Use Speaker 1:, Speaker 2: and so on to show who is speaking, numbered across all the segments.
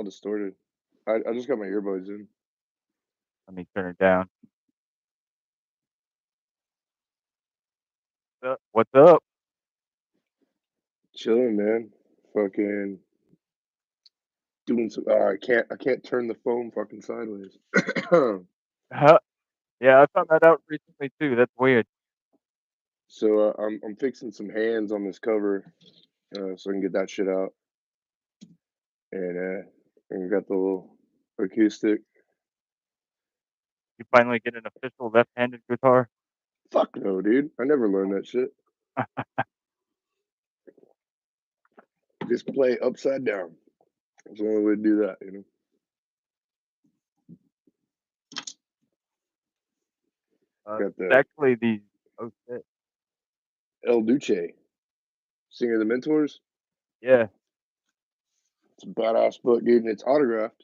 Speaker 1: all distorted. I just got my earbuds in.
Speaker 2: Let me turn it down. What's up?
Speaker 1: Chilling, man. Fucking doing some. I can't turn the phone fucking sideways.
Speaker 2: Huh? Yeah, I found that out recently too. That's weird.
Speaker 1: So I'm fixing some hands on this cover, so I can get that shit out. And got the little acoustic.
Speaker 2: You finally get an official left-handed guitar.
Speaker 1: Fuck no, dude. I never learned that shit. Just play upside down. That's the only way to do that, you know. Got
Speaker 2: It's
Speaker 1: the
Speaker 2: actually the oh shit.
Speaker 1: El Duce, Singer of the Mentors.
Speaker 2: Yeah,
Speaker 1: It's a badass book, dude, and it's autographed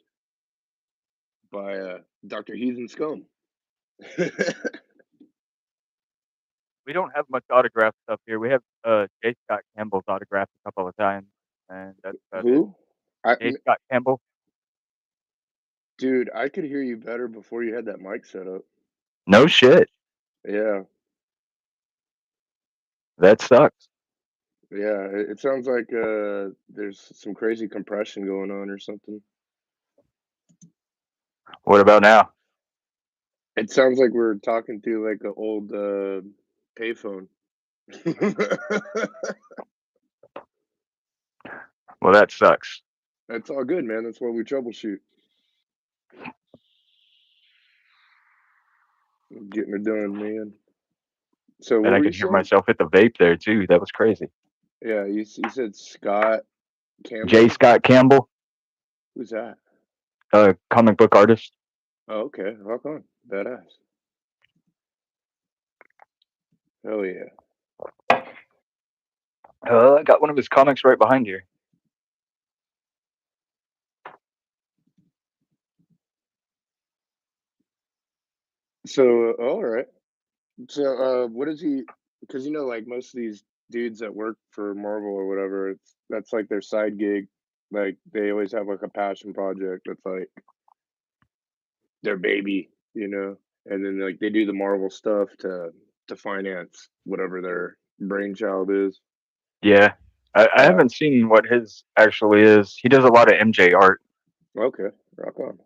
Speaker 1: by Dr. Heathen Scum.
Speaker 2: we don't have much autograph stuff here. We have J. Scott Campbell's autographed a couple of times, and that's about it.
Speaker 1: Who? I,
Speaker 2: J. Scott Campbell.
Speaker 1: dude, I could hear you better before you had that mic set up.
Speaker 2: No shit.
Speaker 1: Yeah,
Speaker 2: That sucks.
Speaker 1: yeah. It sounds like there's some crazy compression going on or something.
Speaker 2: What about now?
Speaker 1: It sounds like we're talking through like an old payphone.
Speaker 2: Well, that sucks.
Speaker 1: That's all good, man. That's why we troubleshoot. Getting it done, man. So
Speaker 2: And
Speaker 1: what
Speaker 2: I
Speaker 1: were you
Speaker 2: could hear
Speaker 1: saying?
Speaker 2: myself hit the vape there too. That was crazy.
Speaker 1: Yeah, you said Scott
Speaker 2: J.
Speaker 1: Campbell.
Speaker 2: Scott Campbell,
Speaker 1: Who's that?
Speaker 2: comic book artist.
Speaker 1: Oh, okay. Rock on. Badass. Hell yeah.
Speaker 2: I got one of his comics right behind here.
Speaker 1: So, all right. So, what is he? Because like most of these dudes that work for Marvel or whatever, that's like their side gig. Like they always have like a passion project that's like their baby, and then like they do the Marvel stuff to finance whatever their brainchild is.
Speaker 2: Yeah, I
Speaker 1: Uh,
Speaker 2: haven't seen what his actually is. He does a lot of MJ art.
Speaker 1: okay, rock on.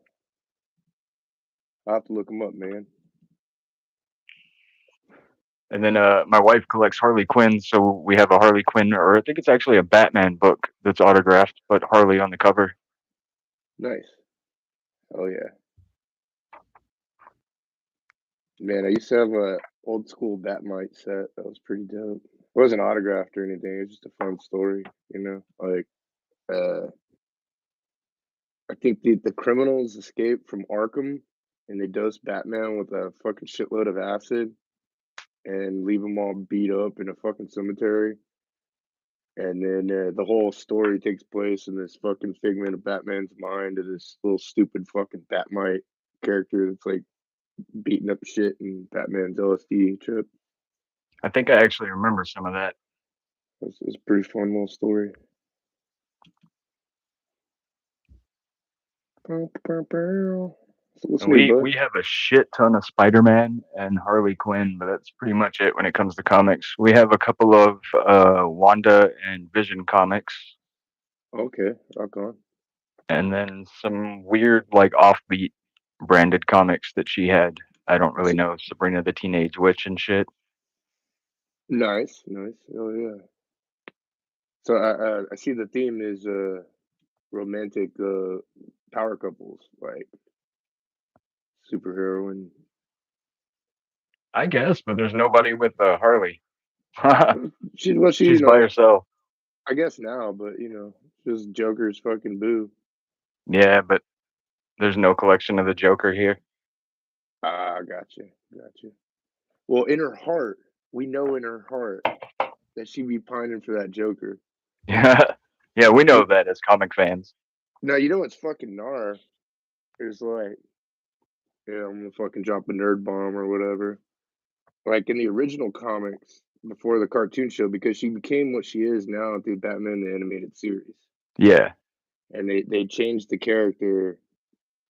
Speaker 1: I'll have to look him up, man.
Speaker 2: And then my wife collects Harley Quinn, so we have a Harley Quinn, or I think it's actually a Batman book that's autographed, but Harley on the cover.
Speaker 1: Nice. Oh yeah, man. I used to have a old school Batmite set that was pretty dope. It wasn't autographed or anything. It was just a fun story, Like, I think the criminals escaped from Arkham, and they dose Batman with a fucking shitload of acid and leave him all beat up in a fucking cemetery. And then the whole story takes place in this fucking figment of Batman's mind of this little stupid fucking Batmite character that's like beating up shit in Batman's LSD trip.
Speaker 2: I think I actually remember some of that.
Speaker 1: It's a pretty fun little story. So
Speaker 2: And
Speaker 1: listen to me,
Speaker 2: we
Speaker 1: bud.
Speaker 2: we have a shit ton of Spider-Man and Harley Quinn, but that's pretty much it when it comes to comics. We have a couple of Wanda and Vision comics,
Speaker 1: Okay, rock on.
Speaker 2: and then some weird like offbeat branded comics that she had. I don't really
Speaker 1: S-
Speaker 2: know, Sabrina the Teenage Witch and shit.
Speaker 1: Nice, nice. Oh yeah. So I see the theme is romantic power couples, like superheroine.
Speaker 2: I guess, but there's nobody with Harley.
Speaker 1: She
Speaker 2: She's by herself.
Speaker 1: I guess now, but just Joker's fucking boo.
Speaker 2: Yeah, but there's no collection of the Joker here.
Speaker 1: Ah, gotcha. Well, in her heart, we know in her heart that she be pining for that Joker.
Speaker 2: Yeah, yeah, we know
Speaker 1: You,
Speaker 2: that as comic fans.
Speaker 1: now you know what's fucking gnar is like, yeah, I'm gonna fucking drop a nerd bomb or whatever. Like in the original comics before the cartoon show, because she became what she is now through Batman the animated series.
Speaker 2: Yeah,
Speaker 1: and they changed the character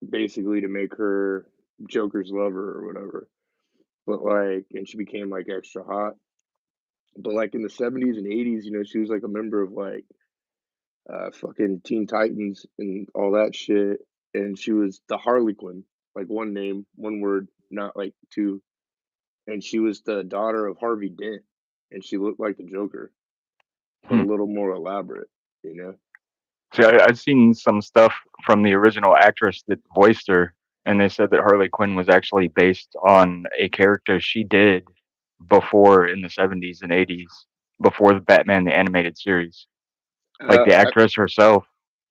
Speaker 1: basically to make her Joker's lover or whatever. But like, and she became like extra hot. But like in the 70s and 80s, she was like a member of like fucking Teen Titans and all that shit. And she was the Harley Quinn, like one name, one word, not like two. And she was the daughter of Harvey Dent, and she looked like the Joker, but a
Speaker 2: Hmm.
Speaker 1: little more elaborate, you know?
Speaker 2: See, I've seen some stuff from the original actress that voiced her, and they said that Harley Quinn was actually based on a character she did before in the 70s and 80s, before the Batman the animated series. Like the
Speaker 1: Uh, I,
Speaker 2: actress herself.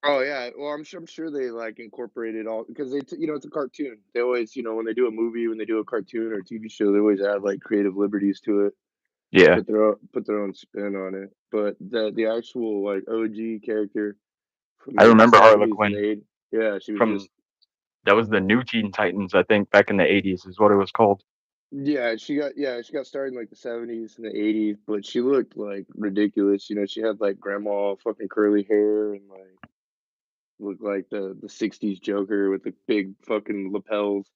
Speaker 1: oh yeah, well I'm sure they like incorporated all because it's a cartoon. They always when they do a movie, when they do a cartoon or TV show, they always add like creative liberties to it.
Speaker 2: Yeah,
Speaker 1: Put their own spin on it. But the actual like OG character from
Speaker 2: I
Speaker 1: like the
Speaker 2: remember Harley
Speaker 1: 70s and
Speaker 2: Quinn
Speaker 1: 80s, yeah, she was
Speaker 2: from
Speaker 1: just
Speaker 2: that was the new Teen Titans, I think, back in the 80s is what it was called.
Speaker 1: she got started in like the 70s and the 80s, but she looked like ridiculous. She had like grandma fucking curly hair and like looked like the 60s Joker with the big fucking lapels,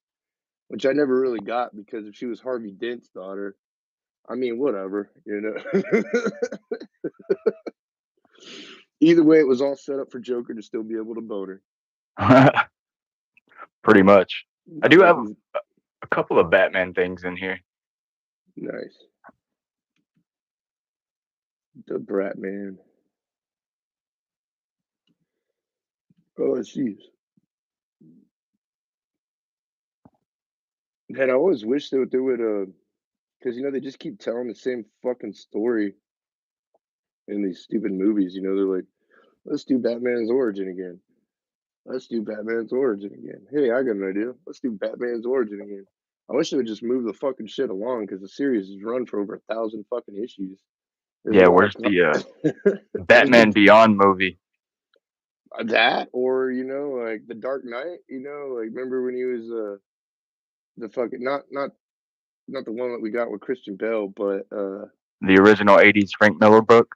Speaker 1: which I never really got because if she was Harvey Dent's daughter, I mean, whatever. Either way, it was all set up for Joker to still be able to boat her.
Speaker 2: Pretty much. I do
Speaker 1: Yeah,
Speaker 2: have a couple of Batman things in here.
Speaker 1: nice. The Brat Man. Oh, jeez. Man, I always wish that they would, because they just keep telling the same fucking story in these stupid movies. They're like, let's do Batman's origin again. Let's do Batman's origin again. Hey, I got an idea. Let's do Batman's origin again. I wish they would just move the fucking shit along because the series has run for over 1,000 fucking issues. There's a
Speaker 2: Yeah,
Speaker 1: lot of
Speaker 2: where's the
Speaker 1: there's
Speaker 2: Batman
Speaker 1: been
Speaker 2: Beyond movie?
Speaker 1: that, or like the Dark Knight. Like remember when he was the fucking not the one that we got with Christian Bale, but
Speaker 2: The original 80s Frank Miller book?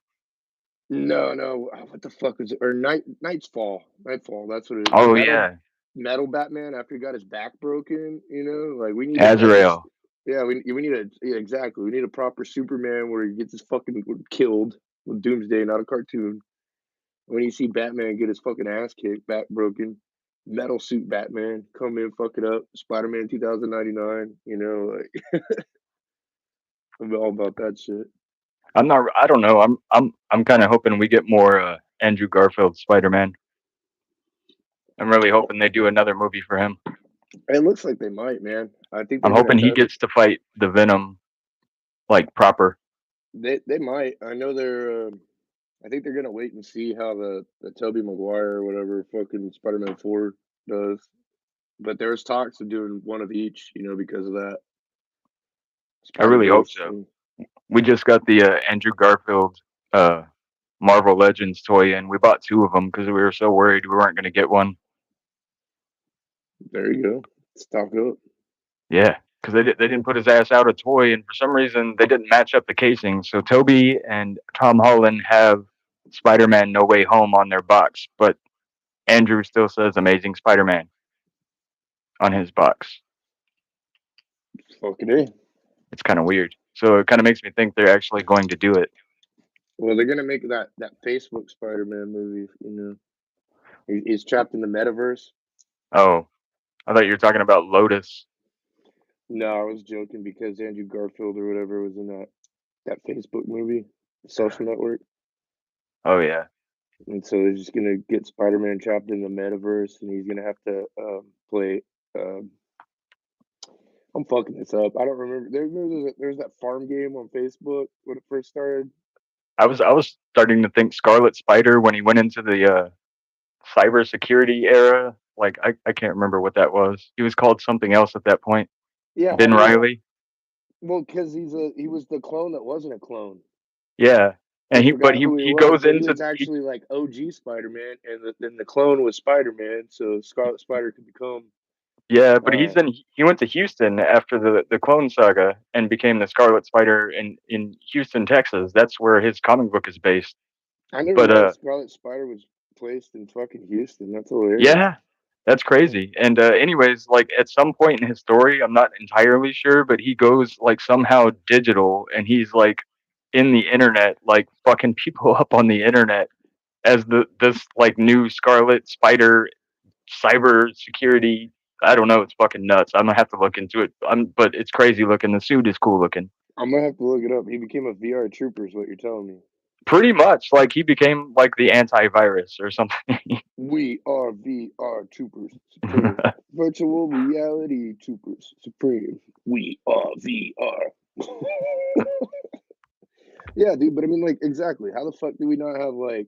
Speaker 1: no, what the fuck was it? Or Nightfall. That's what it is. The
Speaker 2: Oh,
Speaker 1: metal
Speaker 2: yeah.
Speaker 1: metal Batman after he got his back broken. Like we need
Speaker 2: Azrael.
Speaker 1: yeah, we need yeah, exactly. We need a proper Superman where he gets his fucking killed with Doomsday, not a cartoon. When you see Batman get his fucking ass kicked, back broken, metal suit Batman come in, fuck it up. Spider Man 2099. Like I'm all about that shit.
Speaker 2: I don't know. I'm kind of hoping we get more Andrew Garfield Spider-Man. I'm really hoping they do another movie for him.
Speaker 1: It looks like they might, man. I think
Speaker 2: I'm
Speaker 1: they're gonna
Speaker 2: hoping he
Speaker 1: test.
Speaker 2: gets to fight the Venom like proper.
Speaker 1: They might. I know they're. I think they're gonna wait and see how the Tobey Maguire or whatever fucking Spider-Man 4 does. But there's talks of doing one of each, because of that
Speaker 2: I really hope
Speaker 1: Spider-Verse.
Speaker 2: so. We just got the Andrew Garfield uh, Marvel Legends toy in. We bought two of them because we were so worried we weren't going to get one.
Speaker 1: There you go. Stock up.
Speaker 2: Yeah, because they didn't put his ass out a toy, and for some reason they didn't match up the casing. So Toby and Tom Holland have Spider-Man No Way Home on their box, but Andrew still says Amazing Spider-Man on his box.
Speaker 1: Fucking A.
Speaker 2: It's kind of weird. So it kind of makes me think they're actually going to do it.
Speaker 1: Well, they're gonna make that Facebook Spider-Man movie. He's trapped in the metaverse.
Speaker 2: Oh, I thought you were talking about Lotus.
Speaker 1: No, I was joking because Andrew Garfield or whatever was in that Facebook movie, Social Network.
Speaker 2: Oh yeah,
Speaker 1: And so they're just gonna get Spider-Man trapped in the metaverse, and he's gonna have to play. Um, I'm fucking this up. I don't remember. There's that farm game on Facebook when it first started.
Speaker 2: I was starting to think Scarlet Spider when he went into the cybersecurity era. Like I can't remember what that was. He was called something else at that point.
Speaker 1: Yeah,
Speaker 2: Ben Riley.
Speaker 1: well, because he was the clone that wasn't a clone.
Speaker 2: Yeah, and
Speaker 1: You
Speaker 2: he but
Speaker 1: forgot
Speaker 2: he
Speaker 1: who he
Speaker 2: he
Speaker 1: was,
Speaker 2: goes
Speaker 1: but he
Speaker 2: into
Speaker 1: was actually like OG Spider-Man, and then the clone was Spider-Man, so Scarlet Spider could become.
Speaker 2: yeah, but
Speaker 1: Uh,
Speaker 2: he went to Houston after the Clone Saga and became the Scarlet Spider in Houston, Texas. That's where his comic book is based.
Speaker 1: I never
Speaker 2: But
Speaker 1: realized Scarlet Spider was placed in fucking Houston. That's hilarious.
Speaker 2: Yeah, that's crazy. And anyways, like at some point in his story, I'm not entirely sure, but he goes like somehow digital, and he's like in the internet, like fucking people up on the internet as this like new Scarlet Spider cyber security. I don't know. It's fucking nuts. I'm gonna have to look into it. But it's crazy looking. The suit is cool looking.
Speaker 1: I'm gonna have to look it up. He became a VR trooper, is what you're telling me.
Speaker 2: Pretty much, like he became like the antivirus or something.
Speaker 1: We are VR troopers supreme. Virtual reality troopers supreme. We are VR. Yeah, dude. But I mean, like, exactly. How the fuck do we not have like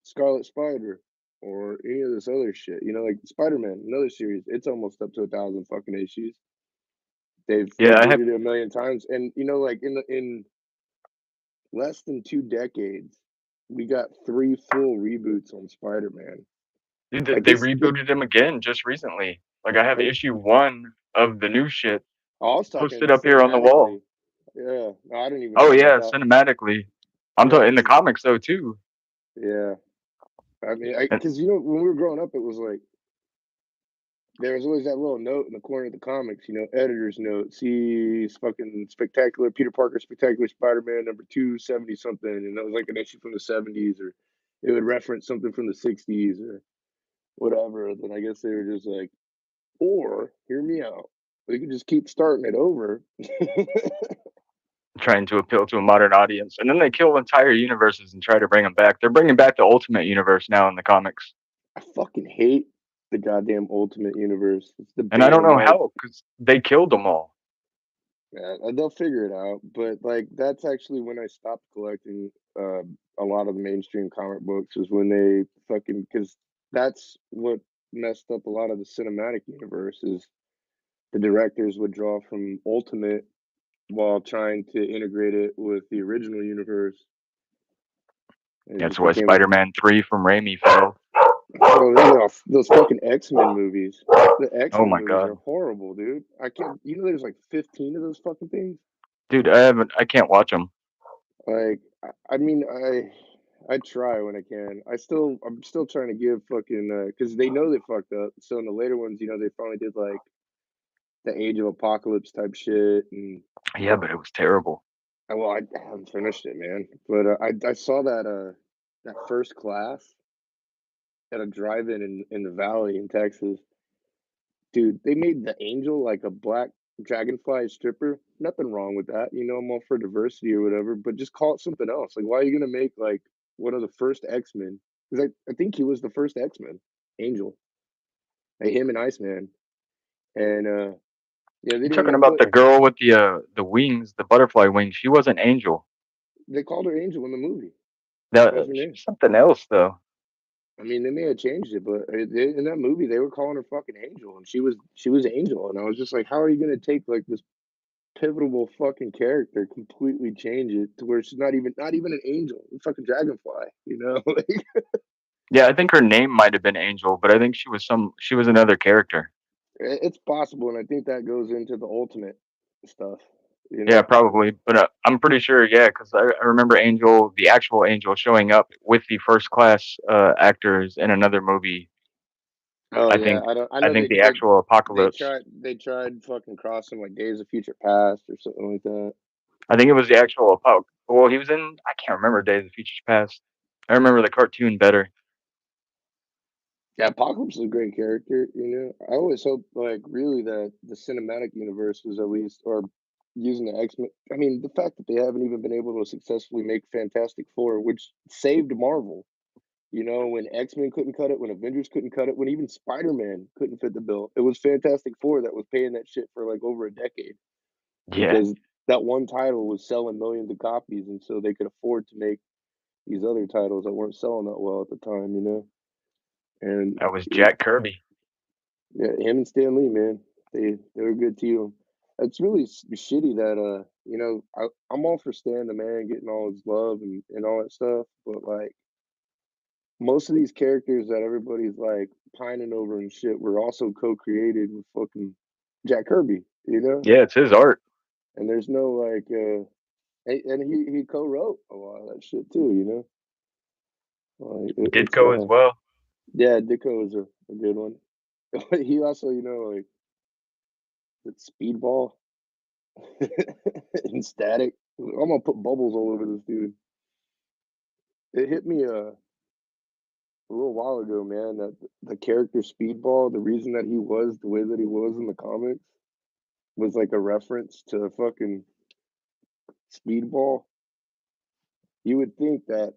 Speaker 1: Scarlet Spider or any of this other shit? You know, like Spider Man, another series. It's almost up to 1,000 fucking issues. They've
Speaker 2: Yeah, I have.
Speaker 1: rebooted it a million times, and you know, like in less than 2 decades, we got 3 full reboots on Spider Man.
Speaker 2: Dude,
Speaker 1: Like
Speaker 2: they
Speaker 1: this,
Speaker 2: rebooted him again just recently. Like I have issue 1 of the new shit
Speaker 1: I was talking
Speaker 2: posted up here on the wall.
Speaker 1: cinematically. Yeah, no, I didn't even
Speaker 2: Oh
Speaker 1: know about
Speaker 2: yeah,
Speaker 1: that.
Speaker 2: cinematically. I'm
Speaker 1: Yeah,
Speaker 2: talking in the
Speaker 1: 'cause
Speaker 2: comics though too.
Speaker 1: yeah, I mean,
Speaker 2: And,
Speaker 1: because you know, when we were growing up, it was like there was always that little note in the corner of the comics, you know, editor's note. See, fucking spectacular Peter Parker, spectacular Spider-Man number 270 something, and that was like an issue from the 70s, or it would reference something from the 60s or whatever. Then I guess they were just like, or hear me out, we could just keep starting it over.
Speaker 2: trying to appeal to a modern audience. And then they kill entire universes and try to bring them back. They're bringing back the Ultimate Universe now in the comics.
Speaker 1: I fucking hate the goddamn Ultimate Universe. It's the
Speaker 2: And I
Speaker 1: bane
Speaker 2: don't
Speaker 1: of
Speaker 2: know
Speaker 1: my.
Speaker 2: how, because they killed them all.
Speaker 1: Yeah, they'll figure it out. But like, that's actually when I stopped collecting a lot of the mainstream comic books. Was when they fucking, because that's what messed up a lot of the cinematic universe. Is the directors would draw from Ultimate while trying to integrate it with the original universe. And it
Speaker 2: That's
Speaker 1: just
Speaker 2: why
Speaker 1: became
Speaker 2: Spider Man 3 from Raimi fell.
Speaker 1: oh, those fucking X-Men movies. The
Speaker 2: Oh
Speaker 1: X-Men
Speaker 2: my
Speaker 1: movies are
Speaker 2: god.
Speaker 1: horrible, dude. I can't. You know, there's like 15 of those fucking things.
Speaker 2: Dude, I can't watch them.
Speaker 1: Like, I mean, I try when I can. I'm still trying to give fucking because they know they fucked up. So in the later ones, you know, they finally did like the Age of Apocalypse type shit, and
Speaker 2: Yeah, but it was terrible.
Speaker 1: well, I haven't finished it, man. But I saw that First Class at a drive-in in the Valley in Texas. Dude, they made the Angel like a black dragonfly stripper. Nothing wrong with that. You know, I'm all for diversity or whatever, but just call it something else. Like, why are you gonna make like one of the first X-Men? Because I think he was the first X-Men, Angel. Like him and Iceman. And yeah, they
Speaker 2: You're
Speaker 1: didn't
Speaker 2: talking
Speaker 1: even
Speaker 2: about
Speaker 1: put
Speaker 2: the girl with the wings, the butterfly wings. She wasn't Angel.
Speaker 1: they called her Angel in the movie.
Speaker 2: That
Speaker 1: That was her
Speaker 2: she
Speaker 1: name.
Speaker 2: was something else though.
Speaker 1: I mean, they may have changed it, but in that movie, they were calling her fucking Angel, and she was Angel, and I was just like, how are you gonna take like this pivotal fucking character, completely change it to where she's not even an angel, a fucking dragonfly, you know? Like,
Speaker 2: Yeah, I think her name might have been Angel, but I think she was another character.
Speaker 1: it's possible, and I think that goes into the ultimate stuff, you
Speaker 2: Yeah,
Speaker 1: know?
Speaker 2: probably, but I'm pretty sure. Yeah, because I remember Angel, the actual Angel, showing up with the first class actors in another movie.
Speaker 1: Oh
Speaker 2: I
Speaker 1: yeah,
Speaker 2: think
Speaker 1: I
Speaker 2: I
Speaker 1: know
Speaker 2: think the actual Apocalypse.
Speaker 1: they tried fucking crossing like Days of Future Past or something like that.
Speaker 2: I think it was the actual Well, he was in. I can't remember Days of Future Past. I remember the cartoon better.
Speaker 1: Yeah, Apocalypse is a great character, you know. I always hope like really that the cinematic universe was at least or using the X-Men. I mean, the fact that they haven't even been able to successfully make Fantastic Four, which saved Marvel. You know, when X-Men couldn't cut it, when Avengers couldn't cut it, when even Spider-Man couldn't fit the bill, it was Fantastic Four that was paying that shit for like over a decade
Speaker 2: Yeah,
Speaker 1: because that one title was selling millions of copies, and so they could afford to make these other titles that weren't selling that well at the time. You know, and
Speaker 2: that was
Speaker 1: yeah,
Speaker 2: Jack Kirby.
Speaker 1: yeah, him and Stan Lee, man, they were good too. It's really shitty that you know, I'm all for Stan the man getting all his love and all that stuff, but like most of these characters that everybody's like pining over and shit were also co-created with fucking Jack Kirby, you know?
Speaker 2: Yeah, it's his art.
Speaker 1: And there's no like and he co-wrote a lot of that shit too, you know? Like it's
Speaker 2: Ditko as well.
Speaker 1: yeah, Ditko is a good one. He also, like it's Speedball and Static. I'm gonna put bubbles all over this dude. It hit me a little while ago, man, that the character Speedball, the reason that he was the way that he was in the comics was like a reference to fucking Speedball. You would think that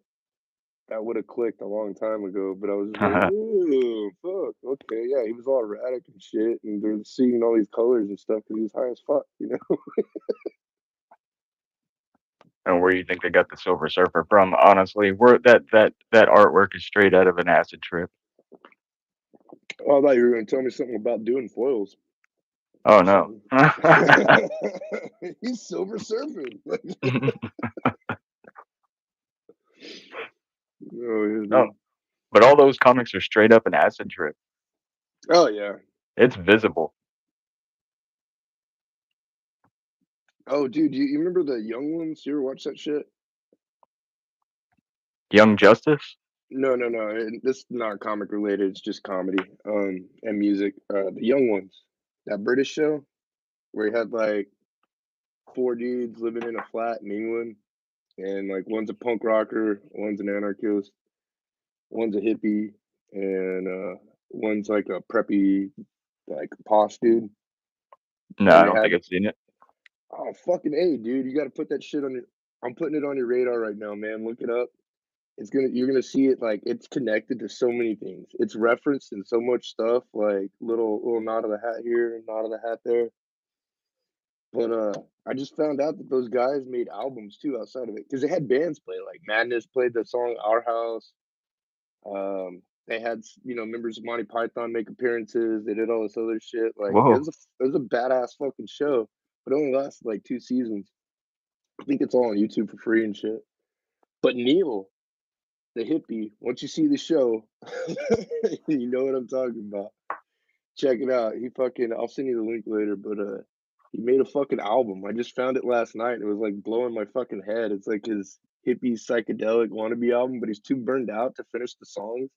Speaker 1: that would have clicked a long time ago, but I was just like, "Ooh, fuck, okay, yeah." He was all erratic and shit, and they're seeing all these colors and stuff because he was high as fuck.
Speaker 2: And where you think they got the Silver Surfer from? Honestly, where that artwork is straight out of an acid trip.
Speaker 1: Oh, I thought you were going to tell me something about doing foils
Speaker 2: Oh
Speaker 1: or
Speaker 2: no.
Speaker 1: something. He's Silver Surfing. Oh, yeah,
Speaker 2: No,
Speaker 1: dude.
Speaker 2: but all those comics are straight up an acid trip.
Speaker 1: Oh, yeah.
Speaker 2: It's visible.
Speaker 1: Oh, dude, you remember the Young Ones? You ever watch that shit?
Speaker 2: Young Justice?
Speaker 1: No, no, no. This is not comic related. It's just comedy, and music. The Young Ones, that British show where he had like four dudes living in a flat in England, and like one's a punk rocker, one's an anarchist, one's a hippie, and one's like a preppy, like posh dude.
Speaker 2: No,
Speaker 1: And
Speaker 2: I
Speaker 1: they
Speaker 2: don't think
Speaker 1: had,
Speaker 2: I've seen it.
Speaker 1: oh fucking a, dude, you got to put that shit on your. I'm putting it on your radar right now, man. Look it up. You're gonna see it like it's connected to so many things. It's referenced in so much stuff, like little nod of the hat here, nod of the hat there. But I just found out that those guys made albums too outside of it because they had bands play. Like Madness played the song "Our House." They had members of Monty Python make appearances. They did all this other shit. Like
Speaker 2: Whoa.
Speaker 1: it was a badass fucking show, but it only lasted like 2 seasons. I think it's all on YouTube for free and shit. But Neil, the hippie, once you see the show, you know what I'm talking about. Check it out. I'll send you the link later, but he made a fucking album. I just found it last night. It was like blowing my fucking head. It's like his hippie psychedelic wannabe album, but he's too burned out to finish the songs.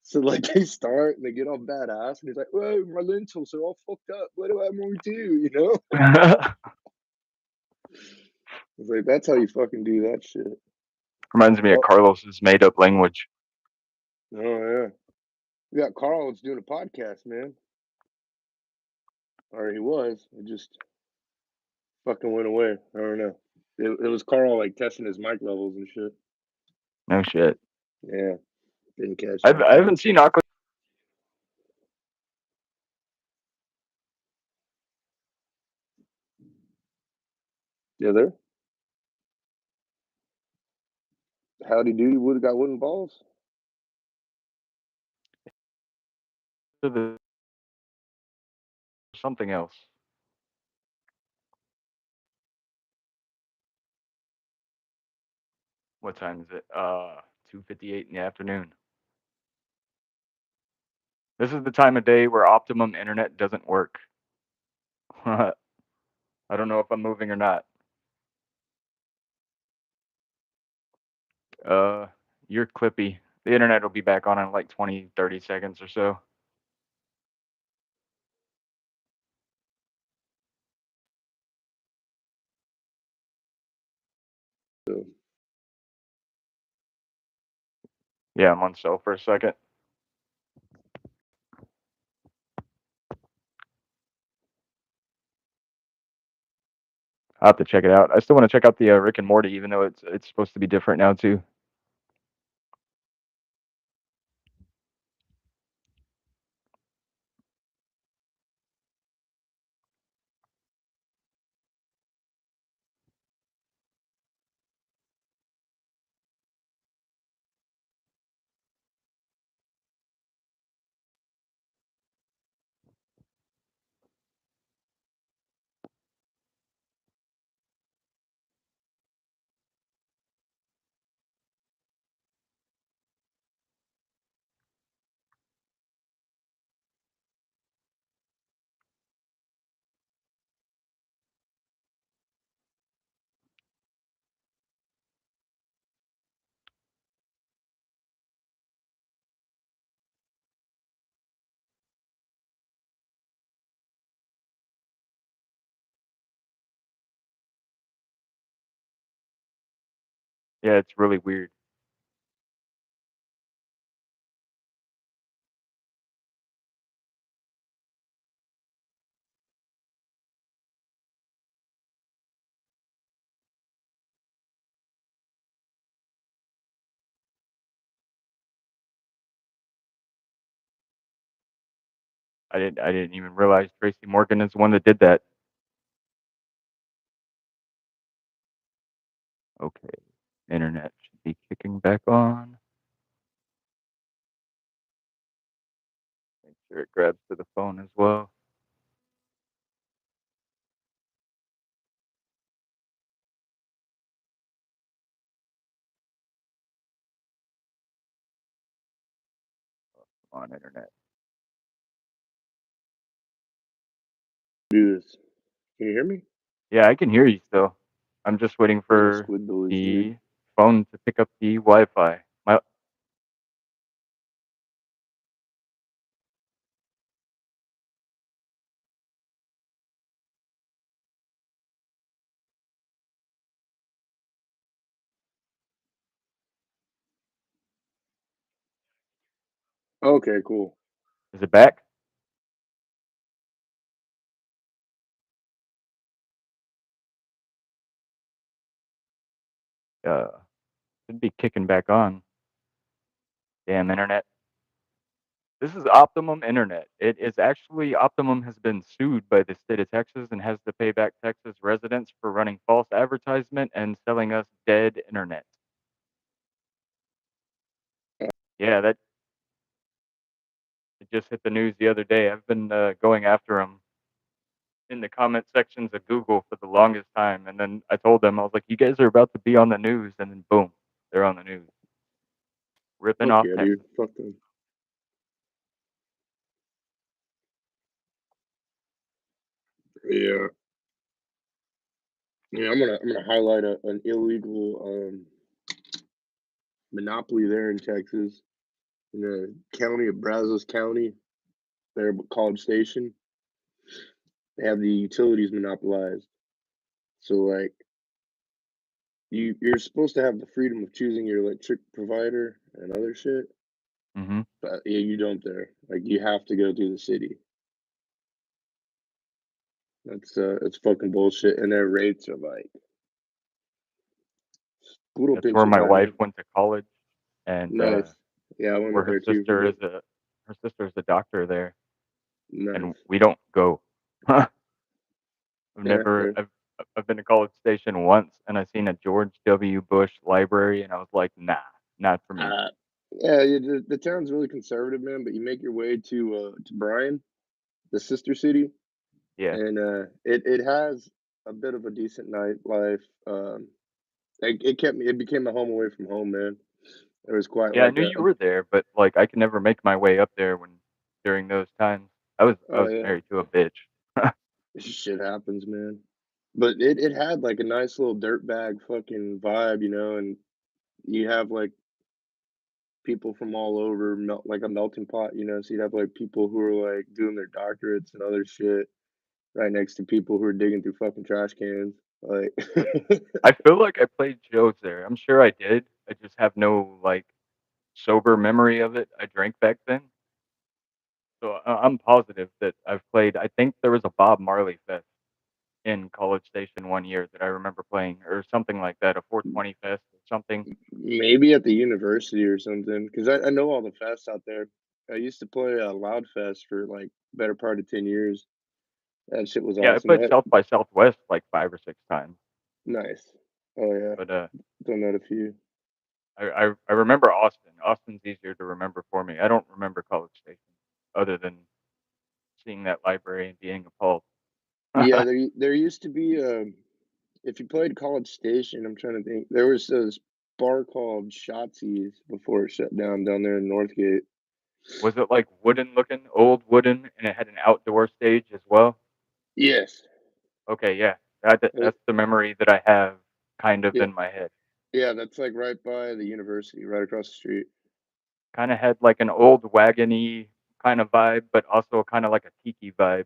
Speaker 1: So like they start and they get all badass, and he's like, "Whoa, my lentils are all fucked up. What do I want to do?" It's like that's how you fucking do that shit.
Speaker 2: Reminds me of
Speaker 1: Oh,
Speaker 2: Carlos's made up language.
Speaker 1: oh yeah. We got Carl that's doing a podcast, man. Or he was. It just fucking went away. I don't know. It was Carl like testing his mic levels and shit.
Speaker 2: No shit.
Speaker 1: Yeah, didn't catch
Speaker 2: I
Speaker 1: anything.
Speaker 2: haven't seen Aqua.
Speaker 1: Yeah, there. Howdy Doody would have got wooden balls.
Speaker 2: Something else. What time is it? 2:58 in the afternoon. This is the time of day where optimum internet doesn't work. I don't know if I'm moving or not. Uh, you're clippy. The internet will be back on in like 20, 30 seconds or so.
Speaker 1: So,
Speaker 2: Yeah, I'm on cell for a second. I'll have to check it out. I still want to check out the Rick and Morty, even though it's supposed to be different now too. Yeah, it's really weird. I didn't even realize Tracy Morgan is the one that did that. Okay, internet should be kicking back on. Make sure it grabs to the phone as well. On internet.
Speaker 1: Do this. Can you hear me?
Speaker 2: Yeah, I can hear you still. I'm just waiting
Speaker 1: Little
Speaker 2: for
Speaker 1: squid noise, dude.
Speaker 2: the phone to pick up the Wi-Fi. My
Speaker 1: Okay, cool.
Speaker 2: is it back? Uh, should be kicking back on. Damn internet. This is Optimum Internet. It is actually Optimum has been sued by the state of Texas and has to pay back Texas residents for running false advertisement and selling us dead internet. Yeah, that it just hit the news the other day. I've been going after them in the comment sections of Google for the longest time, and then I told them I was like, "You guys are about to be on the news," and then boom, they're on the news, ripping
Speaker 1: Fuck
Speaker 2: off
Speaker 1: yeah, dude.
Speaker 2: Texas.
Speaker 1: Fuck them. Yeah. Yeah, I'm gonna highlight an illegal monopoly there in Texas, in the county of Brazos County, there at College Station. They have the utilities monopolized. So like you're supposed to have the freedom of choosing your electric provider and other shit,
Speaker 2: Hmm.
Speaker 1: but yeah, you don't there. Like you have to go through the city. It's fucking bullshit, and their rates are like puro
Speaker 2: That's where
Speaker 1: pinche
Speaker 2: my wife
Speaker 1: madre.
Speaker 2: went to college, and
Speaker 1: Nice. Yeah, I
Speaker 2: where
Speaker 1: went there too for
Speaker 2: her sister is a doctor there, and
Speaker 1: nice.
Speaker 2: we don't go. I've
Speaker 1: Yeah,
Speaker 2: never
Speaker 1: fair.
Speaker 2: I've been to College Station once, and I seen a George W. Bush library, and I was like, nah, not for me.
Speaker 1: Uh, yeah, the town's really conservative, man. But you make your way to Bryan, the sister city,
Speaker 2: Yeah,
Speaker 1: and it has a bit of a decent nightlife. It became a home away from home, man. It was quite
Speaker 2: yeah, I
Speaker 1: like
Speaker 2: knew you were there, but like I could never make my way up there when during those times. I
Speaker 1: oh
Speaker 2: was
Speaker 1: yeah,
Speaker 2: married to a bitch.
Speaker 1: shit happens, man. But it had like a nice little dirtbag fucking vibe, and you have like people from all over, like a melting pot. So you'd have like people who are like doing their doctorates and other shit right next to people who are digging through fucking trash cans. Like,
Speaker 2: I feel like I played shows there. I'm sure I did. I just have no like sober memory of it. I drank back then, so I'm positive that I've played. I think there was a Bob Marley fest in College Station one year that I remember playing, or something like that, a 420 fest or something.
Speaker 1: maybe at the university or something, because I know all the fests out there. I used to play Loud Fest for like better part of 10 years. That shit was
Speaker 2: Yeah, I
Speaker 1: awesome.
Speaker 2: played South by Southwest like 5 or 6 times,
Speaker 1: Nice. Oh yeah,
Speaker 2: but
Speaker 1: done that a few.
Speaker 2: I remember Austin. Austin's easier to remember for me. I don't remember College Station other than seeing that library and being appalled.
Speaker 1: Yeah, there used to be if you played College Station, I'm trying to think. There was this bar called Shotzi's before it shut down there in Northgate.
Speaker 2: Was it like wooden looking, old wooden, and it had an outdoor stage as well?
Speaker 1: Yes.
Speaker 2: Okay, yeah,
Speaker 1: Uh,
Speaker 2: that's the memory that I have kind of
Speaker 1: yeah,
Speaker 2: in my head.
Speaker 1: yeah, that's like right by the university, right across the street.
Speaker 2: Kind of had like an old wagony kind of vibe, but also kind of like a tiki vibe.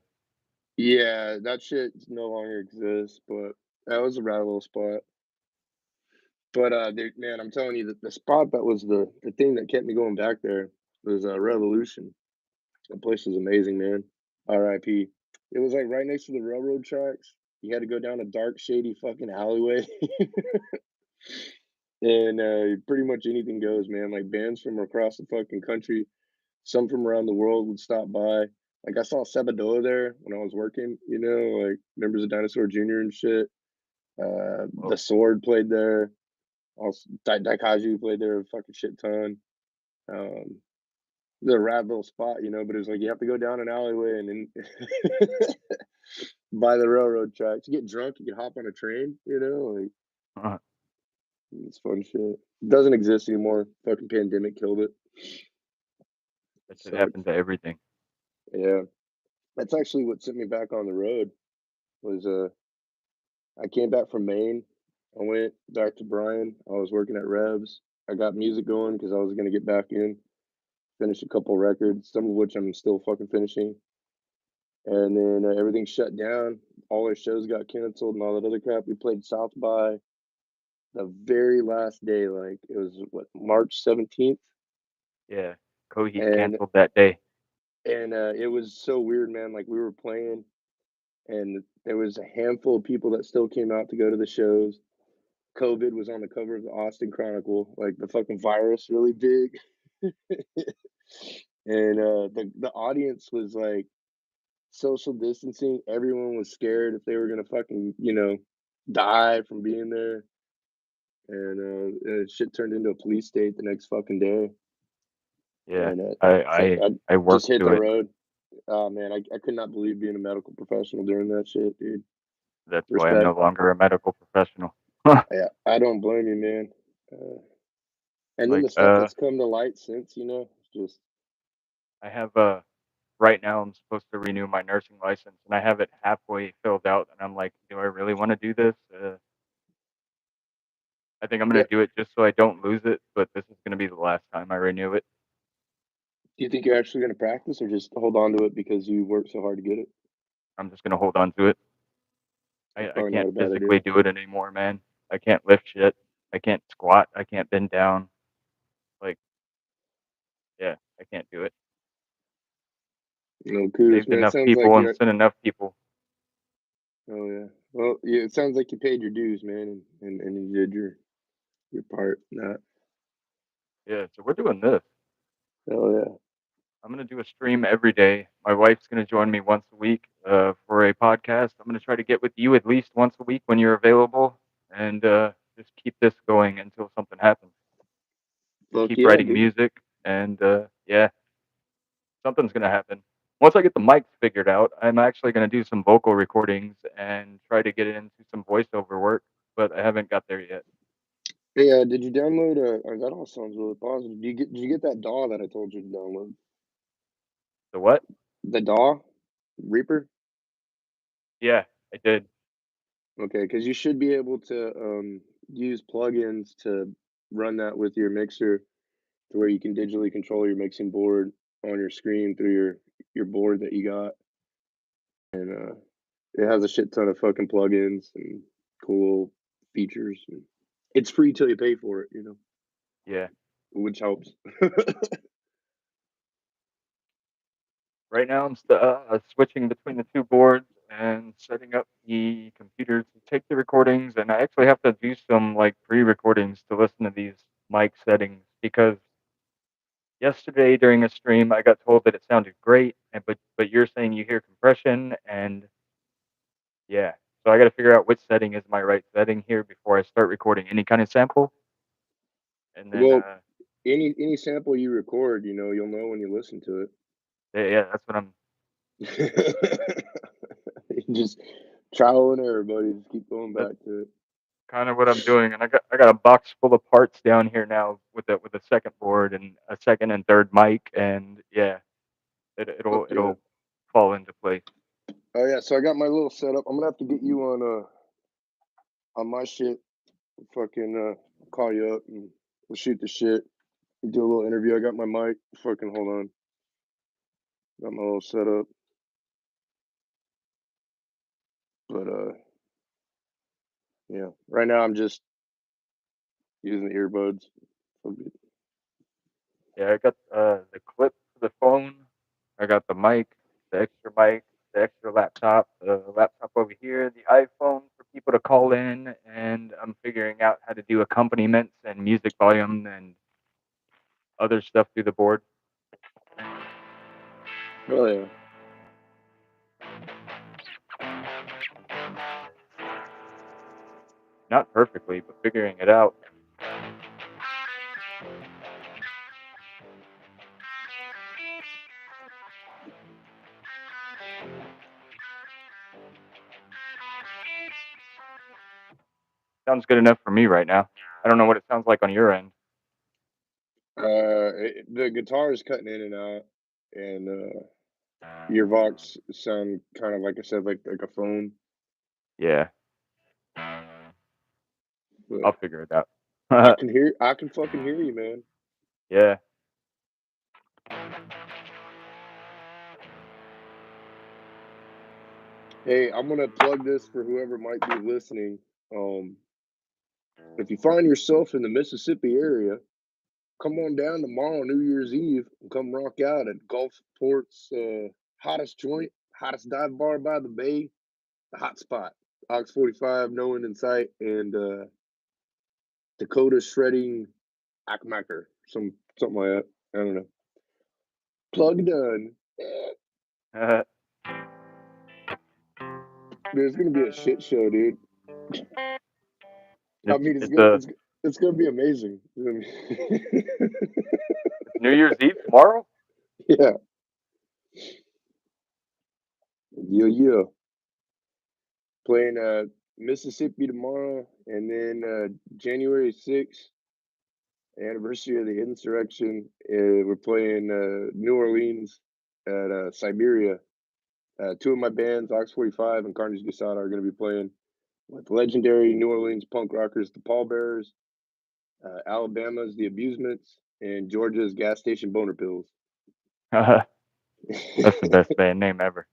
Speaker 1: Yeah, that shit no longer exists, but that was a rad little spot. But man, I'm telling you, the spot that was the thing that kept me going back there was Revolution. That place was amazing, man. R.I.P. It was like right next to the railroad tracks. You had to go down a dark, shady fucking alleyway, and pretty much anything goes, man. Like bands from across the fucking country, some from around the world would stop by. Like I saw Sabadoa there when I was working, like members of Dinosaur Jr. and shit. The
Speaker 2: Oh,
Speaker 1: Sword played there. Also, Daikaiju played there a fucking shit ton. Um, the rad little spot, but it was like you have to go down an alleyway and then by the railroad tracks. You get drunk, you can hop on a train, like
Speaker 2: uh,
Speaker 1: it's fun shit. Doesn't exist anymore. Fucking pandemic killed it.
Speaker 2: that should happen
Speaker 1: Sucks.
Speaker 2: to everything.
Speaker 1: Yeah. That's actually what sent me back on the road was I came back from Maine. I went back to Bryan. I was working at Revs. I got music going because I was gonna get back in, finish a couple records, some of which I'm still fucking finishing. And then everything shut down. All our shows got canceled and all that other crap. We played South by the very last day, like it was what March 17th,
Speaker 2: Yeah, Coheed
Speaker 1: and
Speaker 2: canceled that day.
Speaker 1: it was so weird, man. Like we were playing, and there was a handful of people that still came out to go to the shows. COVID was on the cover of the Austin Chronicle, like the fucking virus, really big, and the audience was like social distancing. Everyone was scared if they were gonna fucking die from being there, and shit turned into a police state the next fucking day.
Speaker 2: Yeah,
Speaker 1: And
Speaker 2: I
Speaker 1: it's like
Speaker 2: I
Speaker 1: I
Speaker 2: I
Speaker 1: just
Speaker 2: worked
Speaker 1: hit
Speaker 2: through
Speaker 1: the
Speaker 2: it.
Speaker 1: road. Oh man, I could not believe being a medical professional during that shit, dude.
Speaker 2: That's why I'm
Speaker 1: Respect.
Speaker 2: no longer a medical professional.
Speaker 1: Yeah, I don't blame you, man. Uh, and then
Speaker 2: Like,
Speaker 1: the stuff that's come to light since, it's just
Speaker 2: I have right now I'm supposed to renew my nursing license, and I have it halfway filled out, and I'm like, do I really want to do this? I think I'm
Speaker 1: yeah.
Speaker 2: gonna do it just so I don't lose it, but this is gonna be the last time I renew it.
Speaker 1: Do you think you're actually gonna practice or just hold on to it because you worked so hard to get it?
Speaker 2: I'm just gonna hold on to it.
Speaker 1: That's
Speaker 2: I
Speaker 1: probably not
Speaker 2: can't
Speaker 1: a bad idea.
Speaker 2: physically do it anymore, man. I can't lift shit. I can't squat. I can't bend down. Like, yeah, I can't do it.
Speaker 1: No, kudos,
Speaker 2: Saved
Speaker 1: man. It
Speaker 2: enough
Speaker 1: sounds like
Speaker 2: people and
Speaker 1: you're.
Speaker 2: sent enough people.
Speaker 1: Oh yeah. Well, yeah. It sounds like you paid your dues, man, and you did your part. Not.
Speaker 2: Yeah, so we're doing this.
Speaker 1: Oh yeah.
Speaker 2: I'm gonna do a stream every day. My wife's gonna join me once a week for a podcast. I'm gonna try to get with you at least once a week when you're available, and just keep this going until something happens.
Speaker 1: Fuck
Speaker 2: Keep
Speaker 1: yeah,
Speaker 2: writing
Speaker 1: dude.
Speaker 2: music, and yeah, something's gonna happen. Once I get the mics figured out, I'm actually gonna do some vocal recordings and try to get into some voiceover work, but I haven't got there yet.
Speaker 1: Hey, did you download? That all sounds really positive. Did you get that DAW that I told you to download?
Speaker 2: The what?
Speaker 1: The DAW, Reaper.
Speaker 2: Yeah, I did.
Speaker 1: Okay, because you should be able to use plugins to run that with your mixer, to where you can digitally control your mixing board on your screen through your board that you got, and it has a shit ton of fucking plugins and cool features. And it's free till you pay for it,
Speaker 2: Yeah.
Speaker 1: which helps.
Speaker 2: Right now, I'm switching between the two boards and setting up the computer to take the recordings. And I actually have to do some like pre-recordings to listen to these mic settings because yesterday during a stream I got told that it sounded great, and but you're saying you hear compression, and yeah, so I got to figure out which setting is my right setting here before I start recording any kind of sample. And then
Speaker 1: Well, any sample you record, you'll know when you listen to
Speaker 2: yeah, yeah, that's what I'm
Speaker 1: it. Just trial and error, buddy. Just keep going
Speaker 2: that's
Speaker 1: back to it.
Speaker 2: kind of what I'm doing. And I got a box full of parts down here now with a second board and a second and third mic, and yeah,
Speaker 1: Fuck yeah.
Speaker 2: it'll fall into place.
Speaker 1: Oh yeah, so I got my little setup. I'm gonna have to get you on my shit. Fucking call you up and we'll shoot the shit. Do a little interview. I got my mic. Fucking hold on. Got my little setup. But yeah. Right now I'm just Using the earbuds. So good.
Speaker 2: Yeah, I got the clip for the phone. I got the mic, the extra laptop, the laptop over here, the iPhone for people to call in, and I'm figuring out how to do accompaniments and music volume and other stuff through the board.
Speaker 1: Oh yeah.
Speaker 2: Not perfectly, but figuring it out. Sounds good enough for me right now. I don't know what it sounds like on your end.
Speaker 1: The guitar is cutting in and out, and your Vox sound kind of like I said, like a phone.
Speaker 2: Yeah,
Speaker 1: But
Speaker 2: I'll figure it out.
Speaker 1: I can fucking hear you, man.
Speaker 2: Yeah.
Speaker 1: Hey, I'm gonna plug this for whoever might be listening. If you find yourself in the Mississippi area, come on down tomorrow, New Year's Eve, and come rock out at Gulfport's hottest joint, hottest dive bar by the bay, the hot spot. Ox 45, no end in sight, and Dakota shredding Akmaker, something like that. I don't know. Plug done. Dude, it's gonna be a shit show, dude. I mean,
Speaker 2: It's a
Speaker 1: it's gonna be amazing.
Speaker 2: New Year's Eve tomorrow.
Speaker 1: Yeah. Yeah. Playing Mississippi tomorrow, and then January 6th, anniversary of the insurrection. We're playing New Orleans at Siberia. Two of my bands, Ox 45 and Carnage Gasada, are going to be playing with legendary New Orleans punk rockers, the Pallbearers, Alabama's The Abusements, and Georgia's Gas Station Boner Pills.
Speaker 2: That's the best band name ever.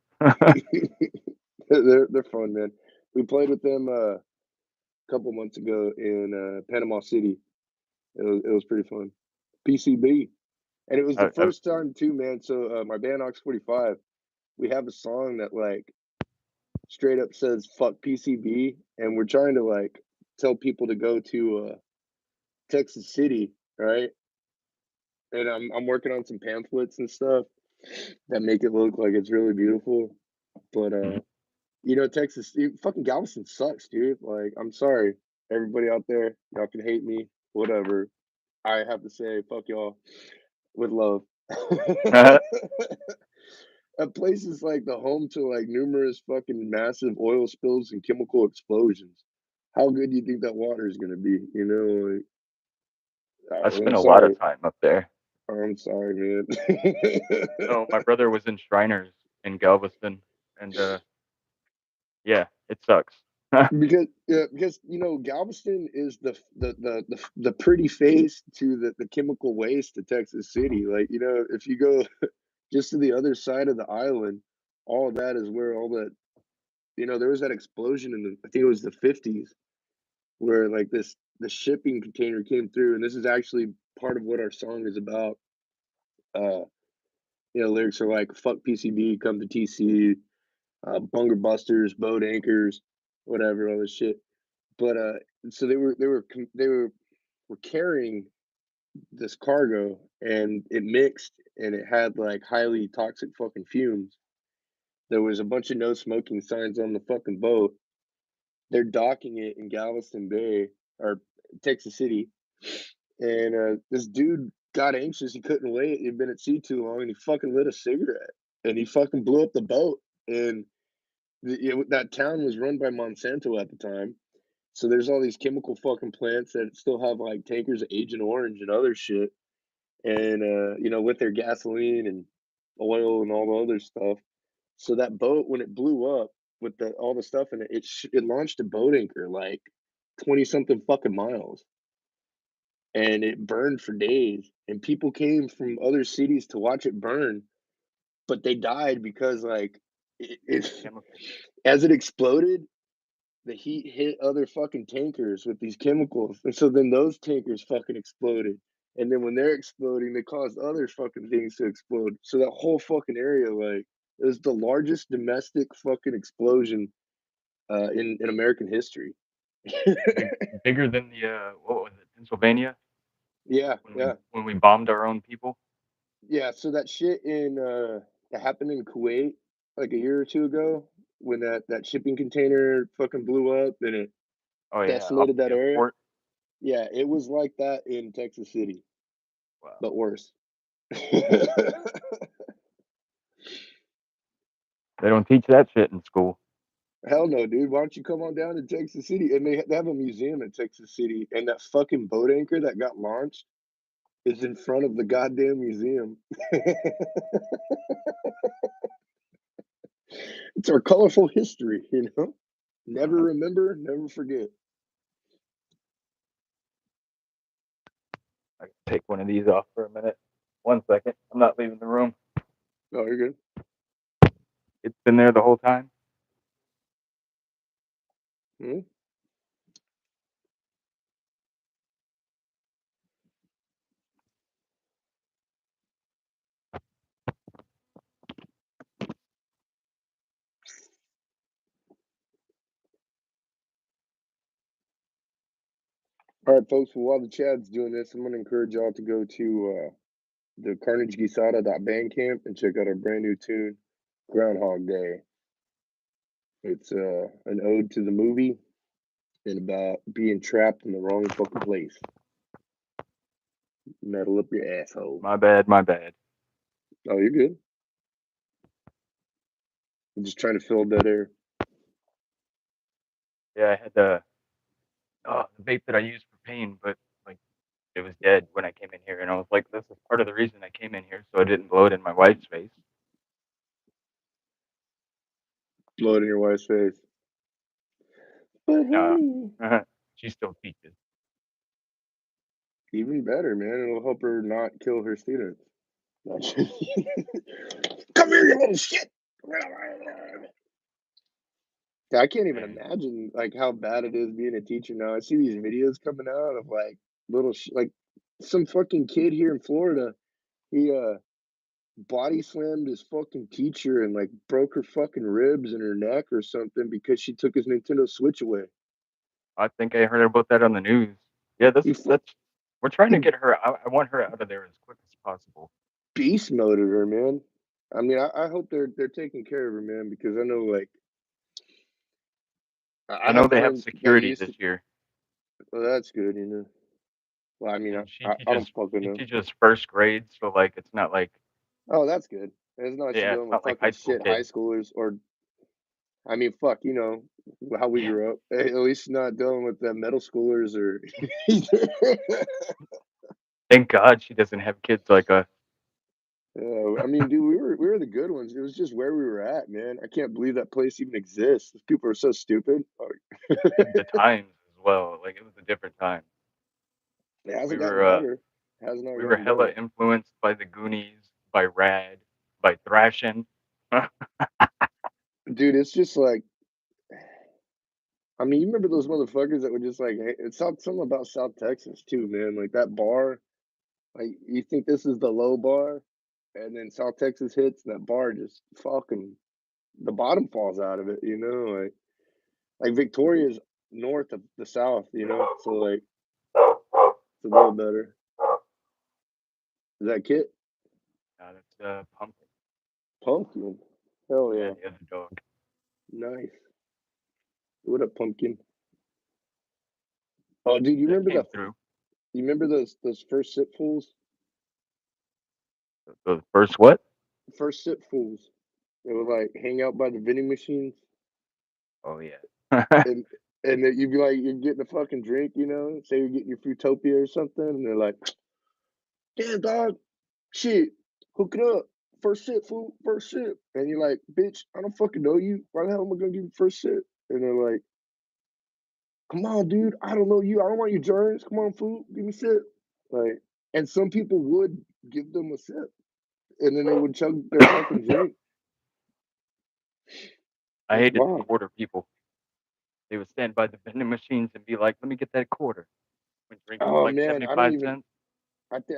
Speaker 1: They're fun, man. We played with them a couple months ago in Panama City. It was pretty fun. PCB, and it was the first time too, man. So my band Ox 45, we have a song that like straight up says "fuck PCB," and we're trying to like tell people to go to Texas City, right? And I'm working on some pamphlets and stuff that make it look like it's really beautiful, but you know, Texas, fucking Galveston sucks, dude. Like, I'm sorry, everybody out there, y'all can hate me, whatever. I have to say, fuck y'all with love. That place is like the home to like numerous fucking massive oil spills and chemical explosions. How good do you think that water is gonna be? You know, like,
Speaker 2: I
Speaker 1: I'm
Speaker 2: spent a lot
Speaker 1: sorry.
Speaker 2: of time up there.
Speaker 1: I'm sorry, man.
Speaker 2: Oh, my brother was in Shriners in Galveston, and yeah, it sucks.
Speaker 1: because you know Galveston is the pretty face to the chemical waste of Texas City. Like, you know, if you go just to the other side of the island, all of that is where all that, you know, there was that explosion in the, I think it was the 50s, where like the shipping container came through, and this is actually part of what our song is about. Uh, you know, lyrics are like "fuck PCB, come to TC," "Bunger Busters," "boat anchors," whatever, all this shit. But so were carrying this cargo, and it mixed, and it had like highly toxic fucking fumes. There was a bunch of no smoking signs on the fucking boat. They're docking it in Galveston Bay or Texas City, and this dude got anxious. He couldn't wait. He'd been at sea too long, and he fucking lit a cigarette, and he fucking blew up the boat. And that town was run by Monsanto at the time. So there's all these chemical fucking plants that still have like tankers of Agent Orange and other shit, and you know, with their gasoline and oil and all the other stuff. So that boat, when it blew up with all the stuff in it, it launched a boat anchor like 20 something fucking miles, and it burned for days. And people came from other cities to watch it burn, but they died because like it as it exploded, the heat hit other fucking tankers with these chemicals, and so then those tankers fucking exploded. And then when they're exploding, they caused other fucking things to explode. So that whole fucking area, like, it was the largest domestic fucking explosion in American history.
Speaker 2: Bigger than the what was it, Pennsylvania,
Speaker 1: Yeah,
Speaker 2: when we
Speaker 1: yeah,
Speaker 2: when we bombed our own people.
Speaker 1: yeah. So that shit in that happened in Kuwait like a year or two ago when that shipping container fucking blew up and it
Speaker 2: Oh yeah, off
Speaker 1: decimated that
Speaker 2: the
Speaker 1: area.
Speaker 2: port.
Speaker 1: Yeah, it was like that in Texas City,
Speaker 2: Wow,
Speaker 1: but worse.
Speaker 2: they don't teach that shit in school.
Speaker 1: Hell no, dude. Why don't you come on down to Texas City? And they have a museum in Texas City, and that fucking boat anchor that got launched is in front of the goddamn museum. It's our colorful history, you know? Never
Speaker 2: Uh-huh.
Speaker 1: remember, never forget.
Speaker 2: I can take one of these off for a minute. 1 second. I'm not leaving the room.
Speaker 1: Oh, you're good.
Speaker 2: It's been there the whole time.
Speaker 1: Hmm? All right, folks. Well, while the Chad's doing this, I'm going to encourage y'all to go to the carnagegisada.bandcamp and check out our brand new tune, Groundhog Day. It's an ode to the movie and about being trapped in the wrong fucking place. Metal up your asshole.
Speaker 2: My bad. My bad.
Speaker 1: Oh, you're good. I'm just trying to fill dead air.
Speaker 2: Yeah, I had the vape that I used for pain, but like it was dead when I came in here, and I was like, this is part of the reason I came in here, so I didn't blow it in my wife's face.
Speaker 1: Blow it in your wife's face. But
Speaker 2: Uh,
Speaker 1: honey,
Speaker 2: she still teaches.
Speaker 1: even better, man. It'll help her not kill her students. Come here, you little shit. I can't even
Speaker 2: Man,
Speaker 1: imagine like how bad it is being a teacher now. I see these videos coming out of like little like some fucking kid here in Florida. He body slammed his fucking teacher and like broke her fucking ribs and her neck or something because she took his Nintendo Switch away.
Speaker 2: I think I heard about that on the news. Yeah,
Speaker 1: He
Speaker 2: that's we're trying to
Speaker 1: fucking
Speaker 2: get her. I want her out of there as quick as possible.
Speaker 1: beast moded her, man. I mean, I hope they're taking care of her, man, because I know like I
Speaker 2: I know
Speaker 1: have
Speaker 2: they have
Speaker 1: friends that
Speaker 2: security
Speaker 1: used to.
Speaker 2: this year,
Speaker 1: Well, that's good, you know. Well, I mean,
Speaker 2: and
Speaker 1: I don't fucking
Speaker 2: she
Speaker 1: know.
Speaker 2: teaches first grade, so like it's not like
Speaker 1: Oh, that's good. It's not she
Speaker 2: yeah, it's
Speaker 1: dealing with
Speaker 2: not like
Speaker 1: fucking
Speaker 2: high school
Speaker 1: shit high
Speaker 2: kids.
Speaker 1: schoolers or I mean, fuck, you know how we
Speaker 2: Yeah,
Speaker 1: grew up. At least she's not dealing with the middle schoolers or.
Speaker 2: thank God she doesn't have kids like us.
Speaker 1: I mean, dude, we were the good ones. It was just where we were at, man. I can't believe that place even exists. Those people are so stupid.
Speaker 2: And the times as well. Like it was a different time.
Speaker 1: It
Speaker 2: We
Speaker 1: hasn't gotten
Speaker 2: were
Speaker 1: better. It has not
Speaker 2: we were
Speaker 1: gotten
Speaker 2: hella
Speaker 1: better.
Speaker 2: influenced by the Goonies, by Rad, by Thrashin'.
Speaker 1: Dude, it's just like I mean, you remember those motherfuckers that were just like, hey, it's something about South Texas too, man. Like that bar, like you think this is the low bar, and then South Texas hits, and that bar just fucking the bottom falls out of it, you know. Like Victoria's north of the South, you know, so like it's a little better. Is that Kit?
Speaker 2: That's Pumpkin.
Speaker 1: Pumpkin. Hell
Speaker 2: Yeah,
Speaker 1: yeah,
Speaker 2: the other dog.
Speaker 1: nice. What up, Pumpkin? Oh, dude, you
Speaker 2: That
Speaker 1: remember
Speaker 2: came
Speaker 1: that?
Speaker 2: through.
Speaker 1: You remember those first sip fools?
Speaker 2: The first what?
Speaker 1: First sip fools. They would like hang out by the vending machines.
Speaker 2: Oh yeah.
Speaker 1: And and then you'd be like, you're getting a fucking drink, you know, say you're getting your Fruitopia or something, and they're like, "Damn, dog, shit, hook it up, first sip, fool, first sip." And you're like, "Bitch, I don't fucking know you. Why the hell am I gonna give you first sip?" And they're like, "Come on, dude, I don't know you. I don't want your germs. Come on, fool, give me a sip." Like, and some people would give them a sip, and then they would chug their fucking drink.
Speaker 2: I
Speaker 1: It's
Speaker 2: hated the
Speaker 1: wild.
Speaker 2: quarter people. They would stand by the vending machines and be like, "Let me get that quarter." When drinks were
Speaker 1: Oh
Speaker 2: like
Speaker 1: man, I don't
Speaker 2: 75
Speaker 1: even.
Speaker 2: cents.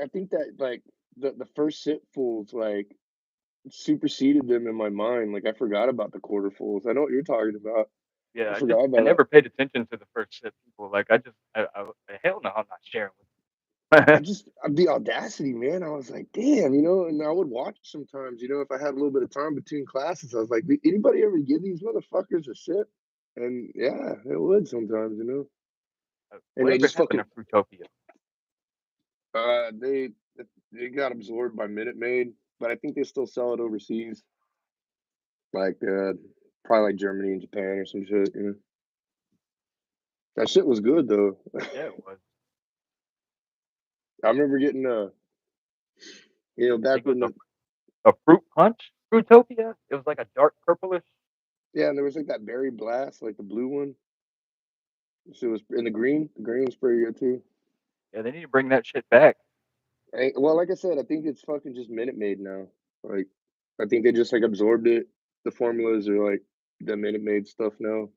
Speaker 1: I think that like the first sipfuls like superseded them in my mind. Like I forgot about the quarterfuls. I know what you're talking about. I
Speaker 2: Yeah,
Speaker 1: forgot
Speaker 2: I
Speaker 1: about that.
Speaker 2: never paid attention to the first sip people. Like hell no, I'm not sharing with
Speaker 1: I just the audacity, man. I was like, damn, and I would watch sometimes, if I had a little bit of time between classes. I was like, "Did anybody ever give these motherfuckers a sip?" And yeah, it would sometimes. And they
Speaker 2: Whatever
Speaker 1: just
Speaker 2: happened
Speaker 1: fucking
Speaker 2: to Fruitopia?
Speaker 1: uh they they got absorbed by Minute Maid, but I think they still sell it overseas, like probably like Germany and Japan or some shit. That shit was good though.
Speaker 2: Yeah, it was.
Speaker 1: I remember getting
Speaker 2: I
Speaker 1: back
Speaker 2: think it
Speaker 1: when
Speaker 2: was a fruit punch. Fruitopia. It was like a dark purplish.
Speaker 1: and there was like that Berry Blast, like the blue one. Shit was in the green. The green was pretty good too.
Speaker 2: Yeah, they need to bring that shit back.
Speaker 1: Well, like I said, I think it's fucking just Minute Maid now. Like, I think they just like absorbed it. The formulas are like the Minute Maid stuff now,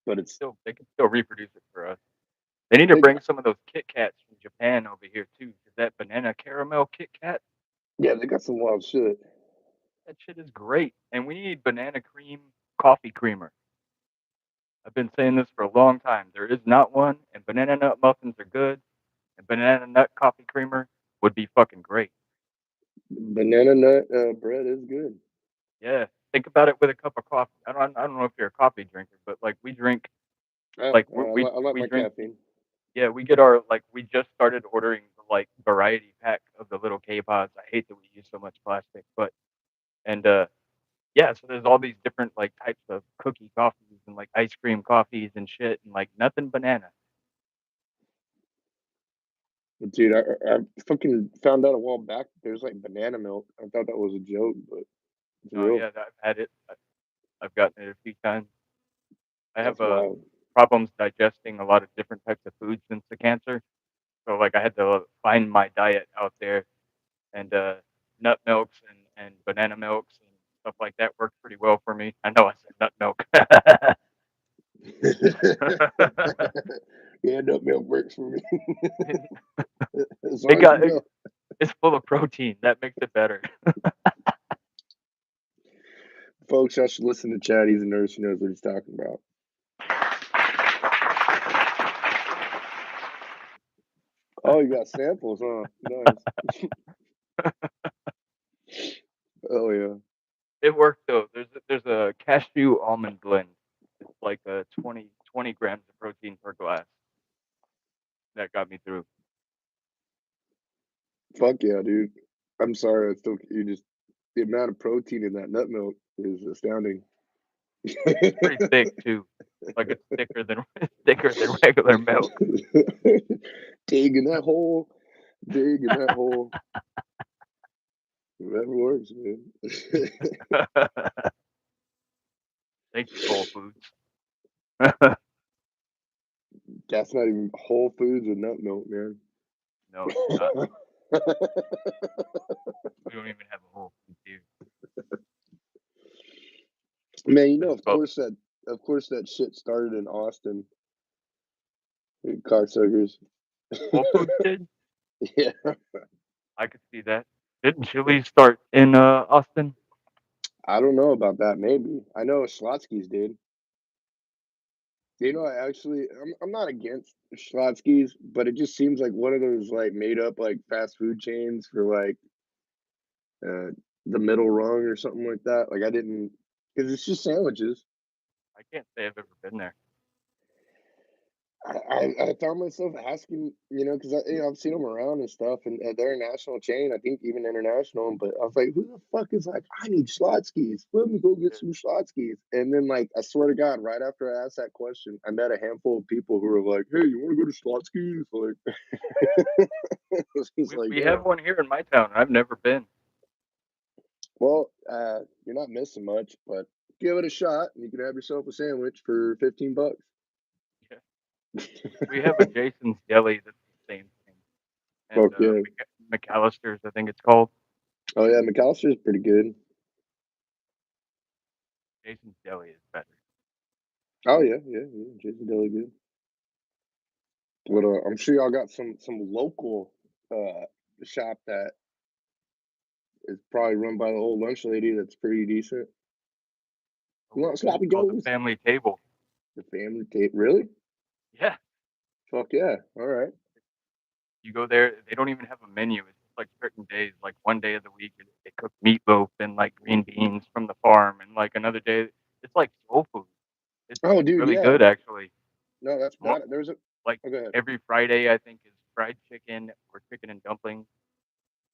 Speaker 1: but it's
Speaker 2: They can still reproduce it for us. They need to
Speaker 1: they
Speaker 2: bring some of those Kit Kats from Japan over here too. 'Cause that banana caramel Kit Kat,
Speaker 1: yeah, they got some wild shit.
Speaker 2: that shit is great. And we need banana cream coffee creamer. I've been saying this for a long time. There is not one, and banana nut muffins are good, and banana nut coffee creamer would be fucking great.
Speaker 1: Banana nut bread is good.
Speaker 2: Yeah, think about it with a cup of coffee. I don't know if you're a coffee drinker, but like we drink, like
Speaker 1: I like
Speaker 2: we
Speaker 1: my
Speaker 2: drink.
Speaker 1: caffeine.
Speaker 2: Yeah, we get our like we just started ordering the like variety pack of the little K pods. I hate that we use so much plastic, but and yeah, so there's all these different like types of cookie coffees and like ice cream coffees and shit and like nothing banana.
Speaker 1: But dude, I fucking found out a while back that there's like banana milk. I thought that was a joke, but it's
Speaker 2: Oh
Speaker 1: real.
Speaker 2: yeah, I've had it. I've gotten it a few times. I have
Speaker 1: That's wild.
Speaker 2: problems digesting a lot of different types of foods since the cancer. So like I had to find my diet out there, and nut milks and banana milks and stuff like that worked pretty well for me. I know I said nut milk.
Speaker 1: Yeah, nut milk works for me. As
Speaker 2: it
Speaker 1: long as
Speaker 2: got
Speaker 1: you know.
Speaker 2: it's full of protein. That makes it better.
Speaker 1: Folks, y'all should listen to Chad. He's a nurse. He knows what he's talking about. Oh, you got samples, huh? Nice. Oh yeah.
Speaker 2: It worked though. There's a cashew almond blend. It's like a 20 grams of protein per glass. That got me through.
Speaker 1: Fuck yeah, dude. I'm sorry. I still you just the amount of protein in that nut milk is astounding.
Speaker 2: It's pretty thick too. Like it's thicker than thicker than regular milk.
Speaker 1: Dig in that hole. Dig in that hole. Whatever works, man.
Speaker 2: Thank you, Whole Foods.
Speaker 1: That's not even Whole Foods with nut milk, man.
Speaker 2: No, it's not. We don't even have a Whole Foods here.
Speaker 1: Man,
Speaker 2: It's
Speaker 1: of
Speaker 2: called
Speaker 1: course that shit started in Austin. You cocksuckers.
Speaker 2: Whole Foods did.
Speaker 1: Yeah.
Speaker 2: I could see that. Didn't Chili's start in Austin?
Speaker 1: I don't know about that. Maybe I know Schlotsky's did. I'm not against Schlotsky's, but it just seems like one of those like made up like fast food chains for like uh the middle rung or something like that. Like I didn't because it's just sandwiches.
Speaker 2: I can't say I've ever been there.
Speaker 1: I found myself asking, because I've seen them around and stuff, and they're a national chain. I think even international. But I was like, who the fuck is like, I need Schlotsky's. Let me go get some Schlotsky's. And then, like, I swear to God, right after I asked that question, I met a handful of people who were like, "Hey, you want to go to Schlotsky's?" Like, it's just like,
Speaker 2: We have
Speaker 1: damn.
Speaker 2: one here in my town. I've never been.
Speaker 1: Well, you're not missing much, but give it a shot, and you can have yourself a sandwich for $15.
Speaker 2: Yeah. We have a Jason's Deli that's the same thing, and
Speaker 1: Fuck yeah.
Speaker 2: McAllister's, I think it's called.
Speaker 1: Oh yeah, McAllister's pretty good.
Speaker 2: Jason's Deli is better.
Speaker 1: Oh yeah, yeah, yeah. Jason Deli good. But I'm sure y'all got some local shop that is probably run by the old lunch lady that's pretty decent. You want
Speaker 2: It's
Speaker 1: sloppy
Speaker 2: called the
Speaker 1: joes?
Speaker 2: Family Table.
Speaker 1: The family tape. Really?
Speaker 2: Yeah,
Speaker 1: Fuck yeah. All right.
Speaker 2: you go there. They don't even have a menu. It's just like certain days. Like one day of the week, they cook meatloaf and like green beans from the farm, and like another day, it's like soul food.
Speaker 1: Oh,
Speaker 2: It's
Speaker 1: dude,
Speaker 2: really
Speaker 1: yeah.
Speaker 2: good actually.
Speaker 1: No, that's
Speaker 2: Mo-
Speaker 1: bad. There's a.
Speaker 2: Like
Speaker 1: Oh, go ahead.
Speaker 2: every Friday, I think is fried chicken or chicken and dumplings,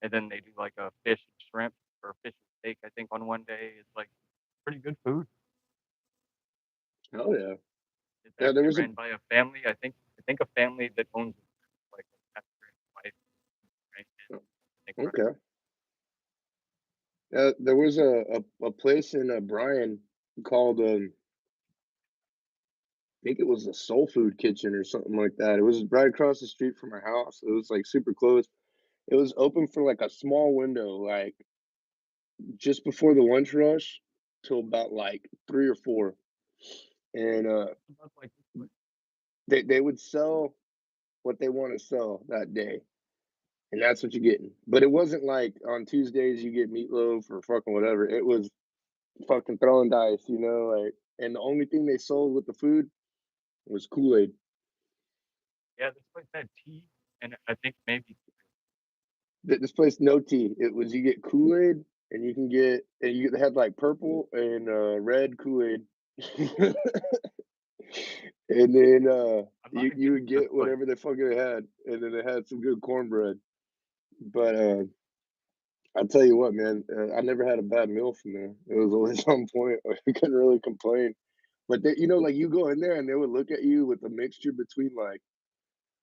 Speaker 2: and then they do like a fish and shrimp or fish and steak. I think on one day, it's like pretty good food.
Speaker 1: Oh yeah.
Speaker 2: It's
Speaker 1: Yeah, there
Speaker 2: actually
Speaker 1: was a.
Speaker 2: ran by a family. I think a family that owns like a pastor and wife and grandkids. I think run
Speaker 1: Okay. There was a place in Bryan called I think it was a Soul Food Kitchen or something like that. It was right across the street from my house. It was like super close. It was open for like a small window, like just before the lunch rush till about like 3 or 4. And
Speaker 2: stuff like this. But
Speaker 1: they would sell what they want to sell that day. And that's what you're getting. But it wasn't like on Tuesdays you get meatloaf or fucking whatever. It was fucking throwing dice, like and the only thing they sold with the food was Kool-Aid.
Speaker 2: yeah, this place had tea, and I think maybe
Speaker 1: This place no tea. It was you get Kool-Aid and you can get and you had like purple and red Kool-Aid. And then
Speaker 2: I'm not
Speaker 1: you
Speaker 2: against
Speaker 1: would
Speaker 2: this
Speaker 1: get
Speaker 2: place.
Speaker 1: whatever they fucking had, and then it had some good cornbread. But I tell you what, man, I never had a bad meal from there. It was always on point. I couldn't really complain. But they, like you go in there and they would look at you with a mixture between like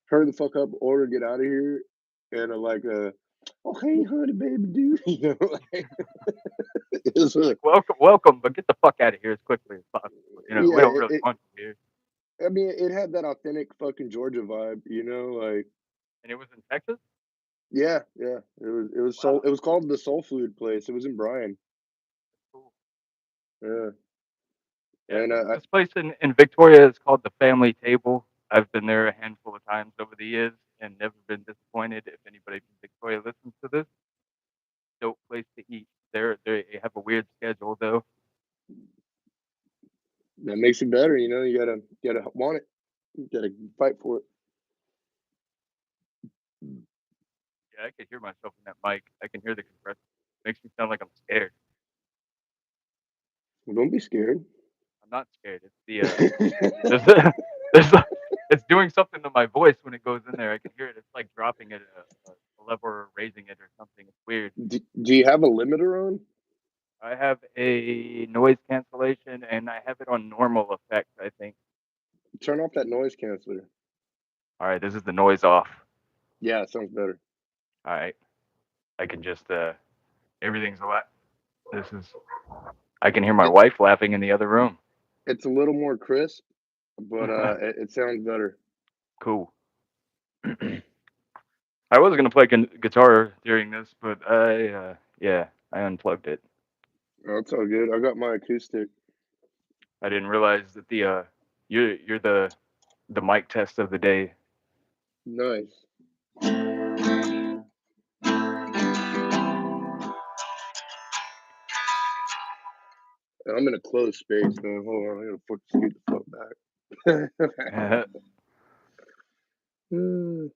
Speaker 1: hurry the fuck up, order, get out of here, and like oh hey honey baby dude, like, it was
Speaker 2: Like welcome, welcome, but get the fuck out of here as quickly as possible. We
Speaker 1: yeah,
Speaker 2: don't really want you here.
Speaker 1: I mean it had that authentic fucking Georgia vibe, like
Speaker 2: And it was in Texas.
Speaker 1: yeah, yeah. It was soul.
Speaker 2: Wow,
Speaker 1: It was called the Soul Food Place. It was in Bryan.
Speaker 2: cool.
Speaker 1: Yeah,
Speaker 2: Yeah,
Speaker 1: and
Speaker 2: this place in Victoria is called the Family Table. I've been there a handful of times over the years and never been disappointed. If anybody from Victoria listens to this, dope place to eat. They have a weird schedule though.
Speaker 1: that makes it better. You gotta want it. You gotta fight for it.
Speaker 2: Yeah, I could hear myself in that mic. I can hear the compressor. Makes me sound like I'm scared.
Speaker 1: Well, don't be scared.
Speaker 2: I'm not scared. It's the there's a, there's a, it's doing something to my voice when it goes in there. I can hear it. It's like dropping it a level or raising it or something. It's weird.
Speaker 1: Do you have a limiter on?
Speaker 2: I have a noise cancellation and I have it on normal effect, I think.
Speaker 1: Turn off that noise canceller.
Speaker 2: All right, this is the noise off.
Speaker 1: Yeah, it sounds better.
Speaker 2: All right, I can just everything's a lot. This is I can hear my
Speaker 1: It,
Speaker 2: wife laughing in the other room.
Speaker 1: it's a little more crisp, but it sounds better.
Speaker 2: Cool. I was gonna play guitar during this, but I unplugged it.
Speaker 1: Oh, it's all good. I got my acoustic.
Speaker 2: I didn't realize that you're the mic test of the day.
Speaker 1: Nice. And I'm in a closed space, man. Hold on, I gotta fucking scoot the fuck back. Mm.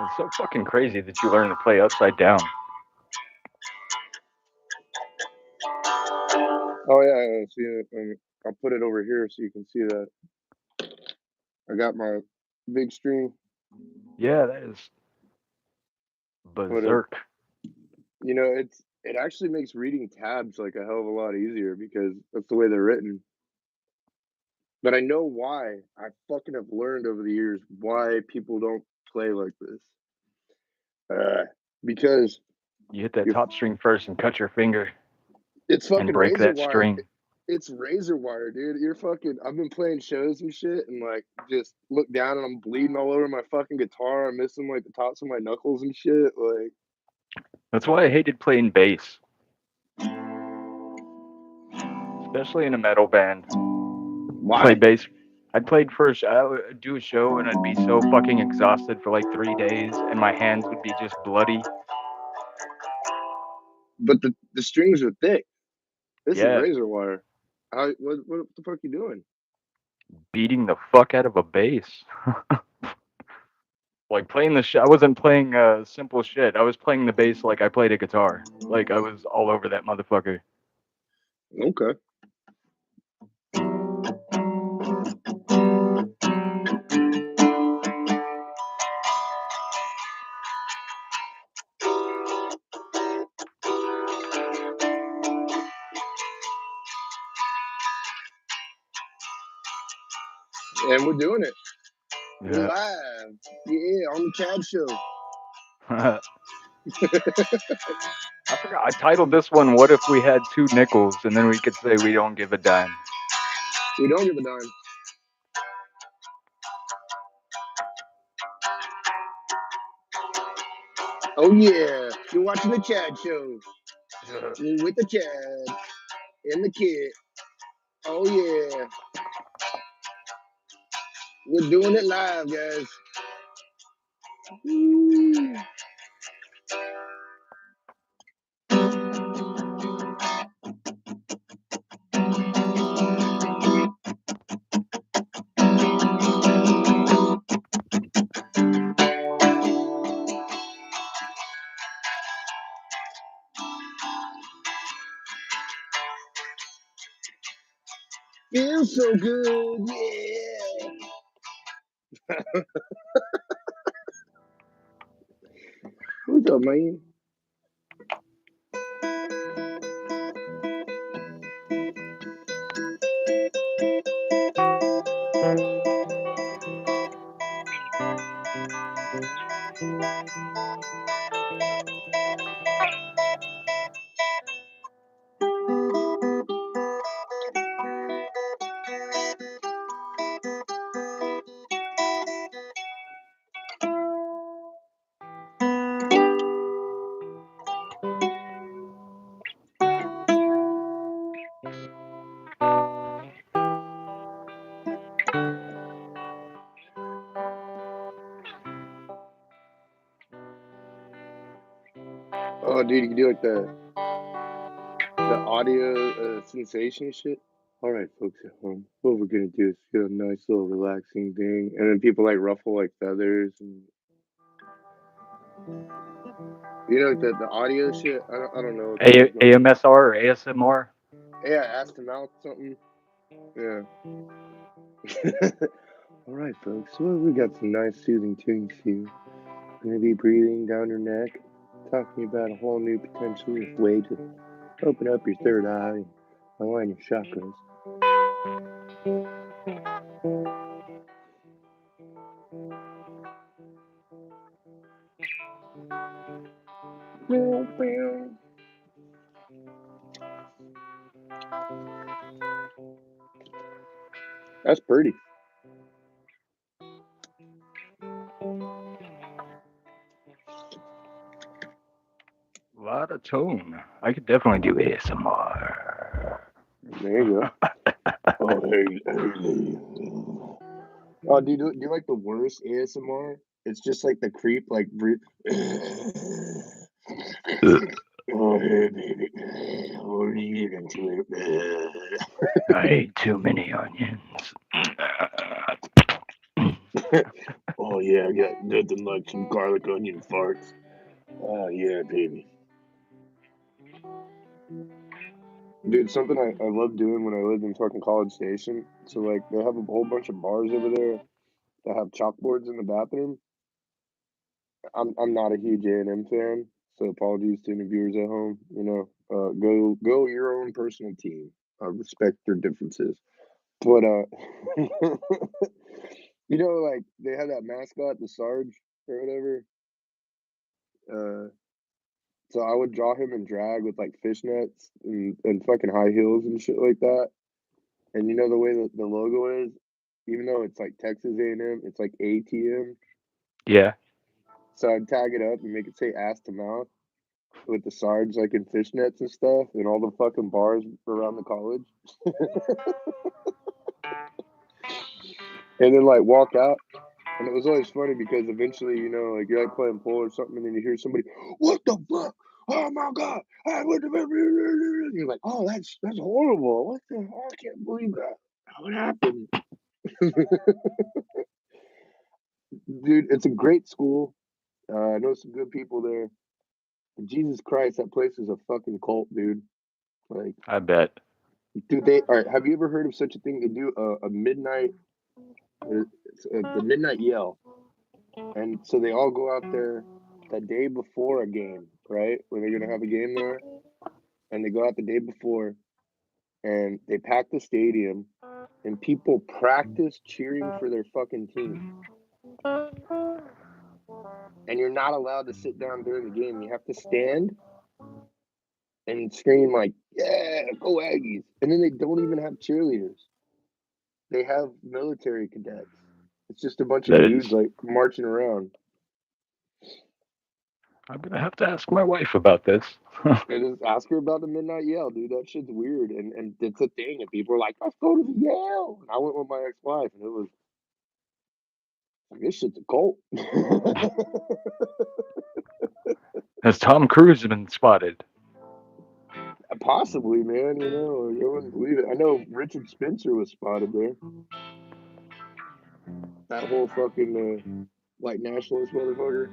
Speaker 2: It's so fucking crazy that you learn to play upside down.
Speaker 1: Oh yeah, I see it. I'll put it over here so you can see that. I got my big screen,
Speaker 2: Yeah, that is
Speaker 1: but
Speaker 2: berserk.
Speaker 1: it actually makes reading tabs like a hell of a lot easier because that's the way they're written. But I know why. I fucking have learned over the years why people don't play like this. Uh, because
Speaker 2: You hit that
Speaker 1: you're,
Speaker 2: top string first and cut your finger
Speaker 1: it's
Speaker 2: and
Speaker 1: fucking
Speaker 2: break
Speaker 1: razor
Speaker 2: that
Speaker 1: wire.
Speaker 2: string.
Speaker 1: It's razor wire, dude. You're fucking. I've been playing shows and shit, and like just look down and I'm bleeding all over my fucking guitar. I'm missing like the tops of my knuckles and shit. Like
Speaker 2: That's why I hated playing bass, especially in a metal band.
Speaker 1: why?
Speaker 2: Play bass. I would do a show and I'd be so fucking exhausted for like 3 days, and my hands would be just bloody.
Speaker 1: But the strings are thick. This is
Speaker 2: Yeah,
Speaker 1: razor wire. How what the fuck you doing?
Speaker 2: beating the fuck out of a bass. Like playing I wasn't playing simple shit. I was playing the bass like I played a guitar. Like I was all over that motherfucker.
Speaker 1: Okay. And we're doing it. We're
Speaker 2: Yeah.
Speaker 1: live. Yeah, on the Chad Show.
Speaker 2: I forgot. I titled this one "What if we had two nickels?" and then we could say we don't give a dime.
Speaker 1: We don't give a dime. Oh yeah, you're watching the Chad Show with the Chad and the kid. Oh yeah, we're doing it live, guys. Woo. Feels so good, yeah. What's up, man? Oh, dude, you can do like the audio sensation shit. All right, folks at home, what we're gonna do is feel a nice little relaxing thing, and then people like ruffle like feathers, and you know like the audio shit. I don't know what those
Speaker 2: AMSR or ASMR?
Speaker 1: yeah, ass to mouth something. Yeah. All right, folks. Well, we got some nice soothing tunes for you. We're gonna be breathing down your neck, talking about a whole new potential way to open up your third eye and align your chakras. That's pretty.
Speaker 2: A lot of tone. I could definitely do ASMR.
Speaker 1: There you go. Oh, hey. Oh, do you like the worst ASMR? It's just like the creep, like breathe. Oh, hey, baby. What are you getting into it?
Speaker 2: I ate too many onions.
Speaker 1: Oh, yeah, I got nothing like some garlic onion farts. Oh, yeah, baby. Dude, something I love doing when I lived in fucking College Station. So, like, they have a whole bunch of bars over there that have chalkboards in the bathroom. I'm not a huge A&M fan, so apologies to any viewers at home. You know, go your own personal team. I respect your differences, but you know, like they have that mascot, the Sarge or whatever. Uh, So I would draw him in drag with like fishnets and fucking high heels and shit like that. And you know the way that the logo is, even though it's like Texas A&M, it's like ATM.
Speaker 2: Yeah.
Speaker 1: So I'd tag it up and make it say ass to mouth with the sards like in fishnets and stuff, and all the fucking bars around the college. And then like walk out. And it was always funny because eventually, you know, like you're like playing pool or something, and then you hear somebody, "What the fuck? Oh my god! What the fuck?" And you're like, "Oh, that's horrible! What the hell? I can't believe that! What happened?" Dude, it's a great school. I know some good people there. Jesus Christ, that place is a fucking cult, dude. Like,
Speaker 2: I bet.
Speaker 1: dude, they all right. Have you ever heard of such a thing? They do a midnight, the midnight yell, and so they all go out there the day before a game, right? Where they're gonna have a game there, and they go out the day before, and they pack the stadium, and people practice cheering for their fucking team. And you're not allowed to sit down during the game. You have to stand and scream like, "Yeah, go Aggies!" And then they don't even have cheerleaders. They have military cadets. It's just a bunch of
Speaker 2: That
Speaker 1: dudes
Speaker 2: is.
Speaker 1: like marching around.
Speaker 2: I'm gonna have to ask my wife about this.
Speaker 1: And just ask her about the midnight yell, dude. That shit's weird, and it's a thing. And people are like, "Let's go to the yell." And I went with my ex-wife, and it was like, this shit's a cult.
Speaker 2: Has Tom Cruise been spotted?
Speaker 1: Possibly, man. You know, I wouldn't believe it. I know Richard Spencer was spotted there. That whole fucking white nationalist motherfucker.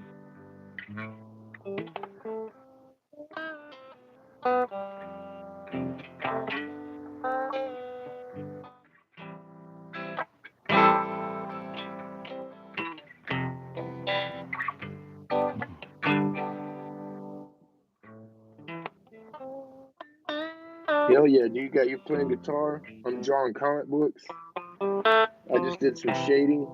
Speaker 1: Hell yeah, dude. You playing guitar? I'm drawing comic books. I just did some shading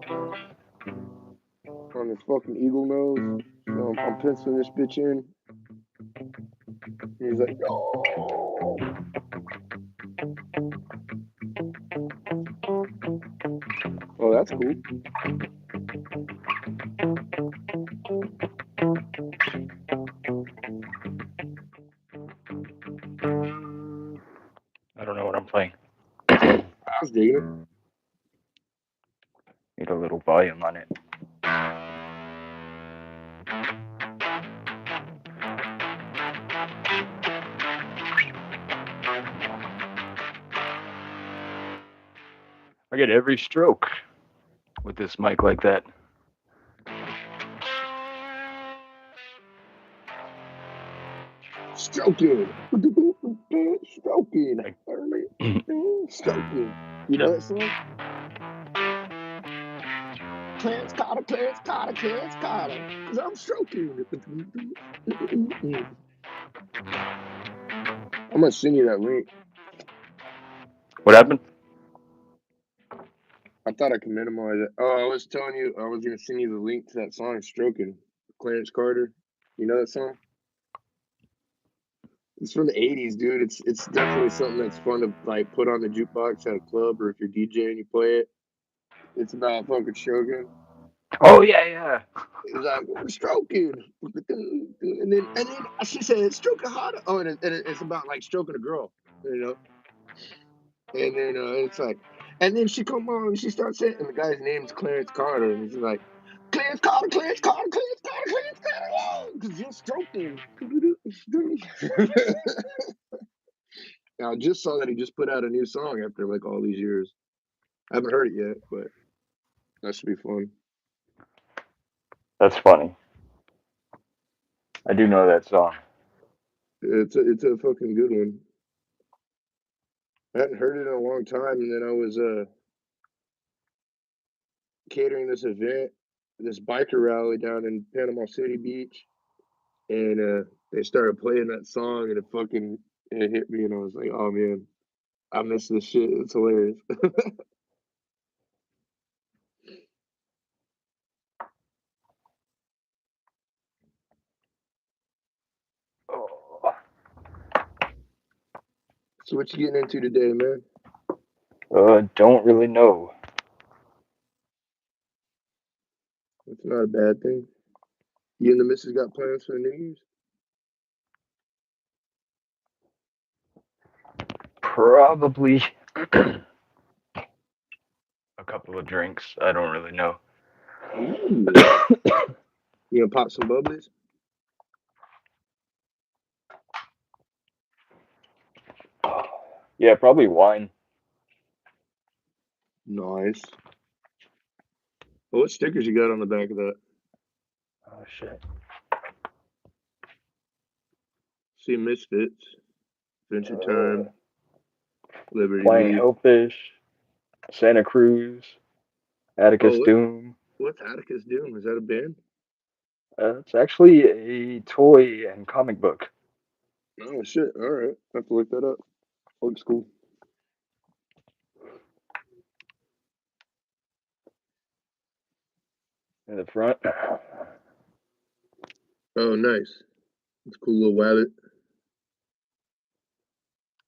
Speaker 1: on this fucking eagle nose. So I'm penciling this bitch in. And he's like, "No." Oh, that's cool.
Speaker 2: I don't know what I'm playing.
Speaker 1: I was digging it.
Speaker 2: Need a little volume on it. I get every stroke with this mic like that.
Speaker 1: Stroking. Stroking.
Speaker 2: I,
Speaker 1: Stroking. You know that song? Clarence Carter, Clarence Carter, Clarence Carter. Cause I'm stroking. I'm gonna send you that link.
Speaker 2: what happened?
Speaker 1: I thought I could minimize it. Oh, I was telling you I was gonna send you the link to that song "Stroking." Clarence Carter. You know that song? It's from the '80s, dude. It's definitely something that's fun to like put on the jukebox at a club, or if you're DJing, you play it. It's about fucking stroking.
Speaker 2: Oh yeah.
Speaker 1: It's like we're stroking, and then she said stroking harder. Oh, and it's about like stroking a girl, you know. And then it's like, and then she come on and she starts saying, and the guy's name's Clarence Carter, and he's like, Clarence Carter, Clarence Carter, Clarence Carter, Clarence Carter, because you're stroking. Now, I just saw that he just put out a new song after like all these years. I haven't heard it yet, but that should be fun.
Speaker 2: That's funny. I do know that song.
Speaker 1: It's a fucking good one. I hadn't heard it in a long time, and then I was catering this event, this biker rally down in Panama City Beach, and they started playing that song, and it hit me, and I was like, oh man, I miss this shit. It's hilarious. So what you getting into today, man?
Speaker 2: Don't really know.
Speaker 1: It's not a bad thing. You and the missus got plans for the New Year's?
Speaker 2: Probably a couple of drinks. I don't really know.
Speaker 1: Ooh. You gonna pop some bubblies?
Speaker 2: Yeah, probably wine.
Speaker 1: Nice. Well, what stickers you got on the back of that?
Speaker 2: Oh shit.
Speaker 1: See Misfits, Adventure Time, Liberty
Speaker 2: Playing
Speaker 1: Leap.
Speaker 2: Hellfish, Santa Cruz, Atticus
Speaker 1: Oh,
Speaker 2: Doom.
Speaker 1: what's Atticus Doom? Is that a band?
Speaker 2: It's actually a toy and comic book.
Speaker 1: Oh shit! All right, I have to look that up. Looks cool.
Speaker 2: In the front.
Speaker 1: Oh, nice. It's a cool little wallet.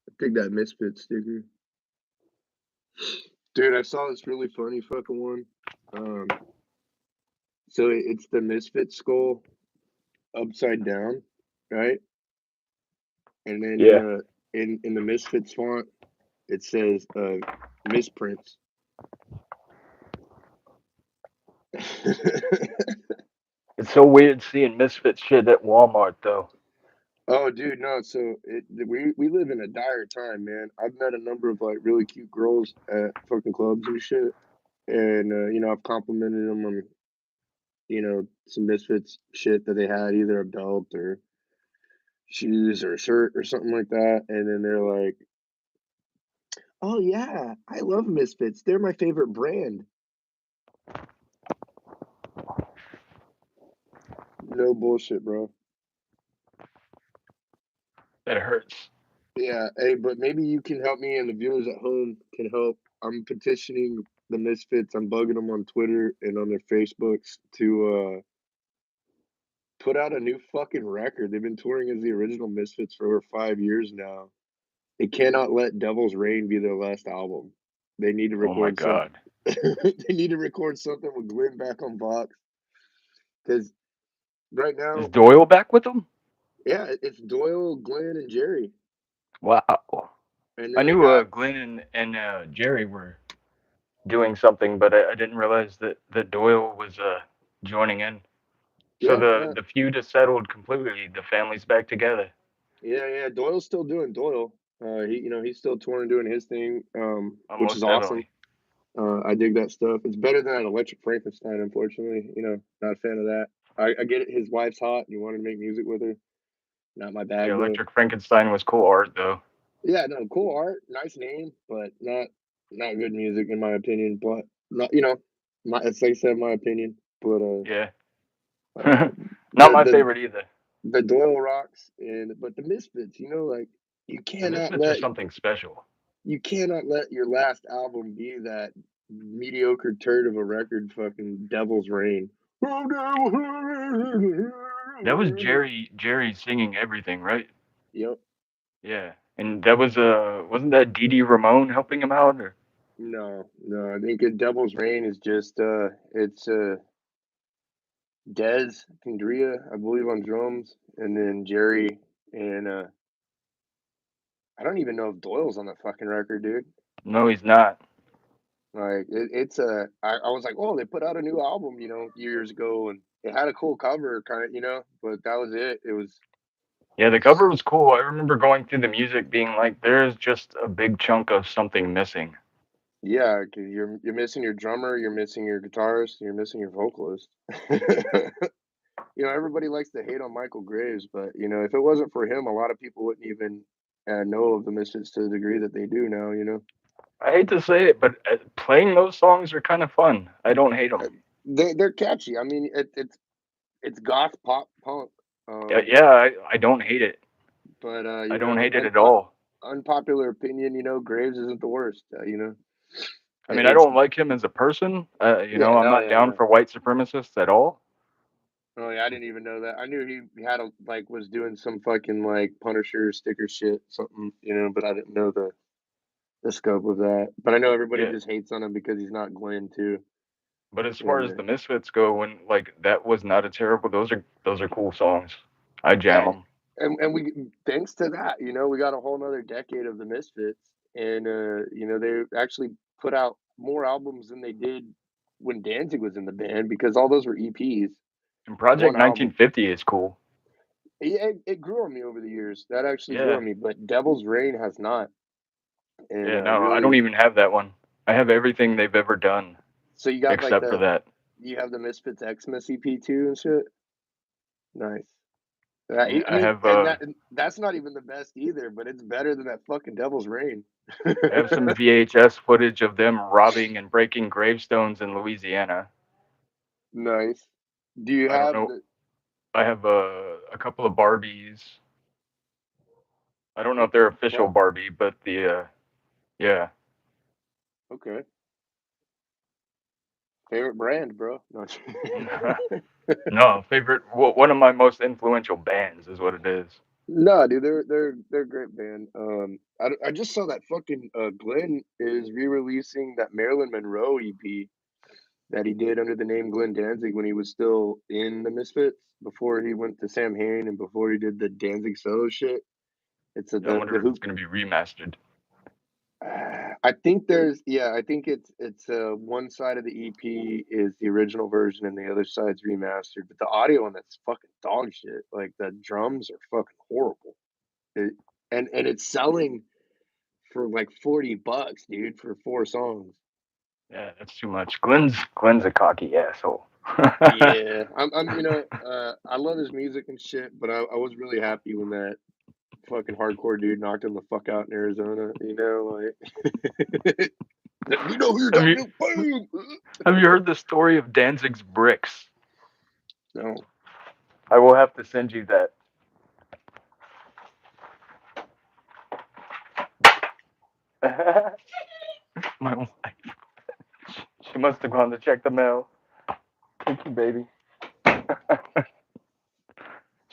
Speaker 1: I think that Misfit sticker. Dude, I saw this really funny fucking one. So it's the Misfit skull upside down, right? And then
Speaker 2: Yeah.
Speaker 1: in the Misfits font, it says misprints.
Speaker 2: It's so weird seeing Misfit shit at Walmart though.
Speaker 1: Oh, dude, no. So we live in a dire time, man. I've met a number of like really cute girls at fucking clubs and shit, and you know I've complimented them on you know some Misfits shit that they had, either a belt or shoes or a shirt or something like that, and then they're like, "Oh yeah, I love Misfits. They're my favorite brand." No bullshit, bro.
Speaker 2: It hurts.
Speaker 1: Yeah, hey, but maybe you can help me and the viewers at home can help. I'm petitioning the Misfits. I'm bugging them on Twitter and on their Facebooks to put out a new fucking record. They've been touring as the original Misfits for over 5 years now. They cannot let Devil's Reign be their last album. They need to
Speaker 2: Oh my
Speaker 1: record some.
Speaker 2: god.
Speaker 1: They need to record something with Glenn back on Vox because right
Speaker 2: Is
Speaker 1: now,
Speaker 2: Doyle back with them?
Speaker 1: yeah, it's Doyle, Glenn, and Jerry,
Speaker 2: Wow.
Speaker 1: and
Speaker 2: I
Speaker 1: then they
Speaker 2: knew
Speaker 1: got
Speaker 2: Glenn and Jerry were doing something, but I didn't realize that Doyle was joining in. So
Speaker 1: yeah,
Speaker 2: the feud is settled completely. The family's back together.
Speaker 1: yeah. Doyle's still doing Doyle. He's still touring, doing his thing, which is
Speaker 2: Almost
Speaker 1: awesome.
Speaker 2: definitely.
Speaker 1: I dig that stuff. It's better than that Electric Frankenstein, unfortunately. You know, not a fan of that. I get it. His wife's hot, and you wanted to make music with her. Not my
Speaker 2: Yeah,
Speaker 1: bag, though.
Speaker 2: Electric Frankenstein was cool art though.
Speaker 1: Yeah, no, cool art, nice name, but not good music in my opinion. But not, you know, my it's like I said, my opinion. But
Speaker 2: Yeah.
Speaker 1: uh,
Speaker 2: Not
Speaker 1: the
Speaker 2: my
Speaker 1: the
Speaker 2: favorite either.
Speaker 1: the Doyle rocks, and but the Misfits, you know, like you
Speaker 2: The
Speaker 1: cannot
Speaker 2: Misfits are
Speaker 1: let
Speaker 2: something special.
Speaker 1: you cannot let your last album be that mediocre turd of a record, fucking Devil's Reign.
Speaker 2: That was Jerry singing everything, right?
Speaker 1: Yep.
Speaker 2: Yeah. And that was wasn't that Dee Dee Ramone helping him out or
Speaker 1: No. I think a Devil's Reign is just it's Dez Kendria, I believe, on drums, and then Jerry and I don't even know if Doyle's on that fucking record, dude.
Speaker 2: no, he's not.
Speaker 1: Like it's a I was like, oh, they put out a new album, you know, years ago, and it had a cool cover, kind of, you know, but that was it. It was
Speaker 2: Yeah, the cover was cool. I remember going through the music being like, there's just a big chunk of something missing.
Speaker 1: yeah, because you're missing your drummer, you're missing your guitarist, you're missing your vocalist. You know, everybody likes to hate on Michael Graves, but you know, if it wasn't for him, a lot of people wouldn't even know of the Misfits to the degree that they do now. You know,
Speaker 2: I hate to say it, but playing those songs are kind of fun. I don't hate them.
Speaker 1: they're catchy. I mean, it's goth pop punk.
Speaker 2: Yeah, I don't hate it.
Speaker 1: But
Speaker 2: I
Speaker 1: you
Speaker 2: don't
Speaker 1: know,
Speaker 2: hate it at all.
Speaker 1: unpopular opinion, you know, Graves isn't the worst. You know,
Speaker 2: I mean, I
Speaker 1: it's
Speaker 2: don't like him as a person.
Speaker 1: yeah,
Speaker 2: I'm
Speaker 1: hell
Speaker 2: not
Speaker 1: yeah,
Speaker 2: down
Speaker 1: no,
Speaker 2: for white supremacists at all.
Speaker 1: Oh yeah, I didn't even know that. I knew he had a like was doing some fucking like Punisher sticker shit, something, but I didn't know the scope of that. But I know everybody
Speaker 2: Yeah,
Speaker 1: just hates on him because he's not Glenn too.
Speaker 2: but as far as
Speaker 1: And
Speaker 2: the Misfits go, when like that was not a terrible. Those are cool songs. I jam
Speaker 1: yeah,
Speaker 2: them.
Speaker 1: and we thanks to that, we got a whole nother decade of the Misfits, and they actually put out more albums than they did when Danzig was in the band because all those were EPs,
Speaker 2: And Project
Speaker 1: one album.
Speaker 2: 1950 is cool.
Speaker 1: It grew on me over the years. That actually grew
Speaker 2: Yeah,
Speaker 1: on me, but Devil's Reign has not. And
Speaker 2: yeah. No, I don't
Speaker 1: really,
Speaker 2: even have that one. I have everything they've ever done
Speaker 1: so you got like
Speaker 2: except for that.
Speaker 1: you have the Misfits Xmas EP too and shit. Nice.
Speaker 2: Yeah,
Speaker 1: I mean, and that's not even the best either, but it's better than that fucking Devil's Reign.
Speaker 2: I have some VHS footage of them robbing and breaking gravestones in Louisiana.
Speaker 1: Nice. Do you
Speaker 2: I don't
Speaker 1: have
Speaker 2: know.
Speaker 1: the
Speaker 2: I have a couple of Barbies. I don't know if
Speaker 1: what
Speaker 2: they're
Speaker 1: the
Speaker 2: official
Speaker 1: fuck?
Speaker 2: Barbie, but yeah.
Speaker 1: Okay. Favorite brand, bro. No.
Speaker 2: No, favorite. One of my most influential bands is what it is.
Speaker 1: No, dude, they're a great band. I just saw that fucking Glenn is re-releasing that Marilyn Monroe EP that he did under the name Glenn Danzig when he was still in the Misfits before he went to Sam Hain and before he did the Danzig solo shit. It's
Speaker 2: Yeah, I
Speaker 1: the
Speaker 2: wonder if it's
Speaker 1: hoop.
Speaker 2: going to be remastered.
Speaker 1: I think it's one side of the EP is the original version and the other side's remastered, but the audio on that's fucking dog shit. Like the drums are fucking horrible. It, and it's selling for like $40, dude, for 4 songs.
Speaker 2: Yeah, that's too much. Glenn's a cocky asshole.
Speaker 1: Yeah, I love his music and shit, but I was really happy when that fucking hardcore dude knocked him the fuck out in Arizona. Like you know who you're
Speaker 2: have
Speaker 1: talking
Speaker 2: you
Speaker 1: to? Boom.
Speaker 2: have you heard the story of Danzig's bricks?
Speaker 1: No.
Speaker 2: I will have to send you that. My wife. She must have gone to check the mail. Thank you, baby.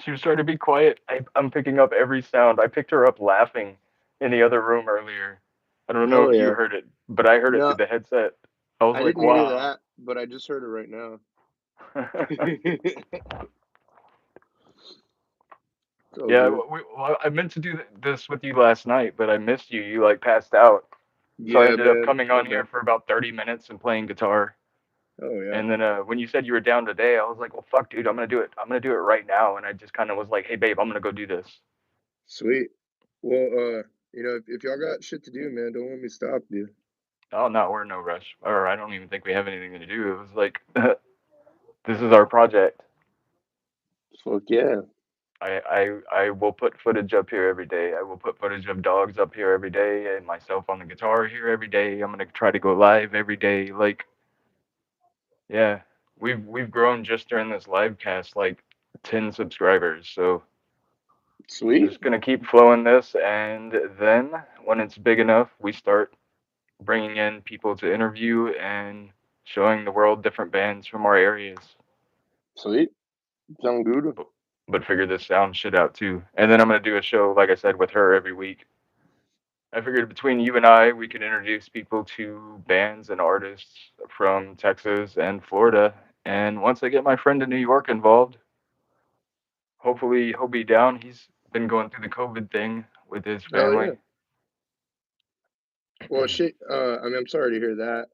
Speaker 2: She was trying to be quiet. I'm picking up every sound. I picked her up laughing in the other room earlier. I don't know
Speaker 1: Hell
Speaker 2: if you
Speaker 1: yeah.
Speaker 2: heard it, but I heard it through
Speaker 1: No,
Speaker 2: the headset. I was
Speaker 1: I
Speaker 2: like,
Speaker 1: didn't hear
Speaker 2: wow.
Speaker 1: that, but I just heard it right now. It's all
Speaker 2: Yeah,
Speaker 1: good.
Speaker 2: I meant to do this with you last night, but I missed you. You like passed out. So I
Speaker 1: Yeah,
Speaker 2: ended up
Speaker 1: man.
Speaker 2: coming
Speaker 1: My
Speaker 2: on here
Speaker 1: bad.
Speaker 2: for about 30 minutes and playing guitar.
Speaker 1: Oh yeah.
Speaker 2: And then when you said you were down today, I was like, well, fuck, dude, I'm gonna do it. I'm gonna do it right now. And I just kind of was like, hey, babe, I'm gonna go do this.
Speaker 1: Sweet. Well, if y'all got shit to do, man, don't let me stop you.
Speaker 2: Oh no, we're in no rush, or I don't even think we have anything to do. It was like, this is our project.
Speaker 1: Fuck yeah.
Speaker 2: I will put footage up here every day. I will put footage of dogs up here every day, and myself on the guitar here every day. I'm gonna try to go live every day. Like, yeah, we've grown just during this live cast like 10 subscribers. So
Speaker 1: Sweet.
Speaker 2: just gonna keep flowing this, and then when it's big enough, we start bringing in people to interview and showing the world different bands from our areas.
Speaker 1: Sweet. Sound good.
Speaker 2: But, but figure this sound shit out too. And then I'm gonna do a show, like I said, with her every week. I figured between you and I, we could introduce people to bands and artists from Texas and Florida. And once I get my friend in New York involved, hopefully he'll be down. He's been going through the COVID thing with his
Speaker 1: Hell yeah.
Speaker 2: family.
Speaker 1: Well, shit. I'm sorry to hear that.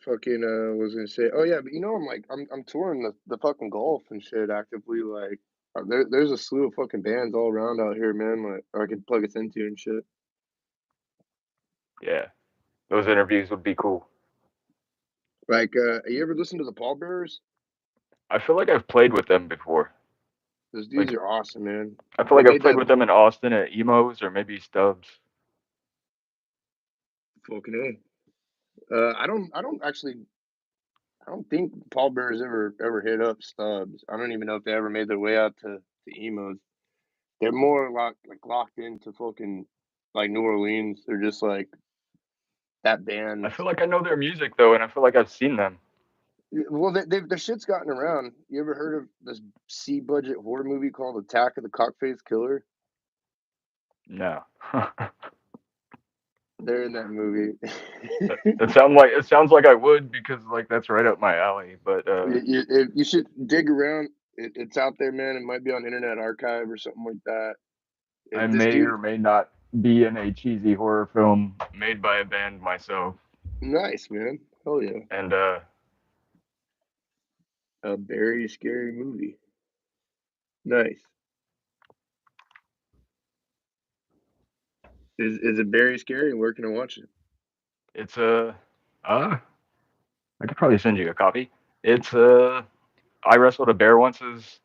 Speaker 1: Fucking was gonna say, oh yeah, but I'm touring the fucking golf and shit actively. Like, there's a slew of fucking bands all around out here, man. Like, I could plug us into and shit.
Speaker 2: Yeah, those interviews would be cool.
Speaker 1: Like, you ever listen to the Pallbearers?
Speaker 2: I feel like I've played with them before.
Speaker 1: Those dudes
Speaker 2: Like,
Speaker 1: are awesome, man.
Speaker 2: I feel
Speaker 1: They
Speaker 2: like I've
Speaker 1: made
Speaker 2: played
Speaker 1: that
Speaker 2: with them in Austin at Emos or maybe Stubbs.
Speaker 1: fucking A. I don't think Pallbearers ever hit up Stubbs. I don't even know if they ever made their way out to emos. They're more locked into fucking like New Orleans. They're just like that
Speaker 2: I
Speaker 1: band.
Speaker 2: feel like I know their music though, and I feel like I've seen them.
Speaker 1: Well, their shit's gotten around. You ever heard of this C budget horror movie called Attack of the Cockface Killer?
Speaker 2: No.
Speaker 1: They're in that movie.
Speaker 2: It sounds like I would because like that's right up my alley. But
Speaker 1: You should dig around. It's out there, man. It might be on Internet Archive or something like that.
Speaker 2: I
Speaker 1: This
Speaker 2: may
Speaker 1: dude,
Speaker 2: or may not be in a cheesy horror film made by a band myself.
Speaker 1: nice man. Hell yeah,
Speaker 2: And
Speaker 1: a very scary movie. Nice. Is it very scary? Where can I watch it?
Speaker 2: it's I could probably send you a copy. It's I Wrestled a Bear Once's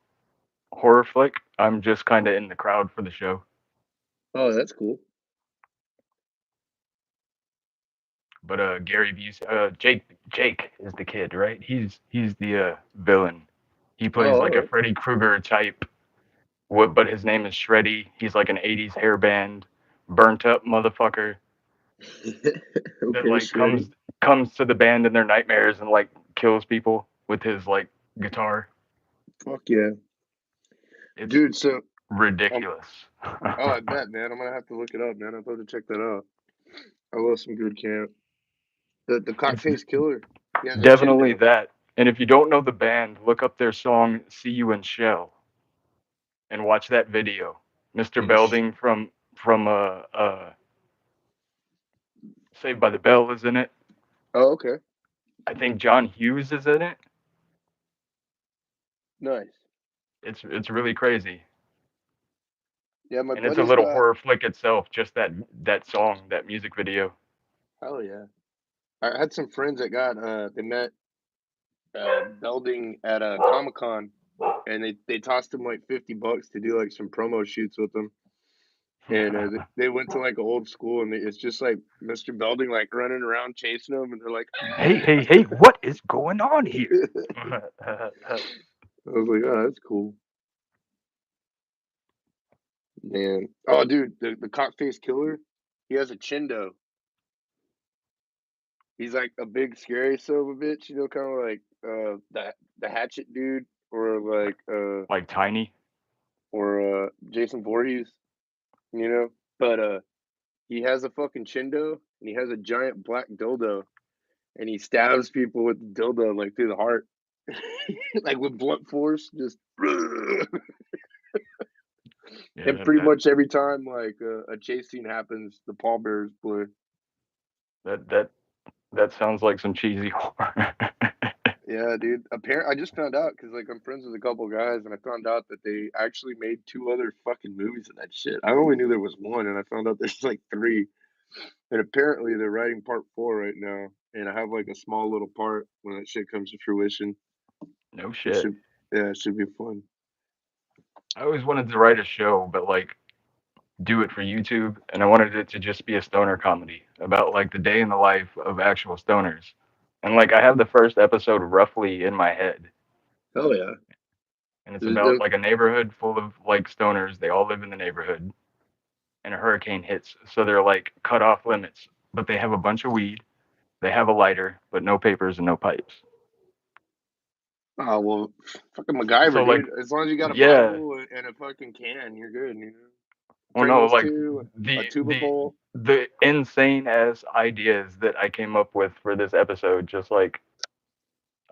Speaker 2: horror flick. I'm just kind of in the crowd for the show.
Speaker 1: Oh, that's cool.
Speaker 2: But Gary Busey, Jake is the kid, right? He's the villain. He
Speaker 1: Oh,
Speaker 2: plays
Speaker 1: all
Speaker 2: like a
Speaker 1: right.
Speaker 2: Freddy Krueger type. But his name is Shreddy. He's like an '80s hair band, burnt up motherfucker that
Speaker 1: Okay,
Speaker 2: like
Speaker 1: Shreddy.
Speaker 2: comes to the band in their nightmares and like kills people with his like guitar.
Speaker 1: Fuck yeah,
Speaker 2: It's
Speaker 1: dude. So, um,
Speaker 2: ridiculous.
Speaker 1: oh, I bet, man. I'm gonna have to look it up, man. I'd love to check that out. I love some good camp. The
Speaker 2: It's
Speaker 1: Cockface Killer. He has a
Speaker 2: definitely
Speaker 1: Chindo.
Speaker 2: that. And if you don't know the band, look up their song "See You in Shell" and watch that video. Mr.
Speaker 1: And
Speaker 2: Belding from Saved by the Bell is in it.
Speaker 1: oh, okay,
Speaker 2: I think John Hughes is in it.
Speaker 1: nice.
Speaker 2: It's really crazy,
Speaker 1: Yeah, my
Speaker 2: and it's a
Speaker 1: buddy's
Speaker 2: little
Speaker 1: got.
Speaker 2: horror flick itself. Just that song, that music video.
Speaker 1: Hell yeah. I had some friends that got. They met Belding at a Comic Con, and they tossed him like $50 to do like some promo shoots with them. And they went to like an old school, and it's just like Mr. Belding like running around chasing them, and they're like,
Speaker 2: Hey! What is going on here?
Speaker 1: I was like, oh, that's cool, man. Oh, dude, the Cockface Killer, he has a Chindo. He's like a big scary son of a bitch, kind of like the Hatchet dude, or like
Speaker 2: Like Tiny.
Speaker 1: Jason Voorhees, you know. But he has a fucking Chindo, and he has a giant black dildo, and he stabs people with the dildo like through the heart, like with blunt force, just.
Speaker 2: Yeah,
Speaker 1: And pretty much every time like a chase scene happens, the pallbearers play.
Speaker 2: that that that sounds like some cheesy horror.
Speaker 1: Yeah, dude. Apparently, I just found out because like I'm friends with a couple guys, and I found out that they actually made two other fucking movies of that shit. I only knew there was one, and I found out there's like three. And apparently, they're writing part four right now, and I have like a small little part when that shit comes to fruition.
Speaker 2: No
Speaker 1: It
Speaker 2: shit.
Speaker 1: should, yeah, it should be fun.
Speaker 2: I always wanted to write a show, but like do it for YouTube, and I wanted it to just be a stoner comedy about like the day in the life of actual stoners. And like I have the first episode roughly in my head,
Speaker 1: Hell yeah.
Speaker 2: and it's about
Speaker 1: The-
Speaker 2: like a neighborhood full of like stoners. They all live in the neighborhood, and a hurricane hits, so they're like cut off limits. But they have a bunch of weed, they have a lighter, but no papers and no pipes.
Speaker 1: oh well, fucking
Speaker 2: So
Speaker 1: MacGyver,
Speaker 2: like,
Speaker 1: dude. As long as you got a
Speaker 2: yeah,
Speaker 1: Bible and a fucking can, you're good.
Speaker 2: well,
Speaker 1: Bring
Speaker 2: no,
Speaker 1: those
Speaker 2: like
Speaker 1: two, a
Speaker 2: the
Speaker 1: tuba
Speaker 2: the
Speaker 1: bowl.
Speaker 2: the insane ass ideas that I came up with for this episode, just like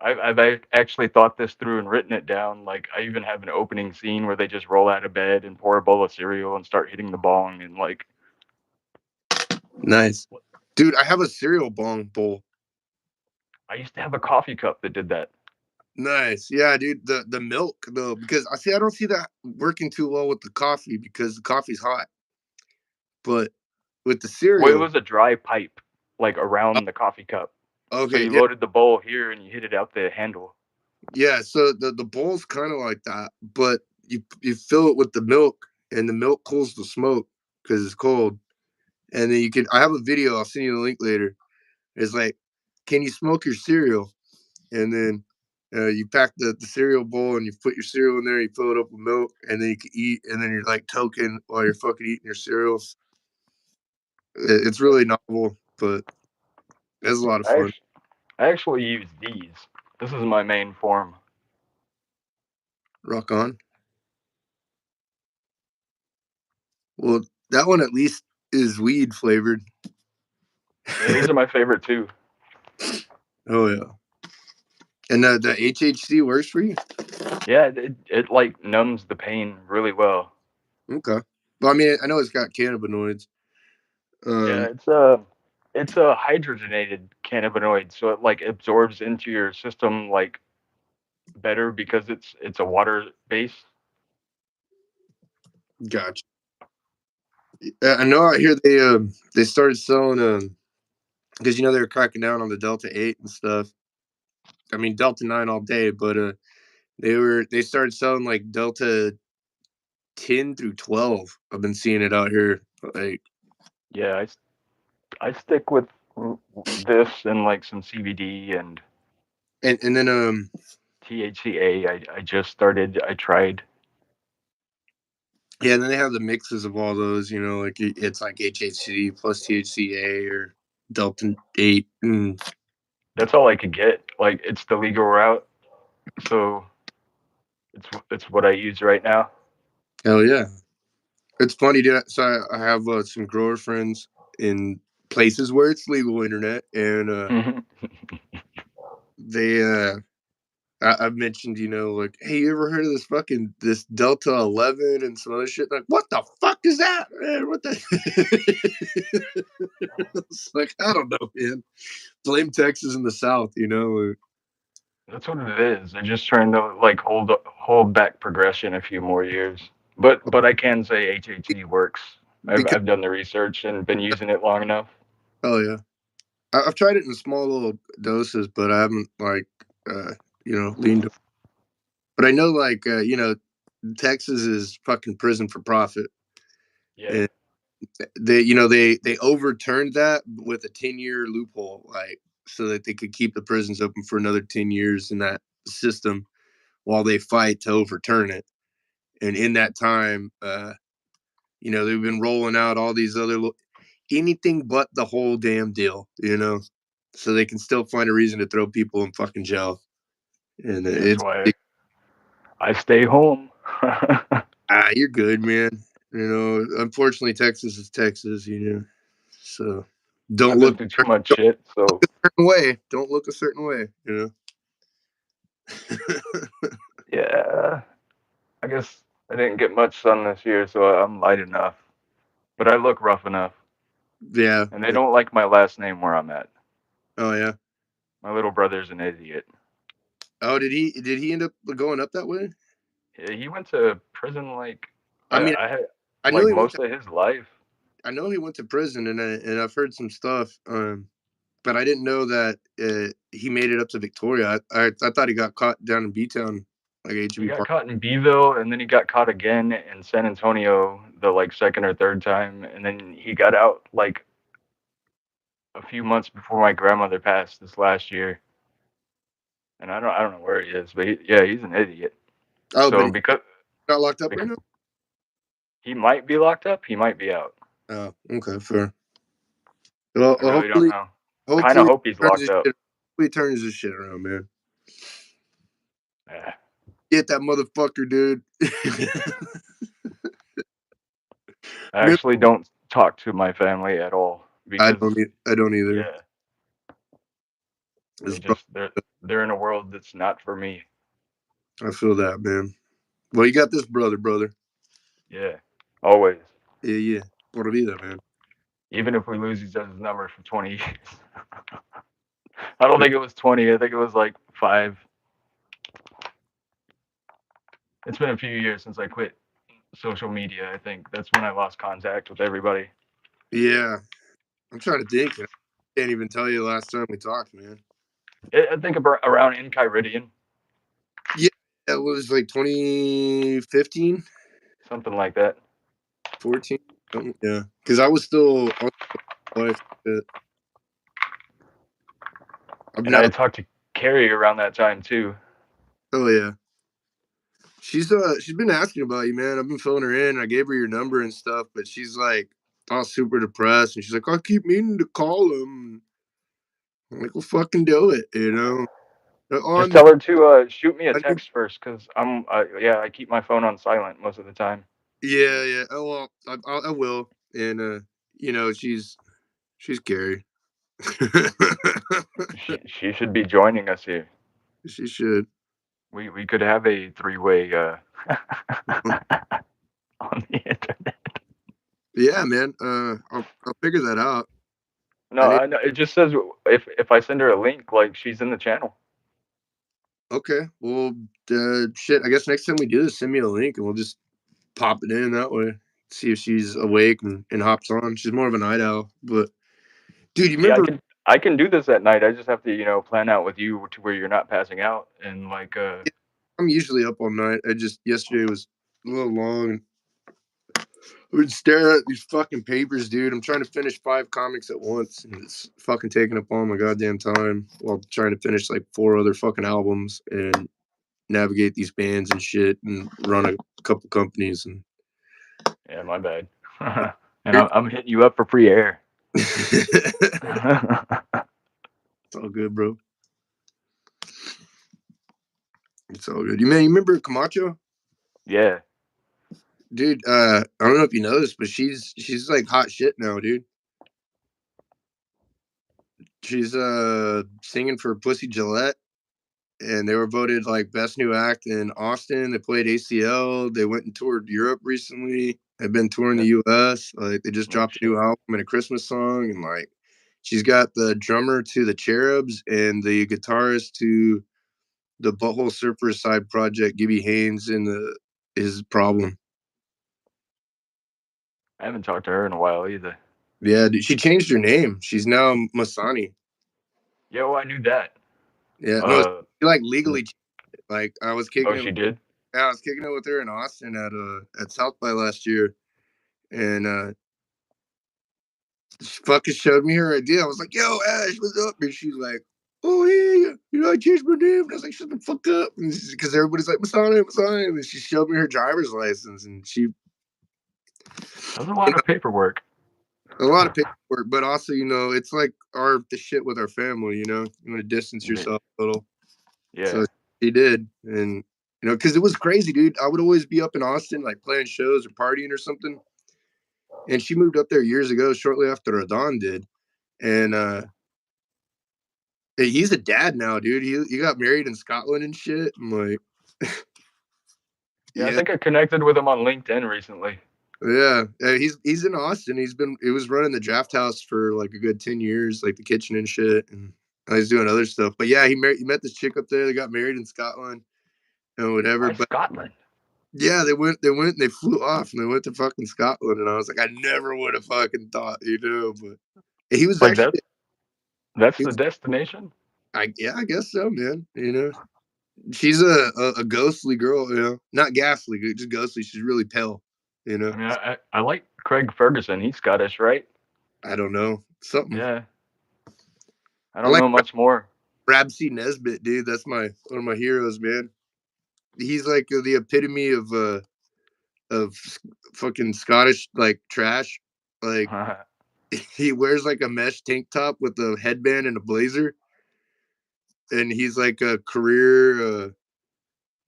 Speaker 2: I've actually thought this through and written it down. Like I even have an opening scene where they just roll out of bed and pour a bowl of cereal and start hitting the bong and like.
Speaker 1: Nice, dude. I have a cereal bong bowl.
Speaker 2: I used to have a coffee cup that did that.
Speaker 1: Nice, yeah, dude. The milk though, because I don't see that working too well with the coffee because the coffee's hot. But with the
Speaker 2: Well, it
Speaker 1: cereal,
Speaker 2: was a dry pipe like around the coffee cup. So
Speaker 1: okay,
Speaker 2: you
Speaker 1: yeah,
Speaker 2: loaded the bowl here and you hit it out the handle.
Speaker 1: yeah. So the bowl's kind of like that, but you fill it with the milk, and the milk cools the smoke because it's cold. And then you can. I have a video. I'll send you the link later. It's like, can you smoke your cereal? And then you pack the cereal bowl and you put your cereal in there. You fill it up with milk, and then you can eat. And then you're like toking while you're fucking eating your cereals. It's really novel, but it's a lot of
Speaker 2: I
Speaker 1: fun.
Speaker 2: actually, I actually use these. This is my main form.
Speaker 3: Rock on. Well, that one at least is weed flavored.
Speaker 2: Yeah, these are my favorite too.
Speaker 3: Oh yeah. And the HHC works for you?
Speaker 2: Yeah, it like numbs the pain really well.
Speaker 3: Okay. Well, I mean, I know it's got cannabinoids.
Speaker 2: Yeah, it's a hydrogenated cannabinoid, so it like absorbs into your system like better because it's a water base.
Speaker 3: Gotcha. I know out here they started selling because you know they were cracking down on the Delta 8 and stuff. I mean Delta 9 all day, but they started selling like Delta 10 through 12. I've been seeing it out here. Like
Speaker 2: Yeah, I stick with this and like some CBD and
Speaker 3: and then
Speaker 2: THCA. I just started. I tried.
Speaker 3: yeah, and then they have the mixes of all those, you know, like it's like HHC plus THCA or Delta 8 and
Speaker 2: That's all I could get. Like it's the legal route, so it's what I use right now.
Speaker 3: hell yeah. It's funny, dude. So I have some grower friends in places where it's legal internet, and they I've mentioned, you know, like, hey, you ever heard of this Delta 11 and some other shit? Like, what the fuck is that, man? What the? It's like I don't know, man. Blame Texas in the South, you know.
Speaker 2: That's what it is. They're just trying to like hold back progression a few more years. But I can say HHE works.
Speaker 3: Because
Speaker 2: I've done the research and been using it long enough.
Speaker 3: oh yeah, I've tried it in small little doses, but I haven't like uh leaned. But I know like Texas is fucking prison for profit,
Speaker 2: Yeah,
Speaker 3: and they overturned that with a 10-year loophole, like so that they could keep the prisons open for another 10 years in that system while they fight to overturn it. And in that time, they've been rolling out all these other anything but the whole damn deal, so they can still find a reason to throw people in fucking jail. And
Speaker 2: that's
Speaker 3: it's
Speaker 2: why I stay home.
Speaker 3: you're good, man. Unfortunately, Texas is Texas, so don't
Speaker 2: I've been
Speaker 3: look
Speaker 2: through too much shit, so
Speaker 3: a certain way. Don't look a certain way.
Speaker 2: yeah. I guess I didn't get much sun this year, so I'm light enough. But I look rough enough,
Speaker 3: Yeah.
Speaker 2: and they don't like my last name where I'm at.
Speaker 3: Oh yeah.
Speaker 2: My little brother's an idiot.
Speaker 3: Oh, did he end up going up that way?
Speaker 2: He went to prison like
Speaker 3: I mean,
Speaker 2: I had
Speaker 3: I know
Speaker 2: like
Speaker 3: he went to
Speaker 2: most of his life.
Speaker 3: I know he went to prison, and I've heard some stuff. But I didn't know that he made it up to Victoria. I thought he got caught down in B Town, like
Speaker 2: He
Speaker 3: HB
Speaker 2: got
Speaker 3: Park.
Speaker 2: caught in Beeville, and then he got caught again in San Antonio the like second or third time, and then he got out like a few months before my grandmother passed this last year. And I don't know where he is, but yeah, he's an idiot.
Speaker 3: Oh, but
Speaker 2: So
Speaker 3: he
Speaker 2: because
Speaker 3: got locked up right
Speaker 2: because
Speaker 3: now.
Speaker 2: he might be locked up, he might be out.
Speaker 3: Oh, okay, fair. Well,
Speaker 2: I really don't know. Kind of
Speaker 3: hopefully,
Speaker 2: hope he's locked up.
Speaker 3: he turns this shit around, man.
Speaker 2: Yeah.
Speaker 3: Get that motherfucker, dude.
Speaker 2: I actually don't talk to my family at all because
Speaker 3: I don't either.
Speaker 2: yeah,
Speaker 3: It's
Speaker 2: they're in a world that's not for me.
Speaker 3: I feel that, man. Well, you got this brother.
Speaker 2: Yeah, always.
Speaker 3: Yeah, yeah. Por vida, man.
Speaker 2: Even if we lose each other's numbers for 20 years. I don't think it was 20. I think it was like 5. It's been a few years since I quit social media. I think that's when I lost contact with everybody.
Speaker 3: Yeah. I'm trying to think. I can't even tell you the last time we talked, man.
Speaker 2: I think around Enchiridion,
Speaker 3: Yeah, it was like 2015,
Speaker 2: something like that.
Speaker 3: 14. Yeah, because I was still on life. I'm
Speaker 2: And I
Speaker 3: now.
Speaker 2: had talked to Carrie around that time too.
Speaker 3: Oh yeah, she's been asking about you, man. I've been filling her in. I gave her your number and stuff, but she's like all super depressed, and she's like, I keep meaning to call him. I'm like, well, fucking do it, On
Speaker 2: Just tell her to shoot me a text first, cause I keep my phone on silent most of the time.
Speaker 3: yeah. Oh well, I will, and she's Carrie.
Speaker 2: She should be joining us here.
Speaker 3: She should.
Speaker 2: We could have a 3-way on the internet.
Speaker 3: Yeah, man. I'll figure that out.
Speaker 2: No, I know. It just says if I send her a link, like she's in the channel.
Speaker 3: Okay. Well, shit. I guess next time we do this, send me a link and we'll just pop it in that way. See if she's awake and hops on. She's more of a night owl, but dude, you
Speaker 2: Yeah,
Speaker 3: remember?
Speaker 2: I can do this at night. I just have to plan out with you to where you're not passing out and like
Speaker 3: I'm usually up all night. Yesterday was a little long. I've been staring at these fucking papers, dude. I'm trying to finish 5 comics at once, and it's fucking taking up all my goddamn time while trying to finish like 4 other fucking albums and navigate these bands and shit and run a couple companies. And
Speaker 2: yeah, my bad. And I'm hitting you up for free air.
Speaker 3: It's all good, bro. It's all good. You remember Camacho?
Speaker 2: Yeah.
Speaker 3: Dude, I don't know if you know this, but she's like hot shit now, dude. She's singing for Pussy Gillette, and they were voted like best new act in Austin. They played ACL. They went and toured Europe recently. They've been touring the US. Like they just dropped a new album and a Christmas song, and like she's got the drummer to the Cherubs and the guitarist to the Butthole Surfers side project, Gibby Haynes, and his Problem.
Speaker 2: I haven't talked to her in a while either.
Speaker 3: Yeah, dude, she changed her name. She's now Masani.
Speaker 2: Yeah, well, I knew that.
Speaker 3: Yeah, no, she like legally. Like I was kicking.
Speaker 2: Oh, she did.
Speaker 3: Yeah, I was kicking it with her in Austin at South by last year, and she fucking showed me her idea. I was like, "Yo, Ash, what's up?" And she's like, "Oh yeah, I changed my name." And I was like, "Shut the fuck up," because everybody's like, "Masani, Masani," and she showed me her driver's license, and
Speaker 2: That's a lot of paperwork.
Speaker 3: A lot of paperwork, but also, it's like the shit with our family, you want to distance yourself a little.
Speaker 2: Yeah.
Speaker 3: So she did. And, because it was crazy, dude. I would always be up in Austin, like playing shows or partying or something. And she moved up there years ago, shortly after Radon did. And he's a dad now, dude. He got married in Scotland and shit. I'm like,
Speaker 2: yeah, I think I connected with him on LinkedIn recently.
Speaker 3: Yeah, he's in Austin. He was running the Draft House for like a good 10 years, like the kitchen and shit, and he's doing other stuff. But yeah, he met this chick up there. They got married in Scotland and whatever.
Speaker 2: Why Scotland?
Speaker 3: Yeah, they went and they flew off and they went to fucking Scotland, and I was like, I never would have fucking thought, but he was
Speaker 2: like
Speaker 3: actually
Speaker 2: that's the destination.
Speaker 3: I guess so, man. She's a ghostly girl, not ghastly, just ghostly. She's really pale.
Speaker 2: I mean, I like Craig Ferguson. He's Scottish, right?
Speaker 3: I don't know. Something.
Speaker 2: Yeah. I don't know much more.
Speaker 3: Rabsy Nesbitt, dude. That's one of my heroes, man. He's like the epitome of fucking Scottish like trash. Like he wears like a mesh tank top with a headband and a blazer, and he's like a career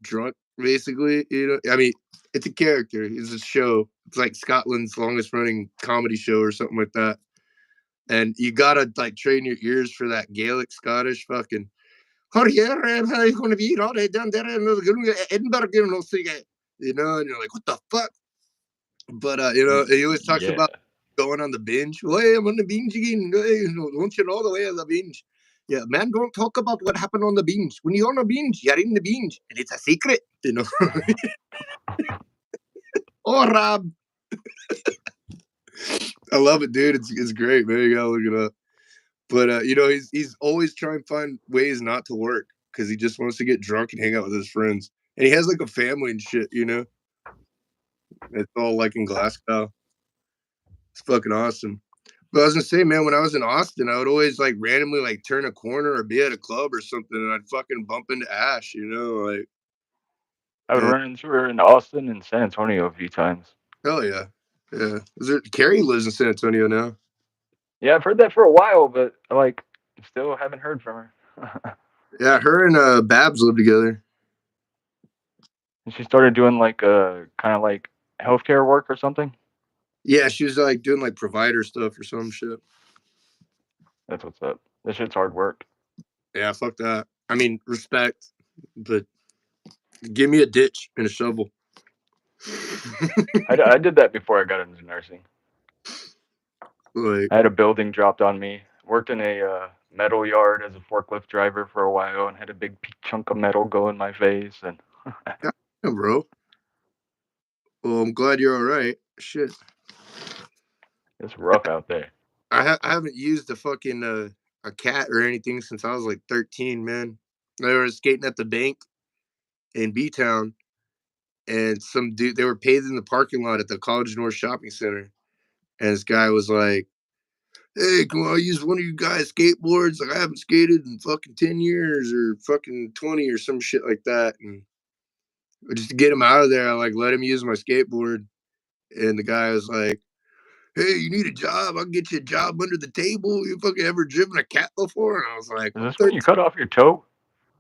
Speaker 3: drunk, basically. I mean, it's a character. It's a show. It's like Scotland's longest running comedy show or something like that. And you gotta like train your ears for that Gaelic Scottish fucking. Oh yeah, I'm going to be all right down there in Edinburgh, and you're like, what the fuck? But he always talks about going on the binge. Well, hey, I'm on the binge again. Hey, don't you know the way of the binge? Yeah, man, don't talk about what happened on the binge. When you're on a binge, you're in the binge, and it's a secret, Oh, Rob. I love it, dude. It's great, man. You gotta look it up. But he's always trying to find ways not to work because he just wants to get drunk and hang out with his friends. And he has like a family and shit, It's all like in Glasgow. It's fucking awesome. But I was gonna say, man, when I was in Austin, I would always like randomly like turn a corner or be at a club or something, and I'd fucking bump into Ash, like.
Speaker 2: I would run into her in Austin and San Antonio a few times.
Speaker 3: Hell yeah, yeah. Carrie lives in San Antonio now?
Speaker 2: Yeah, I've heard that for a while, but like, still haven't heard from her.
Speaker 3: Yeah, her and Babs live together.
Speaker 2: And she started doing like kind of like healthcare work or something.
Speaker 3: Yeah, she was like doing like provider stuff or some shit.
Speaker 2: That's what's up. This shit's hard work.
Speaker 3: Yeah, fuck that. I mean, respect, but give me a ditch and a shovel.
Speaker 2: I did that before I got into nursing.
Speaker 3: Like,
Speaker 2: I had a building dropped on me. Worked in a metal yard as a forklift driver for a while, and had a big chunk of metal go in my face. And
Speaker 3: damn, bro. Well, I'm glad you're all right. Shit,
Speaker 2: it's rough out there.
Speaker 3: I haven't used a cat or anything since I was like 13, man. I was skating at the bank in B Town, and some dude they were paid in the parking lot at the College North Shopping Center, and this guy was like, "Hey, can I use one of you guys' skateboards? Like I haven't skated in fucking 10 years or fucking 20 or some shit like that." And just to get him out of there, I like let him use my skateboard. And the guy was like, "Hey, you need a job? I'll get you a job under the table. You fucking ever driven a cat before?" And I was like,
Speaker 2: Is
Speaker 3: "I'm
Speaker 2: this when
Speaker 3: 13."
Speaker 2: you cut off your toe?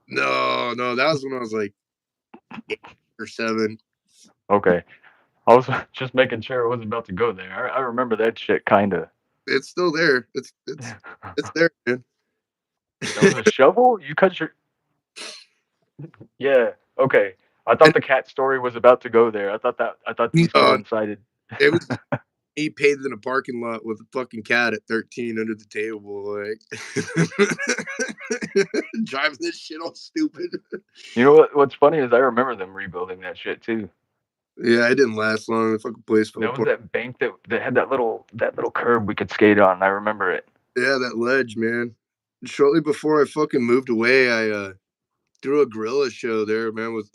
Speaker 3: No, that was when I was like 8 or 7.
Speaker 2: Okay, I was just making sure I wasn't about to go there. I remember that shit kinda.
Speaker 3: It's still there. It's there, man.
Speaker 2: That was a shovel. You cut your yeah. Okay, I thought
Speaker 3: And
Speaker 2: the cat story was about to go there. I thought these
Speaker 3: no,
Speaker 2: coincided.
Speaker 3: it was me paid in a parking lot with a fucking cat at 13 under the table, like driving this shit all stupid.
Speaker 2: You know what? What's funny is I remember them rebuilding that shit too.
Speaker 3: Yeah, it didn't last long. The fucking place fell
Speaker 2: That was
Speaker 3: apart.
Speaker 2: that bank that had that little curb we could skate on. I remember it.
Speaker 3: Yeah, that ledge, man. Shortly before I fucking moved away, I threw a gorilla show there, man, with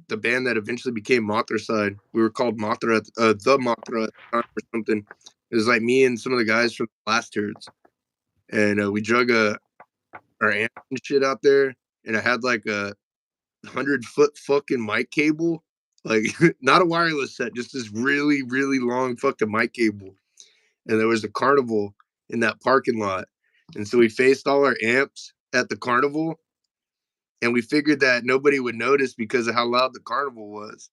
Speaker 3: the band that eventually became Mothra. We were called Mothra, the Mothra at the time or something. It was like me and some of the guys from the Last Turds, and we drug our amp and shit out there, and I had like a 100-foot fucking mic cable, like not a wireless set, just this really really long fucking mic cable, and there was a carnival in that parking lot, and so we faced all our amps at the carnival, and we figured that nobody would notice because of how loud the carnival was.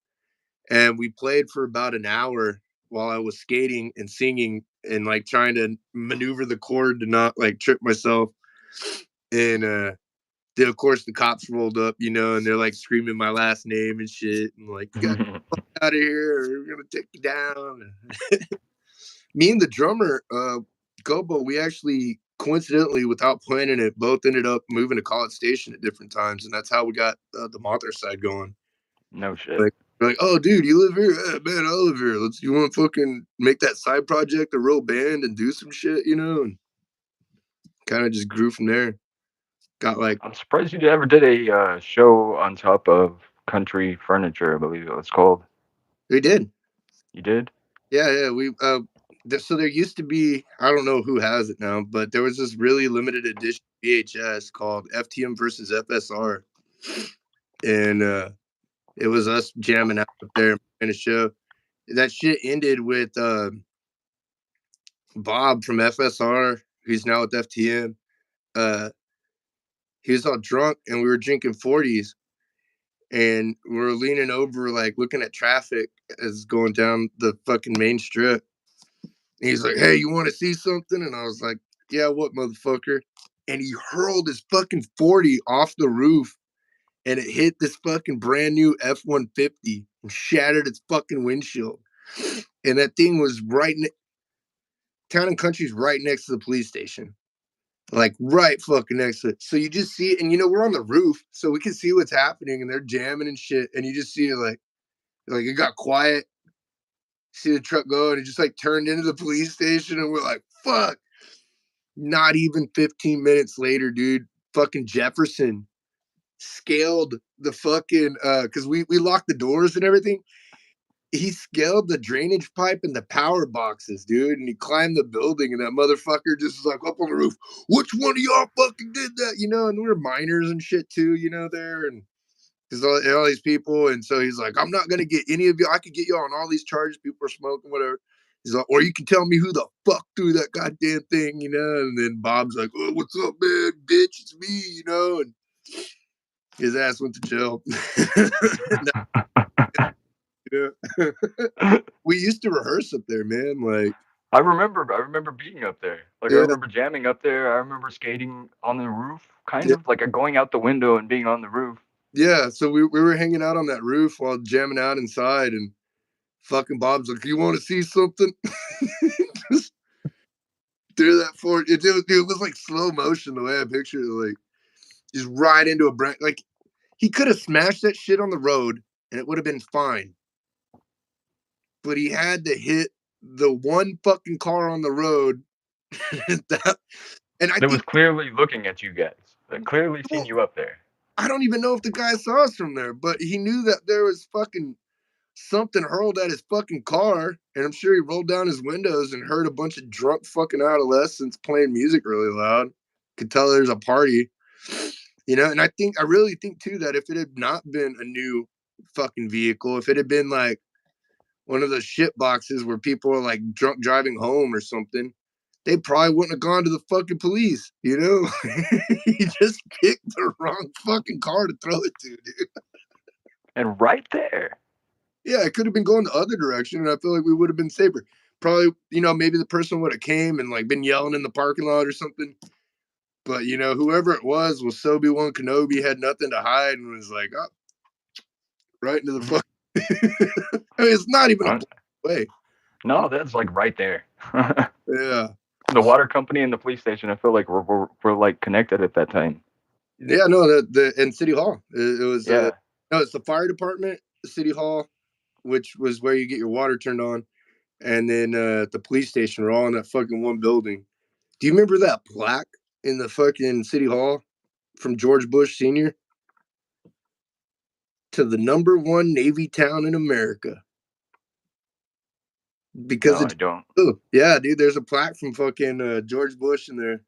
Speaker 3: And we played for about an hour while I was skating and singing and like trying to maneuver the cord to not like trip myself. And then of course the cops rolled up, and they're like screaming my last name and shit, and like, "You got out of here, or we're gonna take you down." Me and the drummer, Gobo, we actually coincidentally, without planning it, both ended up moving to College Station at different times, and that's how we got the Mothra side going.
Speaker 2: No shit.
Speaker 3: Like, we're like, "Oh, dude, you live here? Yeah, man, I live here. You want to fucking make that side project a real band and do some shit, And kind of just grew from there. Got like,
Speaker 2: I'm surprised you ever did a show on top of Country Furniture. I believe it was called.
Speaker 3: we did.
Speaker 2: You did?
Speaker 3: Yeah, we so there used to be, I don't know who has it now, but there was this really limited edition VHS called FTM versus FSR, and it was us jamming out up there in a show. That shit ended with Bob from FSR, who's now with FTM. Uh, he was all drunk, and we were drinking 40s, and we were leaning over, like looking at traffic as going down the fucking main strip. And he's like, "Hey, you want to see something?" And I was like, "Yeah, what, motherfucker?" And he hurled his fucking 40 off the roof, and it hit this fucking brand new F-150 and shattered its fucking windshield. And that thing was Town and Country's right next to the police station, like right fucking next to it. So you just see it, and we're on the roof, so we can see what's happening, and they're jamming and shit. And you just see it like it got quiet. See the truck go, and it just like turned into the police station, and we're like, "Fuck!" Not even 15 minutes later, dude, fucking Jefferson scaled the fucking because we locked the doors and everything. He scaled the drainage pipe and the power boxes, dude, and he climbed the building, and that motherfucker just was like up on the roof. "Which one of y'all fucking did that?" And we were minors and shit too, there, and because all these people, and so he's like, "I'm not gonna get any of you. I could get you on all these charges. People are smoking, whatever." He's like, "Or you can tell me who the fuck threw that goddamn thing," And then Bob's like, "Oh, what's up, man, bitch? It's me," And His ass went to jail. Yeah. We used to rehearse up there, man. Like,
Speaker 2: I remember being up there. Like I
Speaker 3: yeah,
Speaker 2: remember jamming up there. I remember skating on the roof, kind
Speaker 3: yeah,
Speaker 2: of like going out the window and being on the roof.
Speaker 3: yeah. So we were hanging out on that roof while jamming out inside, and fucking Bob's like, "You want to see something?" Just threw that forward. It was like slow motion the way I pictured it. Like, just right into a branch. Like, he could have smashed that shit on the road, and it would have been fine. But he had to hit the one fucking car on the road. that, and I
Speaker 2: That was
Speaker 3: think,
Speaker 2: clearly looking at you guys. That clearly seen
Speaker 3: well,
Speaker 2: you up there.
Speaker 3: I don't even know if the guy saw us from there, but he knew that there was fucking something hurled at his fucking car, and I'm sure he rolled down his windows and heard a bunch of drunk fucking adolescents playing music really loud. Could tell there's a party, and I really think too that if it had not been a new fucking vehicle, if it had been like one of those shit boxes where people are like drunk driving home or something, they probably wouldn't have gone to the fucking police, He just picked the wrong fucking car to throw it to, dude.
Speaker 2: And right there.
Speaker 3: Yeah, it could have been going the other direction, and I feel like we would have been safer. Probably, maybe the person would have came and like been yelling in the parking lot or something. But whoever it was Sobi-Wan Kenobi, had nothing to hide and was like, oh, right into the fuck. I mean, it's not even a way.
Speaker 2: No, that's like right there.
Speaker 3: Yeah.
Speaker 2: The water company and the police station, I feel like we're like connected at that time.
Speaker 3: Yeah, no, in City Hall. It was
Speaker 2: Yeah.
Speaker 3: no, it's the fire department, the City Hall, which was where you get your water turned on, and then the police station were all in that fucking one building. Do you remember that plaque in the fucking City Hall from George Bush Sr. to the #1 Navy town in America? Because
Speaker 2: No, I don't.
Speaker 3: Yeah, dude, there's a plaque from fucking George Bush in there.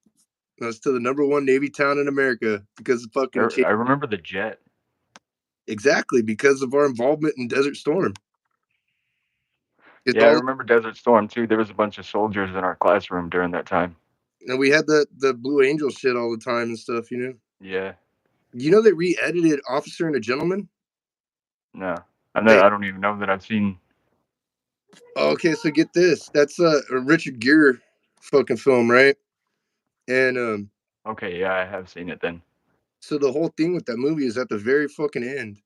Speaker 3: That's to the #1 Navy town in America because of fucking
Speaker 2: I remember the jet.
Speaker 3: Exactly, because of our involvement in Desert Storm.
Speaker 2: Yeah, I remember Desert Storm too. There was a bunch of soldiers in our classroom during that time.
Speaker 3: And we had the Blue Angel shit all the time and stuff,
Speaker 2: Yeah.
Speaker 3: They re-edited Officer and a Gentleman?
Speaker 2: No. I don't even know that I've seen.
Speaker 3: Okay, so get this. That's a Richard Gere fucking film, right? And
Speaker 2: Okay, yeah, I have seen it then.
Speaker 3: so the whole thing with that movie is at the very fucking end.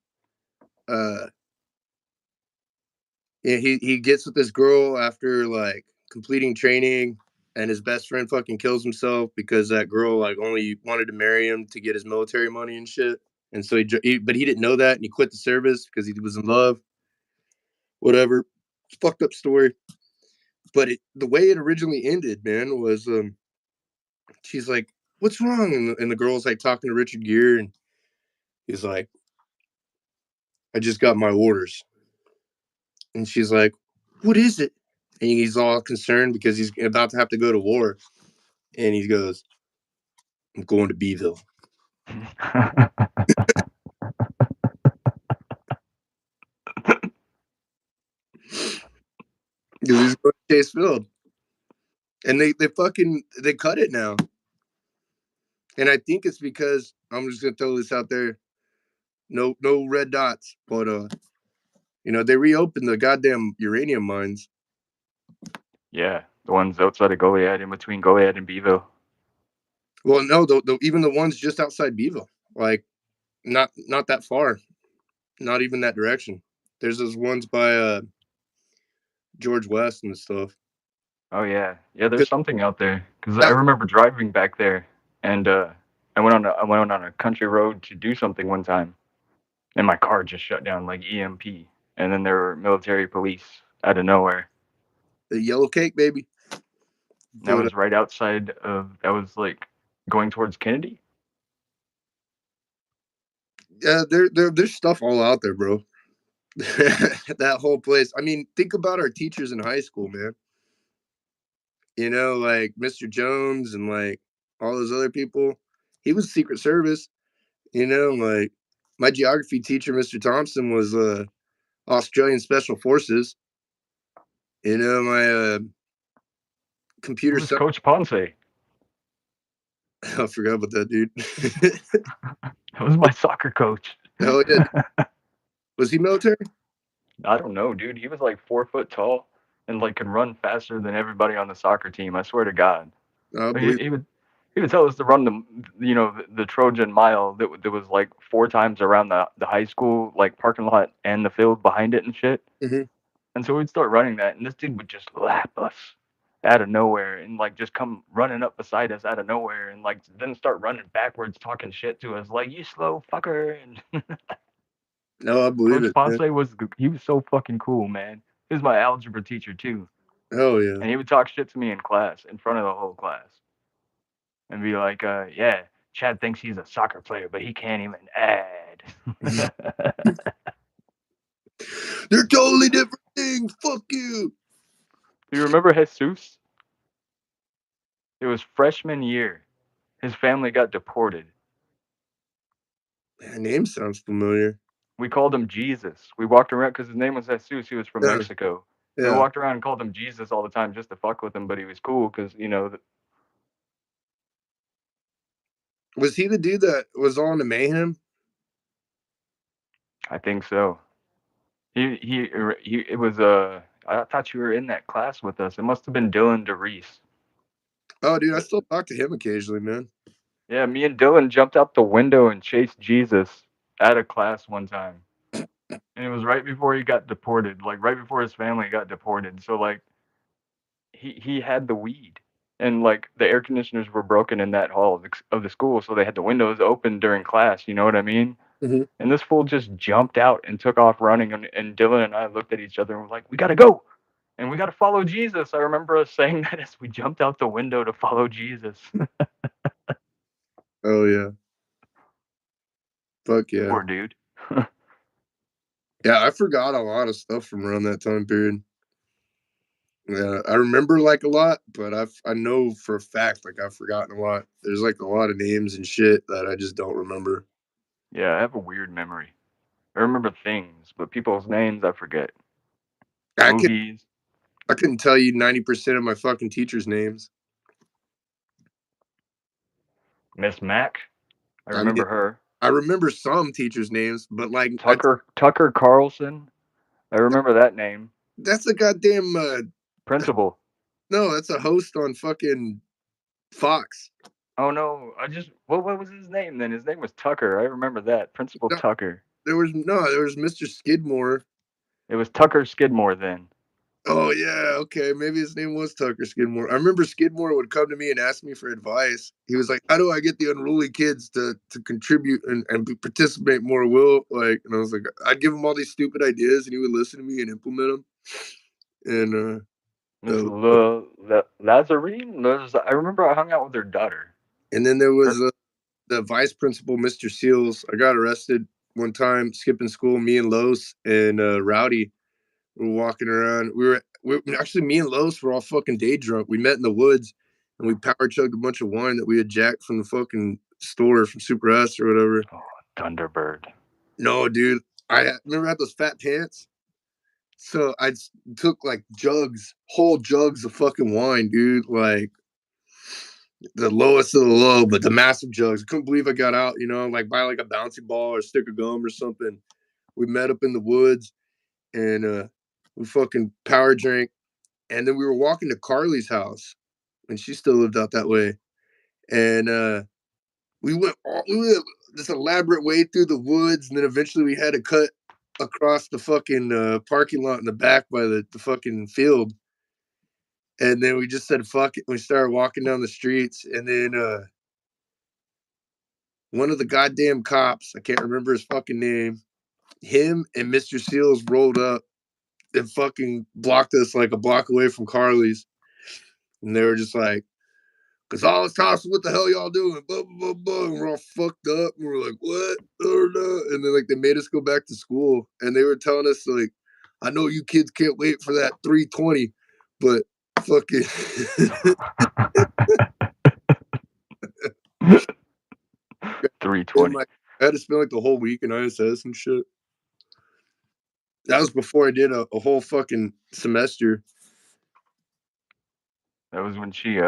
Speaker 3: Yeah, he gets with this girl after like completing training, and his best friend fucking kills himself because that girl like only wanted to marry him to get his military money and shit. And so but he didn't know that, and he quit the service because he was in love. Whatever, fucked up story. But the way it originally ended, man, was she's like, "What's wrong?" And the girl's like talking to Richard Gere, and he's like, "I just got my orders." And she's like, "What is it?" And he's all concerned because he's about to have to go to war. And he goes, "I'm going to Beeville." Because he's going to Chase Field. And they cut it now. And I think it's because I'm just gonna throw this out there. No red dots. But they reopened the goddamn uranium mines.
Speaker 2: Yeah, the ones outside of Goliad, in between Goliad and Beeville.
Speaker 3: Well, no, even the ones just outside Beeville, like not that far, not even that direction. There's those ones by George West and stuff.
Speaker 2: Oh yeah, there's something out there because I remember driving back there, and I went on a country road to do something one time, and my car just shut down like EMP, and then there were military police out of nowhere.
Speaker 3: The Yellow Cake, baby.
Speaker 2: That was right outside of. That was like going towards Kennedy.
Speaker 3: Yeah, there's stuff all out there, bro. That whole place. I mean, think about our teachers in high school, man. Like Mr. Jones and like all those other people. He was Secret Service. Like my geography teacher, Mr. Thompson, was Australian Special Forces. My computer.
Speaker 2: Who's Coach Ponce?
Speaker 3: I forgot about that dude.
Speaker 2: That was my soccer coach.
Speaker 3: Hell yeah. Was he military?
Speaker 2: I don't know, dude. He was like 4 foot tall and like could run faster than everybody on the soccer team. I swear to God.
Speaker 3: I
Speaker 2: He,
Speaker 3: believe.
Speaker 2: he would he would tell us to run the Trojan mile that was like 4 times around the high school like parking lot and the field behind it and shit.
Speaker 3: Mhm.
Speaker 2: And so we'd start running that, and this dude would just lap us out of nowhere and like just come running up beside us out of nowhere and like then start running backwards talking shit to us like you slow fucker. And
Speaker 3: No, I believe
Speaker 2: Coach
Speaker 3: it.
Speaker 2: Ponce
Speaker 3: Man.
Speaker 2: he was so fucking cool, man. He was my algebra teacher too,
Speaker 3: Hell yeah.
Speaker 2: and he would talk shit to me in class in front of the whole class and be like, yeah, Chad thinks he's a soccer player, but he can't even add.
Speaker 3: They're totally different things. Fuck you.
Speaker 2: Do you remember Jesus? It was freshman year. His family got deported.
Speaker 3: That name sounds familiar.
Speaker 2: We called him Jesus. We walked around because his name was Jesus. He was from
Speaker 3: Yeah.
Speaker 2: Mexico. We
Speaker 3: Yeah.
Speaker 2: walked around and called him Jesus all the time just to fuck with him, but he was cool because
Speaker 3: Was he the dude that was on the Mayhem?
Speaker 2: I think so. He it was I thought you were in that class with us. It must have been Dylan DeReese.
Speaker 3: Oh, dude, I still talk to him occasionally, man.
Speaker 2: Yeah, me and Dylan jumped out the window and chased Jesus out of class one time. And it was right before he got deported, like right before his family got deported. So like he had the weed. And like the air conditioners were broken in that hall of the school, so they had the windows open during class, you know what I mean?
Speaker 3: Mhm.
Speaker 2: And this fool just jumped out and took off running and Dylan and I looked at each other and were like, "We got to go." And we got to follow Jesus. I remember us saying that as we jumped out the window to follow Jesus.
Speaker 3: Oh yeah. Fuck yeah.
Speaker 2: Poor dude.
Speaker 3: Yeah, I forgot a lot of stuff from around that time period. Yeah, I remember like a lot, but I know for a fact like I've forgotten a lot. There's like a lot of names and shit that I just don't remember.
Speaker 2: Yeah, I have a weird memory. I remember things, but people's names I forget.
Speaker 3: I could
Speaker 2: Movies.
Speaker 3: I couldn't tell you 90% of my fucking teachers' names.
Speaker 2: Miss Mac. I
Speaker 3: I mean,
Speaker 2: remember her.
Speaker 3: I remember some teachers' names, but like
Speaker 2: Tucker Carlson. I remember that name.
Speaker 3: that's a goddamn
Speaker 2: Principal.
Speaker 3: no, that's a host on fucking Fox.
Speaker 2: Oh no, what was his name then? His name was Tucker. I remember that. Principal
Speaker 3: No,
Speaker 2: Tucker.
Speaker 3: there was Mr. Skidmore.
Speaker 2: It was Tucker Skidmore then.
Speaker 3: Oh yeah, okay. Maybe his name was Tucker Skidmore. I remember Skidmore would come to me and ask me for advice. He was like, "How do I get the unruly kids to contribute and participate more?" Will like, and I was like, I'd give him all these stupid ideas, and he would listen to me and implement them. And
Speaker 2: Miss
Speaker 3: uh,
Speaker 2: Lazarine? I remember I hung out with her daughter.
Speaker 3: and then there was
Speaker 2: Her,
Speaker 3: the vice principal, Mr. Seals. I got arrested one time skipping school. Me and Los and Rowdy were walking around. Actually, me and Los were all fucking day drunk. We met in the woods and we power chugged a bunch of wine that we had jacked from the fucking store from Super S or whatever.
Speaker 2: oh, Thunderbird.
Speaker 3: No, dude. Remember I had those fat pants? So I took like whole jugs of fucking wine, dude. Like the lowest of the low, but the massive jugs. I couldn't believe I got out, like buy like a bouncy ball or a stick of gum or something. We met up in the woods and we fucking power drank. And then we were walking to Carly's house, and she still lived out that way. And we went this elaborate way through the woods, and then eventually we had to cut across the fucking parking lot in the back by the fucking field. And then we just said fuck it. We started walking down the streets, and then one of the goddamn cops, I can't remember his fucking name, him and Mr. Seals rolled up and fucking blocked us like a block away from Carly's. And they were just like, Gonzalez Thompson, what the hell y'all doing? Blah, blah, blah, blah. And we're all fucked up. And we're like, what? And then like they made us go back to school. And they were telling us like, I know you kids can't wait for that 320, but fucking
Speaker 2: 320.
Speaker 3: I had to spend like the whole week in ISS and shit. That was before I did a whole fucking semester.
Speaker 2: That was when she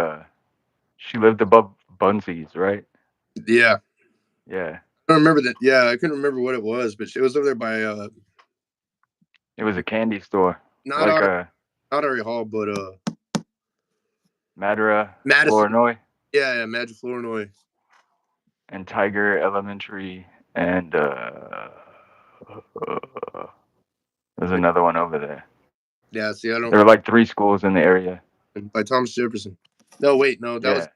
Speaker 2: lived above Bunsies, right?
Speaker 3: Yeah.
Speaker 2: Yeah.
Speaker 3: I don't remember that. Yeah, I couldn't remember what it was, but it was over there by
Speaker 2: It was a candy store,
Speaker 3: not
Speaker 2: like
Speaker 3: Ottery Hall, but
Speaker 2: Madera,
Speaker 3: Madison.
Speaker 2: Flournoy,
Speaker 3: Yeah, Magic Flournoy.
Speaker 2: and Tiger Elementary, and there's another one over there.
Speaker 3: Yeah, see, I don't.
Speaker 2: There were like 3 schools in the area.
Speaker 3: By Thomas Jefferson. No, wait, no, that was.
Speaker 2: Yeah.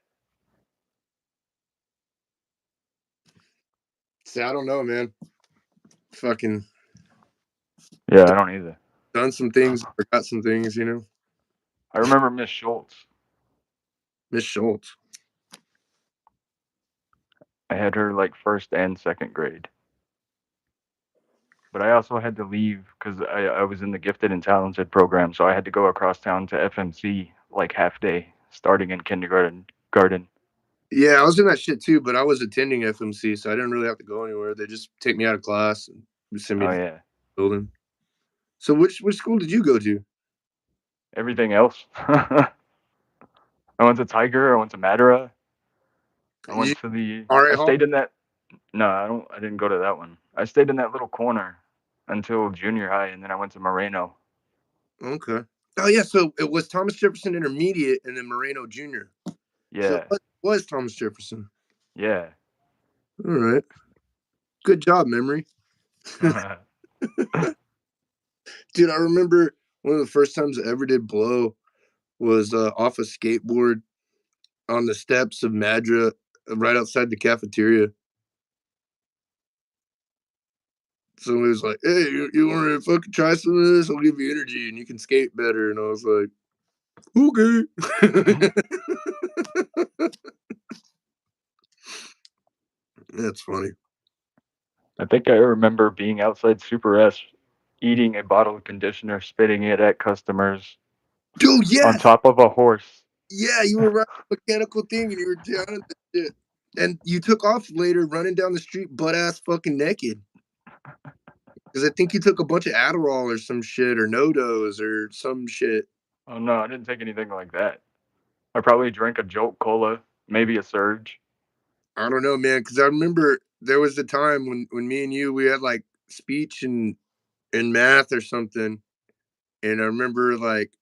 Speaker 3: See, I don't know, man. Fucking
Speaker 2: Yeah, I don't either.
Speaker 3: done some things, forgot some things, you know.
Speaker 2: I remember Miss Schultz.
Speaker 3: Miss Schultz.
Speaker 2: I had her like first and second grade. But I also had to leave because I was in the gifted and talented program, so I had to go across town to FMC like half day, starting in kindergarten.
Speaker 3: Yeah, I was in that shit too, but I was attending FMC, so I didn't really have to go anywhere. They just take me out of class and send me
Speaker 2: Oh
Speaker 3: to the
Speaker 2: yeah.
Speaker 3: building. So which school did you go to?
Speaker 2: Everything else. I went to Tiger. I went to Madera. I
Speaker 3: You,
Speaker 2: went to the.
Speaker 3: RA
Speaker 2: I
Speaker 3: Hall?
Speaker 2: stayed in that. No, I don't. I didn't go to that one. I stayed in that little corner until junior high, and then I went to Moreno.
Speaker 3: Okay. Oh yeah, so it was Thomas Jefferson Intermediate and then Moreno Junior. So
Speaker 2: Yeah.
Speaker 3: it was Thomas Jefferson.
Speaker 2: Yeah.
Speaker 3: All right. Good job, memory. Dude, I remember one of the first times I ever did blow was off a skateboard on the steps of Madra right outside the cafeteria. Somebody was like, "Hey, you want to fucking try some of this? I'll give you energy and you can skate better." And I was like, "Okay." That's funny.
Speaker 2: I think I remember being outside Super S, eating a bottle of conditioner, spitting it at customers
Speaker 3: Dude,
Speaker 2: on
Speaker 3: yes.
Speaker 2: top of a horse.
Speaker 3: Yeah, you were riding a mechanical thing and you were down at the shit. And you took off later running down the street butt ass fucking naked. Because I think you took a bunch of Adderall or some shit or No-Dose or some shit.
Speaker 2: Oh no, I didn't take anything like that. I probably drank a Jolt Cola, maybe a Surge.
Speaker 3: I don't know, man, because I remember there was a time when me and you we had like speech and math or something, and I remember like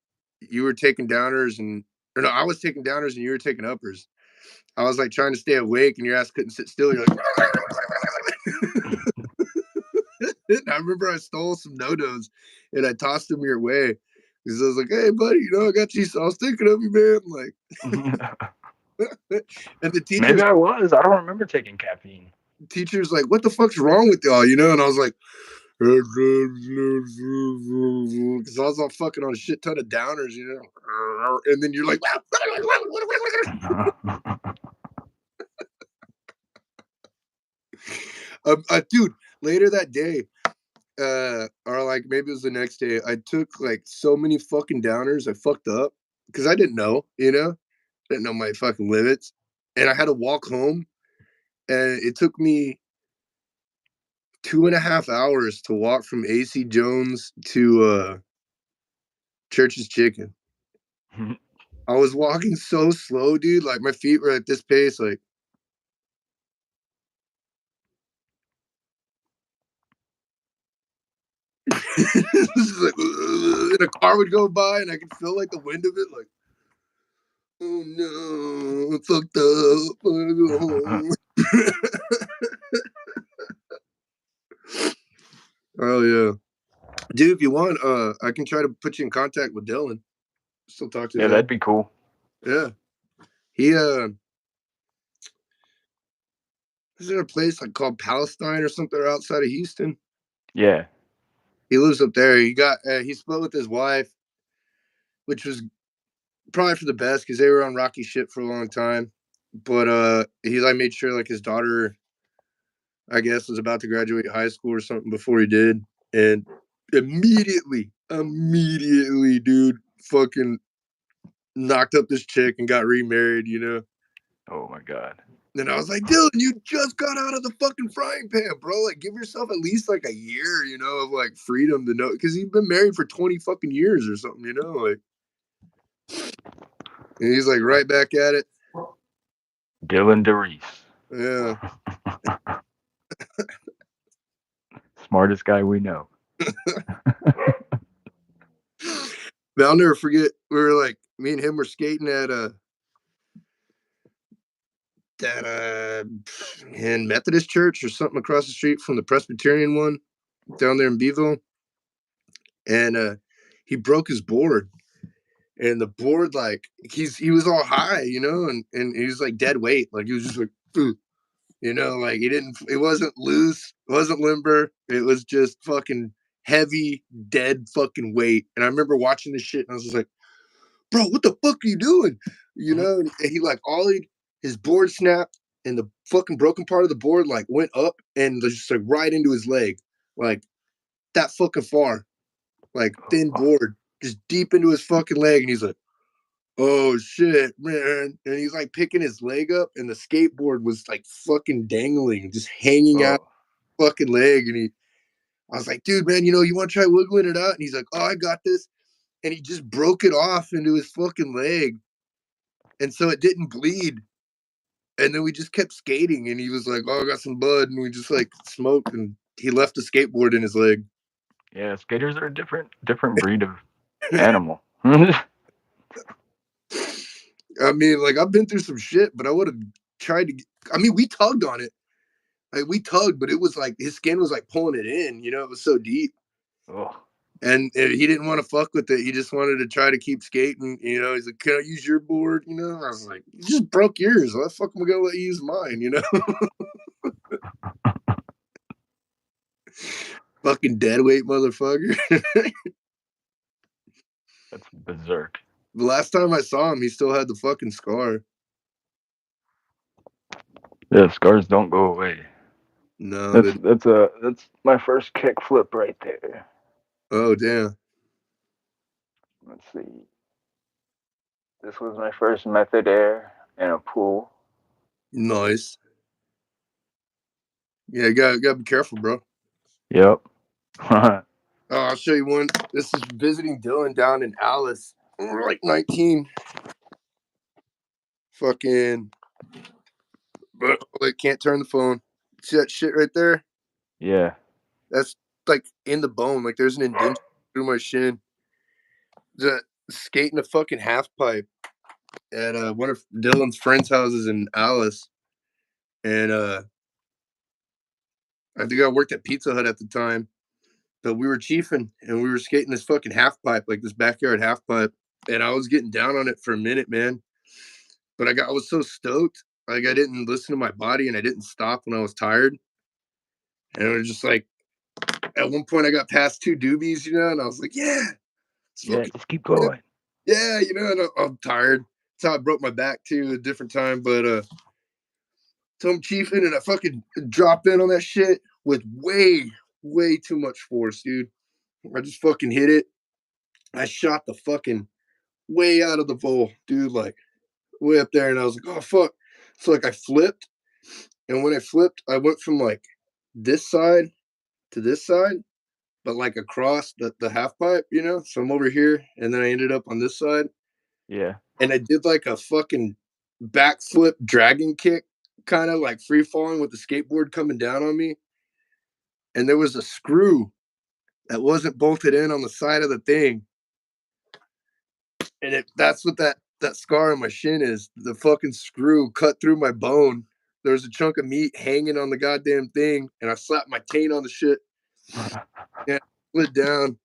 Speaker 3: you were taking downers and or no, I was taking downers and you were taking uppers. I was like trying to stay awake and your ass couldn't sit still. You're like, and I remember I stole some No-Dos and I tossed them your way because I was like, "Hey, buddy, you know I got you. So I was thinking of you, man." Like, and the
Speaker 2: Maybe I was. I don't remember taking caffeine.
Speaker 3: teacher's like, "What the fuck's wrong with y'all?" You know, and I was like, because I was all fucking on a shit ton of downers, you know, and then you're like, dude. Later that day, or like maybe it was the next day, I took like so many fucking downers, I fucked up because I didn't know, you know, didn't know my fucking limits, and I had to walk home, and it took me 2.5 hours to walk from AC Jones to Church's Chicken. I was walking so slow, dude. Like my feet were at this pace, like. Like and a car would go by, and I could feel like the wind of it, like, oh no, I fucked up. I gotta go home. Oh yeah, dude. If you want, I can try to put you in contact with Dylan. Still talk to his
Speaker 2: Yeah, that'd be cool.
Speaker 3: Yeah, he is there a place like called Palestine or something outside of Houston?
Speaker 2: Yeah.
Speaker 3: He lives up there. He split with his wife, which was probably for the best because they were on rocky shit for a long time. But he like made sure like his daughter, I guess, was about to graduate high school or something before he did, and immediately, dude, fucking knocked up this chick and got remarried. You know.
Speaker 2: Oh my god.
Speaker 3: And I was like, Dylan, you just got out of the fucking frying pan, bro. Like, give yourself at least like a year, you know, of like freedom to know, because you've been married for 20 fucking years or something, you know, like. And he's like right back at it.
Speaker 2: Dylan DeReese.
Speaker 3: Yeah.
Speaker 2: Smartest guy we know.
Speaker 3: But I'll never forget. We were like, me and him were skating at in Methodist church or something across the street from the Presbyterian one down there in Beeville. And he broke his board. And the board, like, he was all high, and he was like dead weight. Like he was just like, like it wasn't loose, it wasn't limber, it was just fucking heavy, dead fucking weight. And I remember watching this shit and I was just like, bro, what the fuck are you doing? And he like ollied, his board snapped, and the fucking broken part of the board like went up and just like right into his leg. Like that fucking far. Like thin board, just deep into his fucking leg. And he's like, oh shit, man. And he's like picking his leg up, and the skateboard was like fucking dangling, just hanging out fucking leg. And I was like, dude, man, you want to try wiggling it out? And he's like, oh, I got this. And he just broke it off into his fucking leg. And so it didn't bleed. And then we just kept skating, and he was like, oh, I got some blood. And we just like smoked, and he left the skateboard in his leg.
Speaker 2: Yeah, skaters are a different breed of animal.
Speaker 3: I mean, like, I've been through some shit, but I would have tried to. We tugged on it. Like, we tugged, but it was like his skin was like pulling it in. It was so deep.
Speaker 2: Oh.
Speaker 3: And he didn't want to fuck with it. He just wanted to try to keep skating. He's like, "Can I use your board?" I was like, "You just broke yours. Why the fuck am I gonna let you use mine?" Fucking deadweight motherfucker.
Speaker 2: That's berserk.
Speaker 3: The last time I saw him, he still had the fucking scar.
Speaker 2: Yeah, scars don't go away.
Speaker 3: No,
Speaker 2: that's my first kickflip right there.
Speaker 3: Oh damn.
Speaker 2: Let's see. This was my first method air in a pool.
Speaker 3: Nice. Yeah, you gotta be careful, bro.
Speaker 2: Yep.
Speaker 3: I'll show you one. This is visiting Dylan down in Alice. We're like 19. Fucking. But I can't turn the phone. See that shit right there?
Speaker 2: Yeah.
Speaker 3: That's like in the bone. Like there's an indentation through my shin. Skating a fucking half pipe at one of Dylan's friends' houses in Alice. And I think I worked at Pizza Hut at the time. But we were chiefing and we were skating this fucking half pipe, like this backyard half pipe. And I was getting down on it for a minute, man. But I was so stoked. Like I didn't listen to my body and I didn't stop when I was tired. And it was just like, at one point I got past 2 doobies, and I was like, yeah.
Speaker 2: Just keep going.
Speaker 3: Yeah, and I'm tired. That's how I broke my back too, a different time. But so I'm chiefing and I fucking dropped in on that shit with way too much force, dude. I just fucking hit it. I shot the fucking way out of the bowl, dude, like way up there. And I was like, oh, fuck. So, like, I flipped. And when I flipped, I went from like this side to this side, but like across the half pipe, So I'm over here. And then I ended up on this side.
Speaker 2: Yeah.
Speaker 3: And I did like a fucking backflip dragon kick, kind of like free falling with the skateboard coming down on me. And there was a screw that wasn't bolted in on the side of the thing. And that's what that scar on my shin is. The fucking screw cut through my bone. There was a chunk of meat hanging on the goddamn thing, and I slapped my taint on the shit. Yeah, slid down.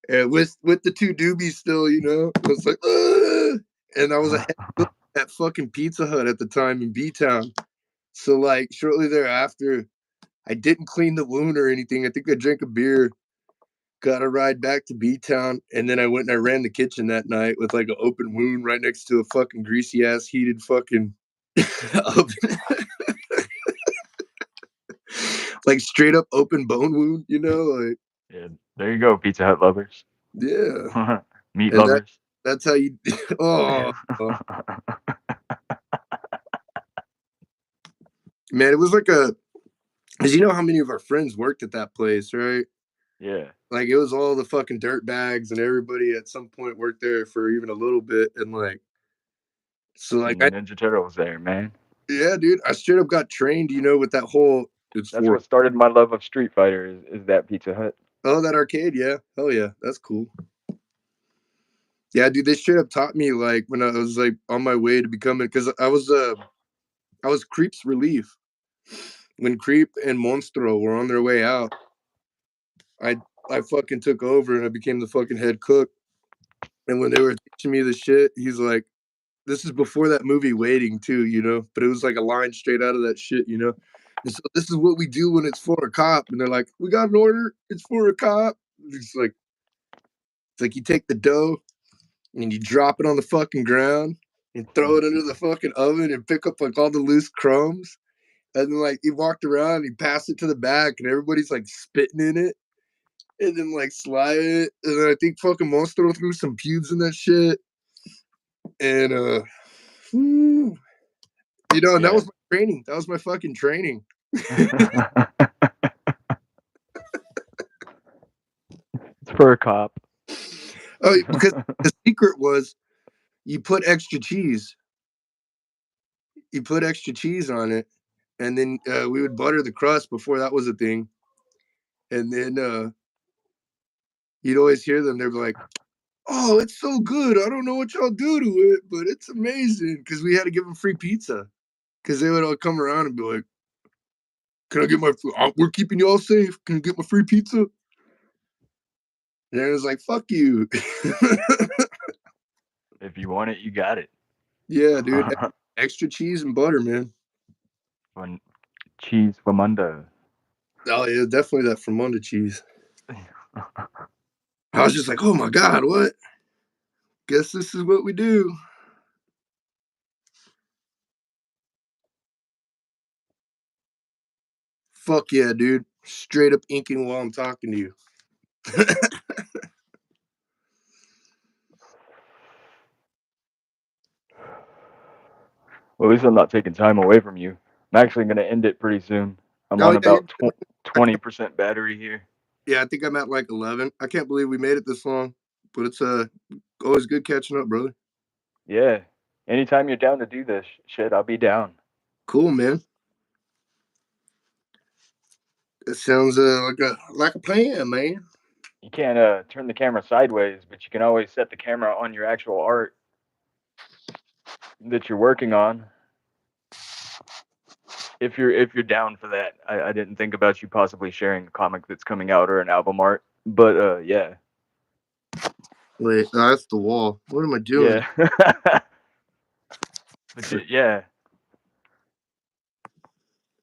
Speaker 3: And with the 2 doobies still, I was like, ugh! And I was at fucking Pizza Hut at the time in B-Town. So like shortly thereafter, I didn't clean the wound or anything. I think I drank a beer, got a ride back to B-Town, and then I went and I ran the kitchen that night with like an open wound right next to a fucking greasy ass heated fucking oven. Like straight up open bone wound, like.
Speaker 2: Yeah, there you go, Pizza Hut lovers.
Speaker 3: Yeah.
Speaker 2: Meat lovers.
Speaker 3: That's how you. Oh. Man, it was like because you know how many of our friends worked at that place, right?
Speaker 2: Yeah.
Speaker 3: Like it was all the fucking dirt bags and everybody at some point worked there for even a little bit, and like, so like
Speaker 2: Ninja Turtles there, man.
Speaker 3: Yeah, dude. I straight up got trained, with that whole it's
Speaker 2: That's
Speaker 3: for
Speaker 2: what started my love of Street Fighter is that Pizza Hut.
Speaker 3: that arcade, yeah. Hell yeah. That's cool. Yeah, dude, they straight up taught me like when I was like on my way to becoming because I was Creep's relief. When Creep and Monstro were on their way out, I I fucking took over and I became the fucking head cook. And when they were teaching me the shit, he's like, this is before that movie Waiting too, but it was like a line straight out of that shit. And so this is what we do when it's for a cop. And they're like, we got an order, it's for a cop. It's like you take the dough and you drop it on the fucking ground and throw it into the fucking oven and pick up like all the loose crumbs. And then like he walked around and he passed it to the back and everybody's like spitting in it and then like slide it. And then I think fucking Monster threw some pubes in that shit. And and that was my training. That was my fucking training.
Speaker 2: It's for a cop.
Speaker 3: Oh, because the secret was you put extra cheese. You put extra cheese on it, and then we would butter the crust before that was a thing. And then you'd always hear them. They'd be like, "Oh, it's so good. I don't know what y'all do to it, but it's amazing." Because we had to give them free pizza. Because they would all come around and be like, "Can I get my? We're keeping you all safe. Can you get my free pizza?" And it was like, "Fuck you."
Speaker 2: If you want it, you got it.
Speaker 3: Yeah, dude. Extra cheese and butter, man.
Speaker 2: When cheese Famunda.
Speaker 3: Oh yeah, definitely that Famunda cheese. I was just like, oh my god, what? Guess this is what we do. Fuck yeah, dude. Straight up inking while I'm talking to you.
Speaker 2: Well, at least I'm not taking time away from you. I'm actually going to end it pretty soon. I'm on about 20% battery here.
Speaker 3: Yeah, I think I'm at like 11. I can't believe we made it this long, but it's always good catching up, brother.
Speaker 2: Yeah. Anytime you're down to do this shit, I'll be down.
Speaker 3: Cool, man. That sounds like a plan, man.
Speaker 2: You can't turn the camera sideways, but you can always set the camera on your actual art that you're working on. If you're down for that, I didn't think about you possibly sharing a comic that's coming out or an album art, but yeah.
Speaker 3: Wait, no, that's the wall. What am I doing?
Speaker 2: Yeah. But yeah.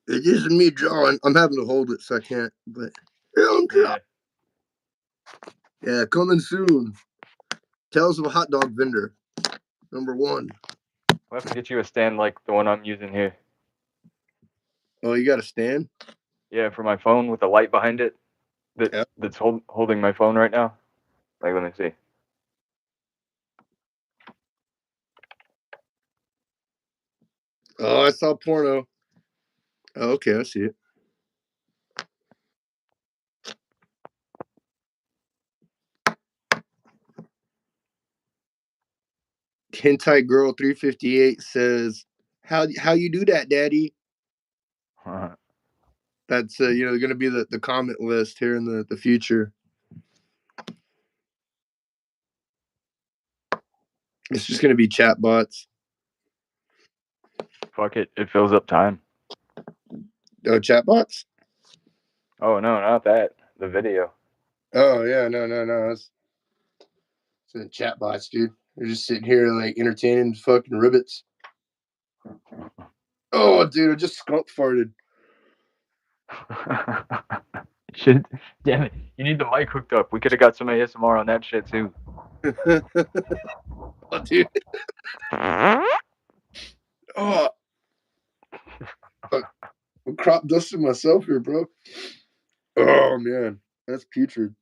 Speaker 3: It isn't me drawing. I'm having to hold it so I can't. But yeah, coming soon. Tales of a Hot Dog Vendor, #1.
Speaker 2: We'll have to get you a stand like the one I'm using here.
Speaker 3: Oh, you got a stand?
Speaker 2: Yeah, for my phone with a light behind it. That's holding my phone right now. Like, let me see.
Speaker 3: Oh, I saw porno. Oh, okay, I see it. Hentai Girl 358 says, "How you do that, Daddy?" That's going to be the comment list here in the future. It's just going to be chat bots.
Speaker 2: Fuck it, it fills up time.
Speaker 3: Oh, chat bots?
Speaker 2: Oh no, not that. The video.
Speaker 3: Oh yeah, no. It's the chat bots, dude. They're just sitting here like entertaining fucking ribbits. Oh, dude, I just skunk farted.
Speaker 2: Shit, damn it! You need the mic hooked up. We could have got some ASMR on that shit too.
Speaker 3: Oh, dude. Oh, I'm crop dusting myself here, bro. Oh man, that's putrid.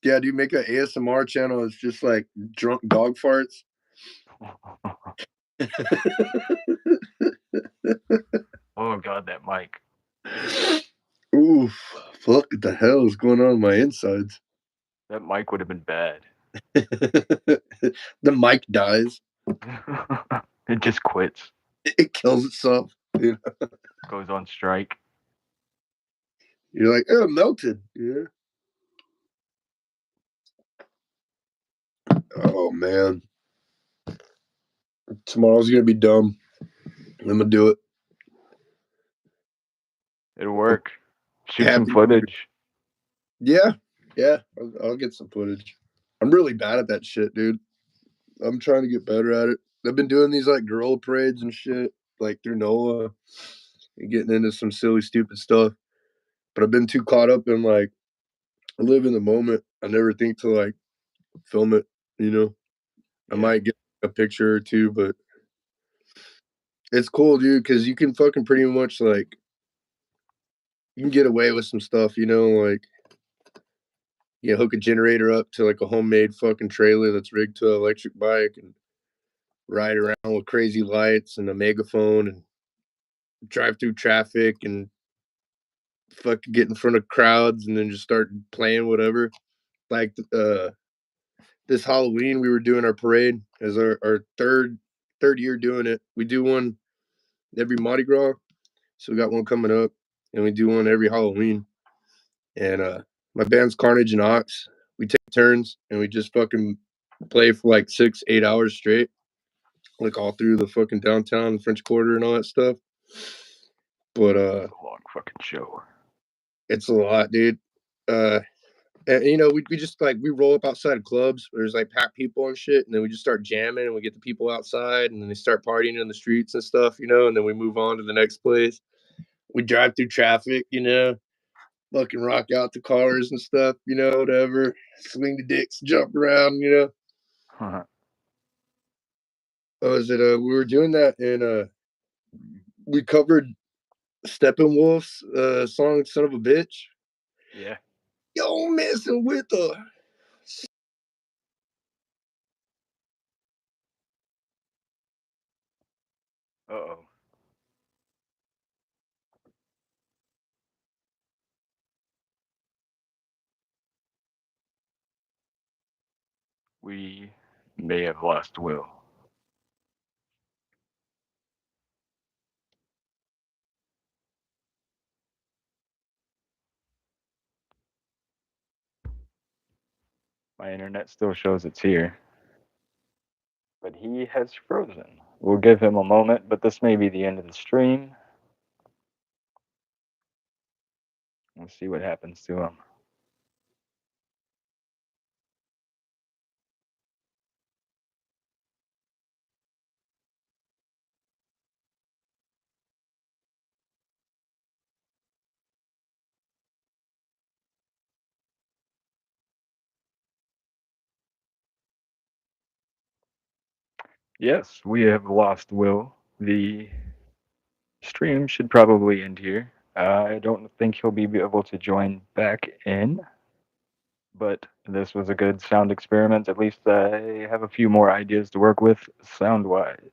Speaker 3: Yeah, dude, make an ASMR channel. It's just like drunk dog farts.
Speaker 2: Oh god, that mic.
Speaker 3: Oof, fuck the hell is going on in my insides?
Speaker 2: That mic would have been bad.
Speaker 3: The mic dies.
Speaker 2: It just quits.
Speaker 3: It kills itself. You know?
Speaker 2: Goes on strike.
Speaker 3: You're like, oh, it melted. Yeah. Oh man. Tomorrow's gonna be dumb. I'm gonna do it.
Speaker 2: It'll work. Shoot
Speaker 3: Happy
Speaker 2: some footage.
Speaker 3: Yeah, I'll get some footage. I'm really bad at that shit, dude. I'm trying to get better at it. I've been doing these like gorilla parades and shit, like through NOLA, and getting into some silly, stupid stuff. But I've been too caught up in like I live in the moment. I never think to like film it. You know, I might get a picture or two, but it's cool, dude, because you can fucking pretty much like you can get away with some stuff. You know, like hook a generator up to like a homemade fucking trailer that's rigged to an electric bike and ride around with crazy lights and a megaphone and drive through traffic and fucking get in front of crowds and then just start playing whatever. Like this Halloween we were doing our parade as our third year doing it. We do one every Mardi Gras. So we got one coming up and we do one every Halloween. And my band's Carnage and Ox. We take turns and we just fucking play for like 6-8 hours straight. Like all through the fucking downtown French Quarter and all that stuff. But
Speaker 2: It's a long fucking show.
Speaker 3: It's a lot, dude. And, we just like we roll up outside of clubs where there's like packed people and shit, and then we just start jamming and we get the people outside and then they start partying in the streets and stuff, and then we move on to the next place. We drive through traffic, fucking rock out the cars and stuff, whatever. Swing the dicks, jump around, We were doing that and we covered Steppenwolf's song "Son of a Bitch."
Speaker 2: Yeah.
Speaker 3: Yo, messing with her.
Speaker 2: Uh-oh. We may have lost Will. My internet still shows it's here. But he has frozen. We'll give him a moment, but this may be the end of the stream. We'll see what happens to him. Yes, we have lost Will. The stream should probably end here. I don't think he'll be able to join back in, but this was a good sound experiment. At least I have a few more ideas to work with sound-wise.